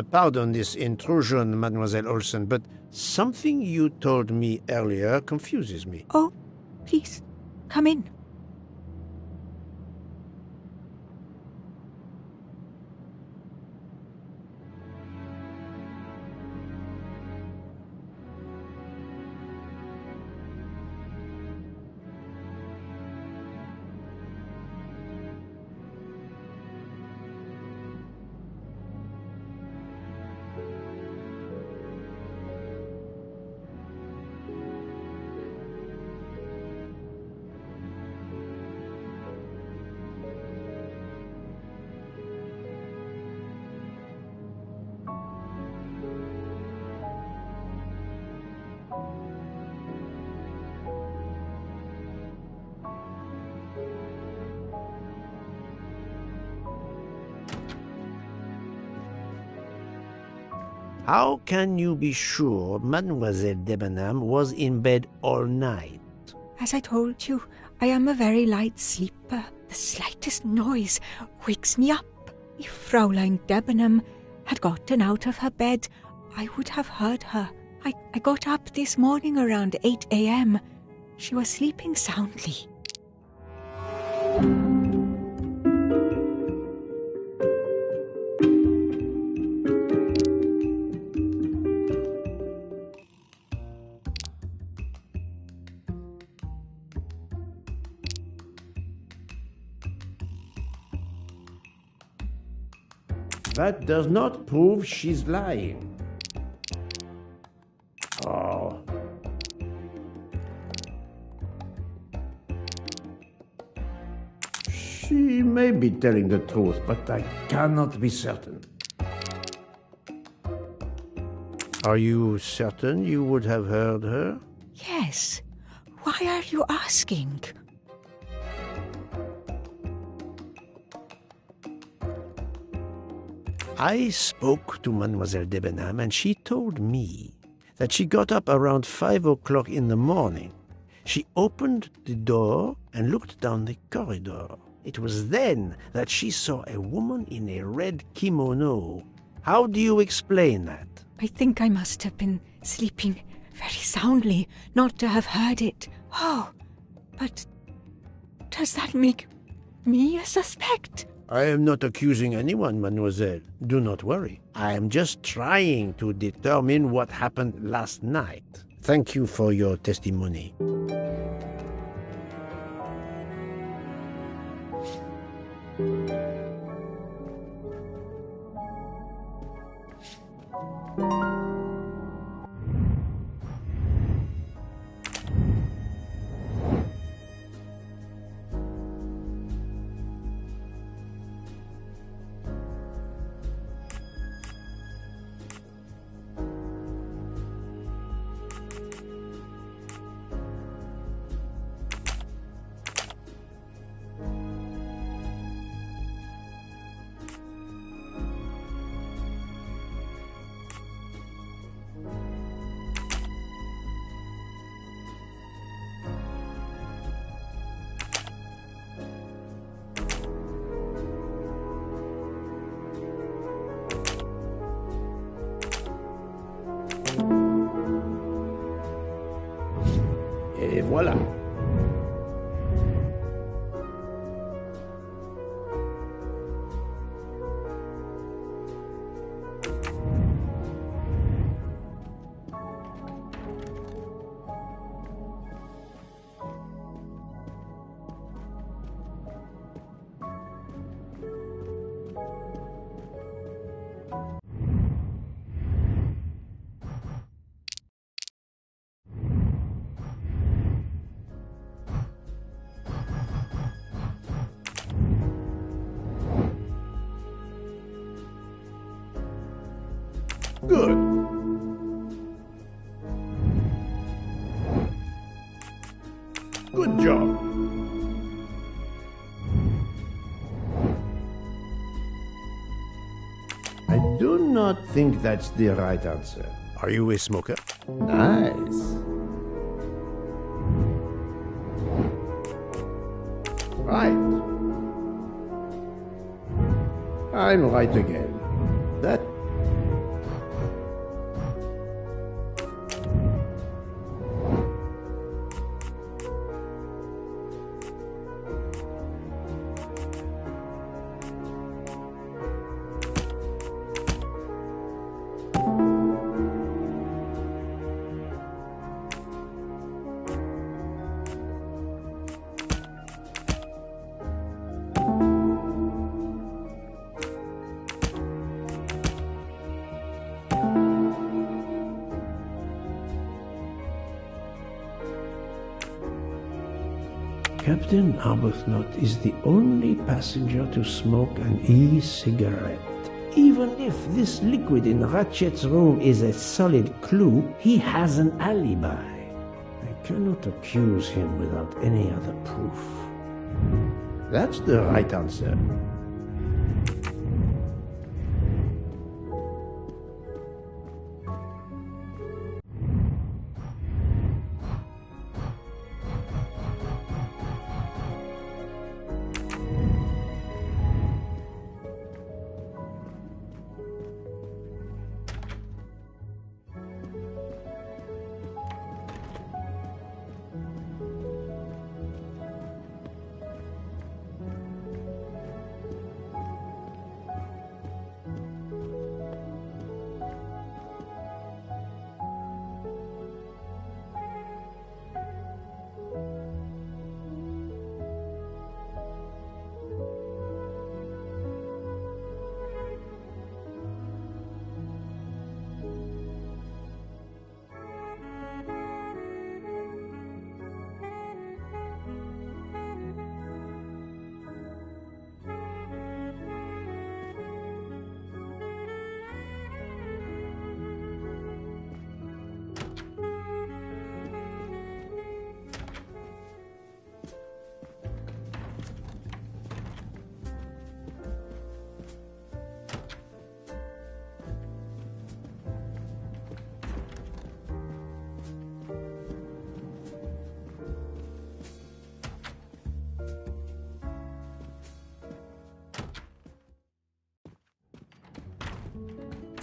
Pardon this intrusion, Mademoiselle Olsen, but something you told me earlier confuses me. Oh, please, come in. How can you be sure Mademoiselle Debenham was in bed all night? As I told you, I am a very light sleeper. The slightest noise wakes me up. If Fraulein Debenham had gotten out of her bed, I would have heard her. I got up this morning around 8 a.m. She was sleeping soundly. That does not prove she's lying. Oh. She may be telling the truth, but I cannot be certain. Are you certain you would have heard her? Yes. Why are you asking? I spoke to Mademoiselle Debenham, and she told me that she got up around 5 o'clock in the morning. She opened the door and looked down the corridor. It was then that she saw a woman in a red kimono. How do you explain that? I think I must have been sleeping very soundly not to have heard it. Oh, but does that make me a suspect? I am not accusing anyone, mademoiselle. Do not worry. I am just trying to determine what happened last night. Thank you for your testimony. Et voilà. Good. Good job. I do not think that's the right answer. Are you a smoker? Nice. Right. I'm right again. That Captain Arbuthnot is the only passenger to smoke an e-cigarette. Even if this liquid in Ratchet's room is a solid clue, he has an alibi. I cannot accuse him without any other proof. That's the right answer.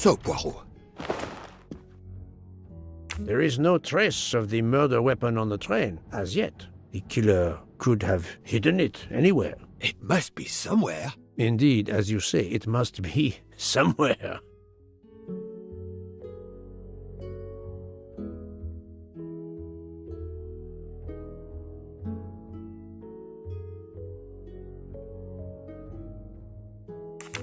So, Poirot, There is no trace of the murder weapon on the train, as yet. The killer could have hidden it anywhere. it must be somewhere. Indeed, as you say, it must be somewhere.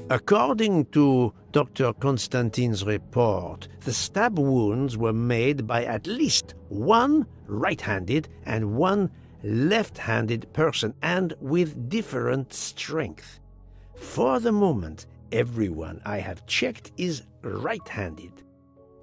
According to Dr. Constantine's report, the stab wounds were made by at least one right-handed and one left-handed person, and with different strength. For the moment, everyone I have checked is right-handed.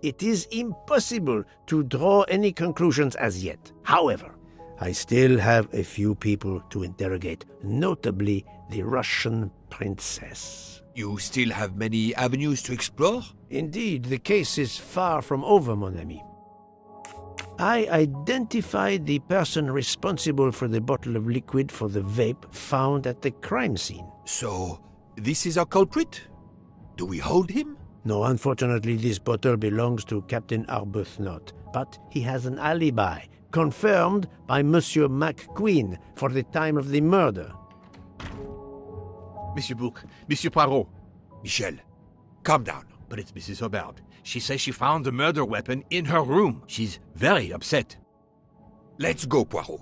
It is impossible to draw any conclusions as yet. However, I still have a few people to interrogate, notably the Russian princess. You still have many avenues to explore? Indeed, the case is far from over, mon ami. I identified the person responsible for the bottle of liquid for the vape found at the crime scene. So, this is our culprit? Do we hold him? No, unfortunately, this bottle belongs to Captain Arbuthnot, but he has an alibi, confirmed by Monsieur McQueen for the time of the murder. Monsieur Bouc, Monsieur Poirot. Michel, calm down. But it's Mrs. Hobart. She says she found the murder weapon in her room. She's very upset. Let's go, Poirot.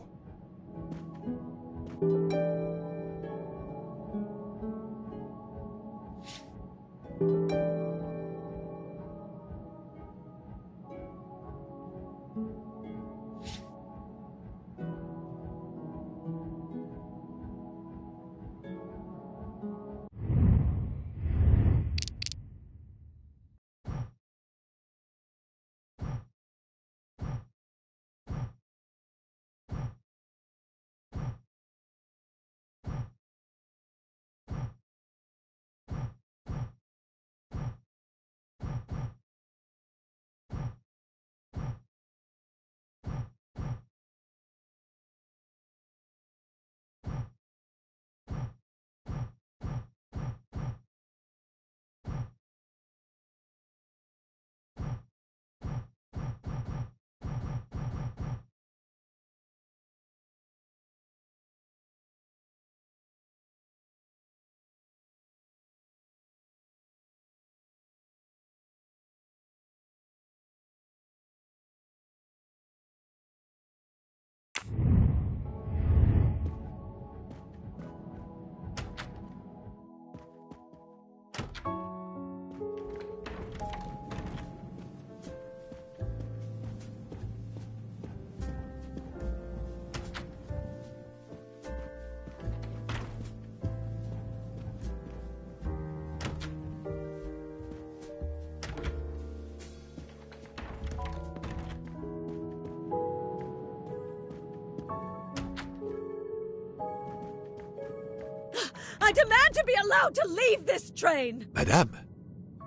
I demand to be allowed to leave this train! Madame,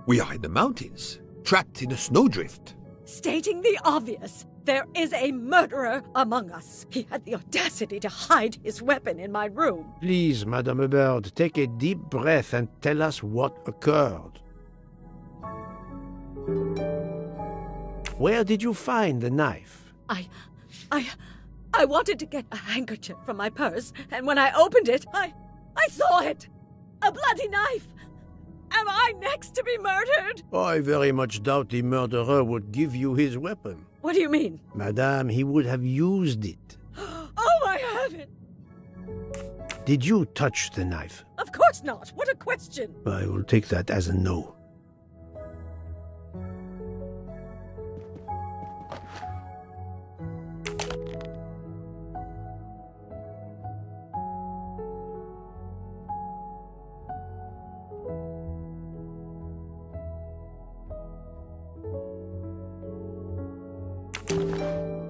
we are in the mountains, trapped in a snowdrift. Stating the obvious, there is a murderer among us. He had the audacity to hide his weapon in my room. Please, Madame Hubert, take a deep breath and tell us what occurred. Where did you find the knife? I wanted to get a handkerchief from my purse, and when I opened it, I saw it! A bloody knife! Am I next to be murdered? I very much doubt the murderer would give you his weapon. What do you mean? Madame, he would have used it. Oh, my heaven! Did you touch the knife? Of course not. What a question. I will take that as a no.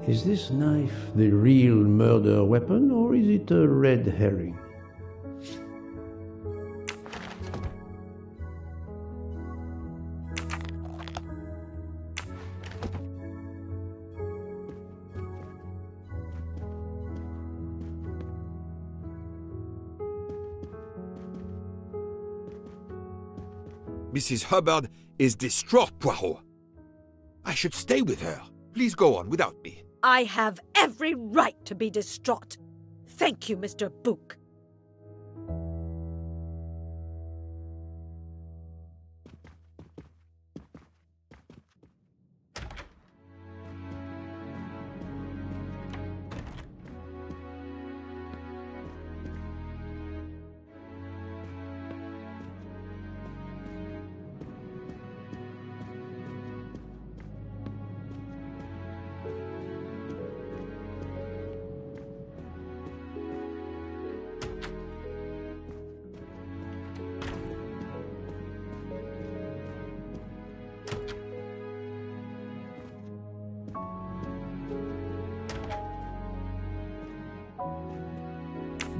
Is this knife the real murder weapon, or is it a red herring? Mrs. Hubbard is distraught, Poirot. I should stay with her. Please go on without me. I have every right to be distraught. Thank you, Mr. Book.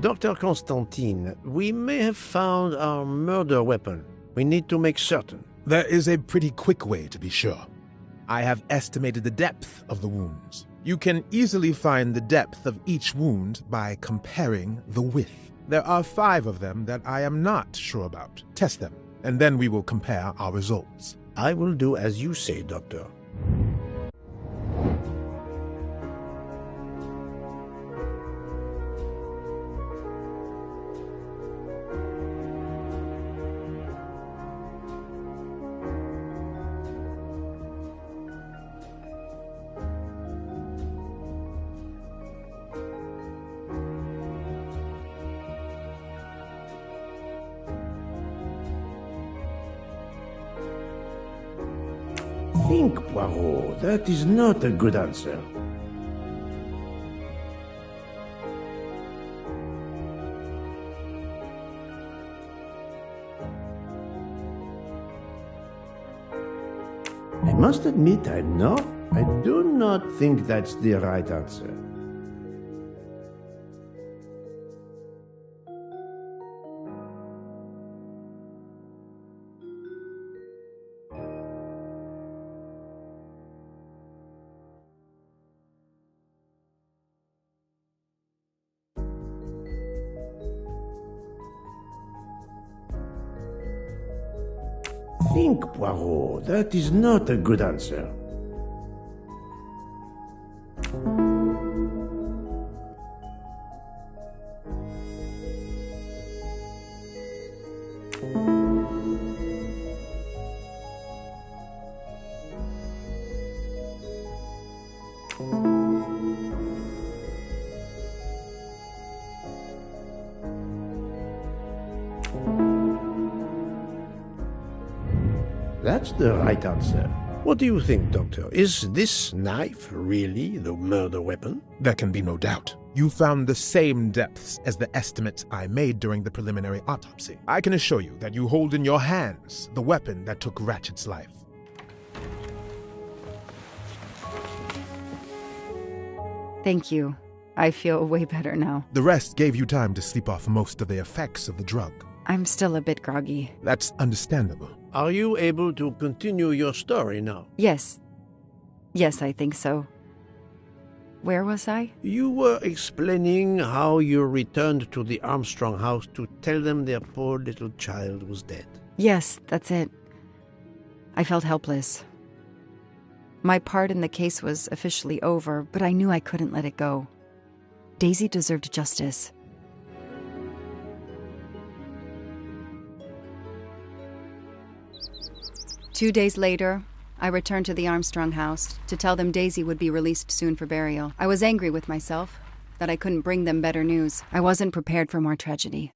Dr. Constantine, we may have found our murder weapon. We need to make certain. There is a pretty quick way to be sure. I have estimated the depth of the wounds. You can easily find the depth of each wound by comparing the width. There are 5 of them that I am not sure about. Test them, and then we will compare our results. I will do as you say, Doctor. Think, Poirot. That is not a good answer. I must admit I do not think that's the right answer. Think, Poirot. That is not a good answer. That's the right answer. What do you think, Doctor? Is this knife really the murder weapon? There can be no doubt. You found the same depths as the estimates I made during the preliminary autopsy. I can assure you that you hold in your hands the weapon that took Ratchet's life. Thank you. I feel way better now. The rest gave you time to sleep off most of the effects of the drug. I'm still a bit groggy. That's understandable. Are you able to continue your story now? Yes. Yes, I think so. Where was I? You were explaining how you returned to the Armstrong house to tell them their poor little child was dead. Yes, that's it. I felt helpless. My part in the case was officially over, but I knew I couldn't let it go. Daisy deserved justice. Two days later, I returned to the Armstrong house to tell them Daisy would be released soon for burial. I was angry with myself that I couldn't bring them better news. I wasn't prepared for more tragedy.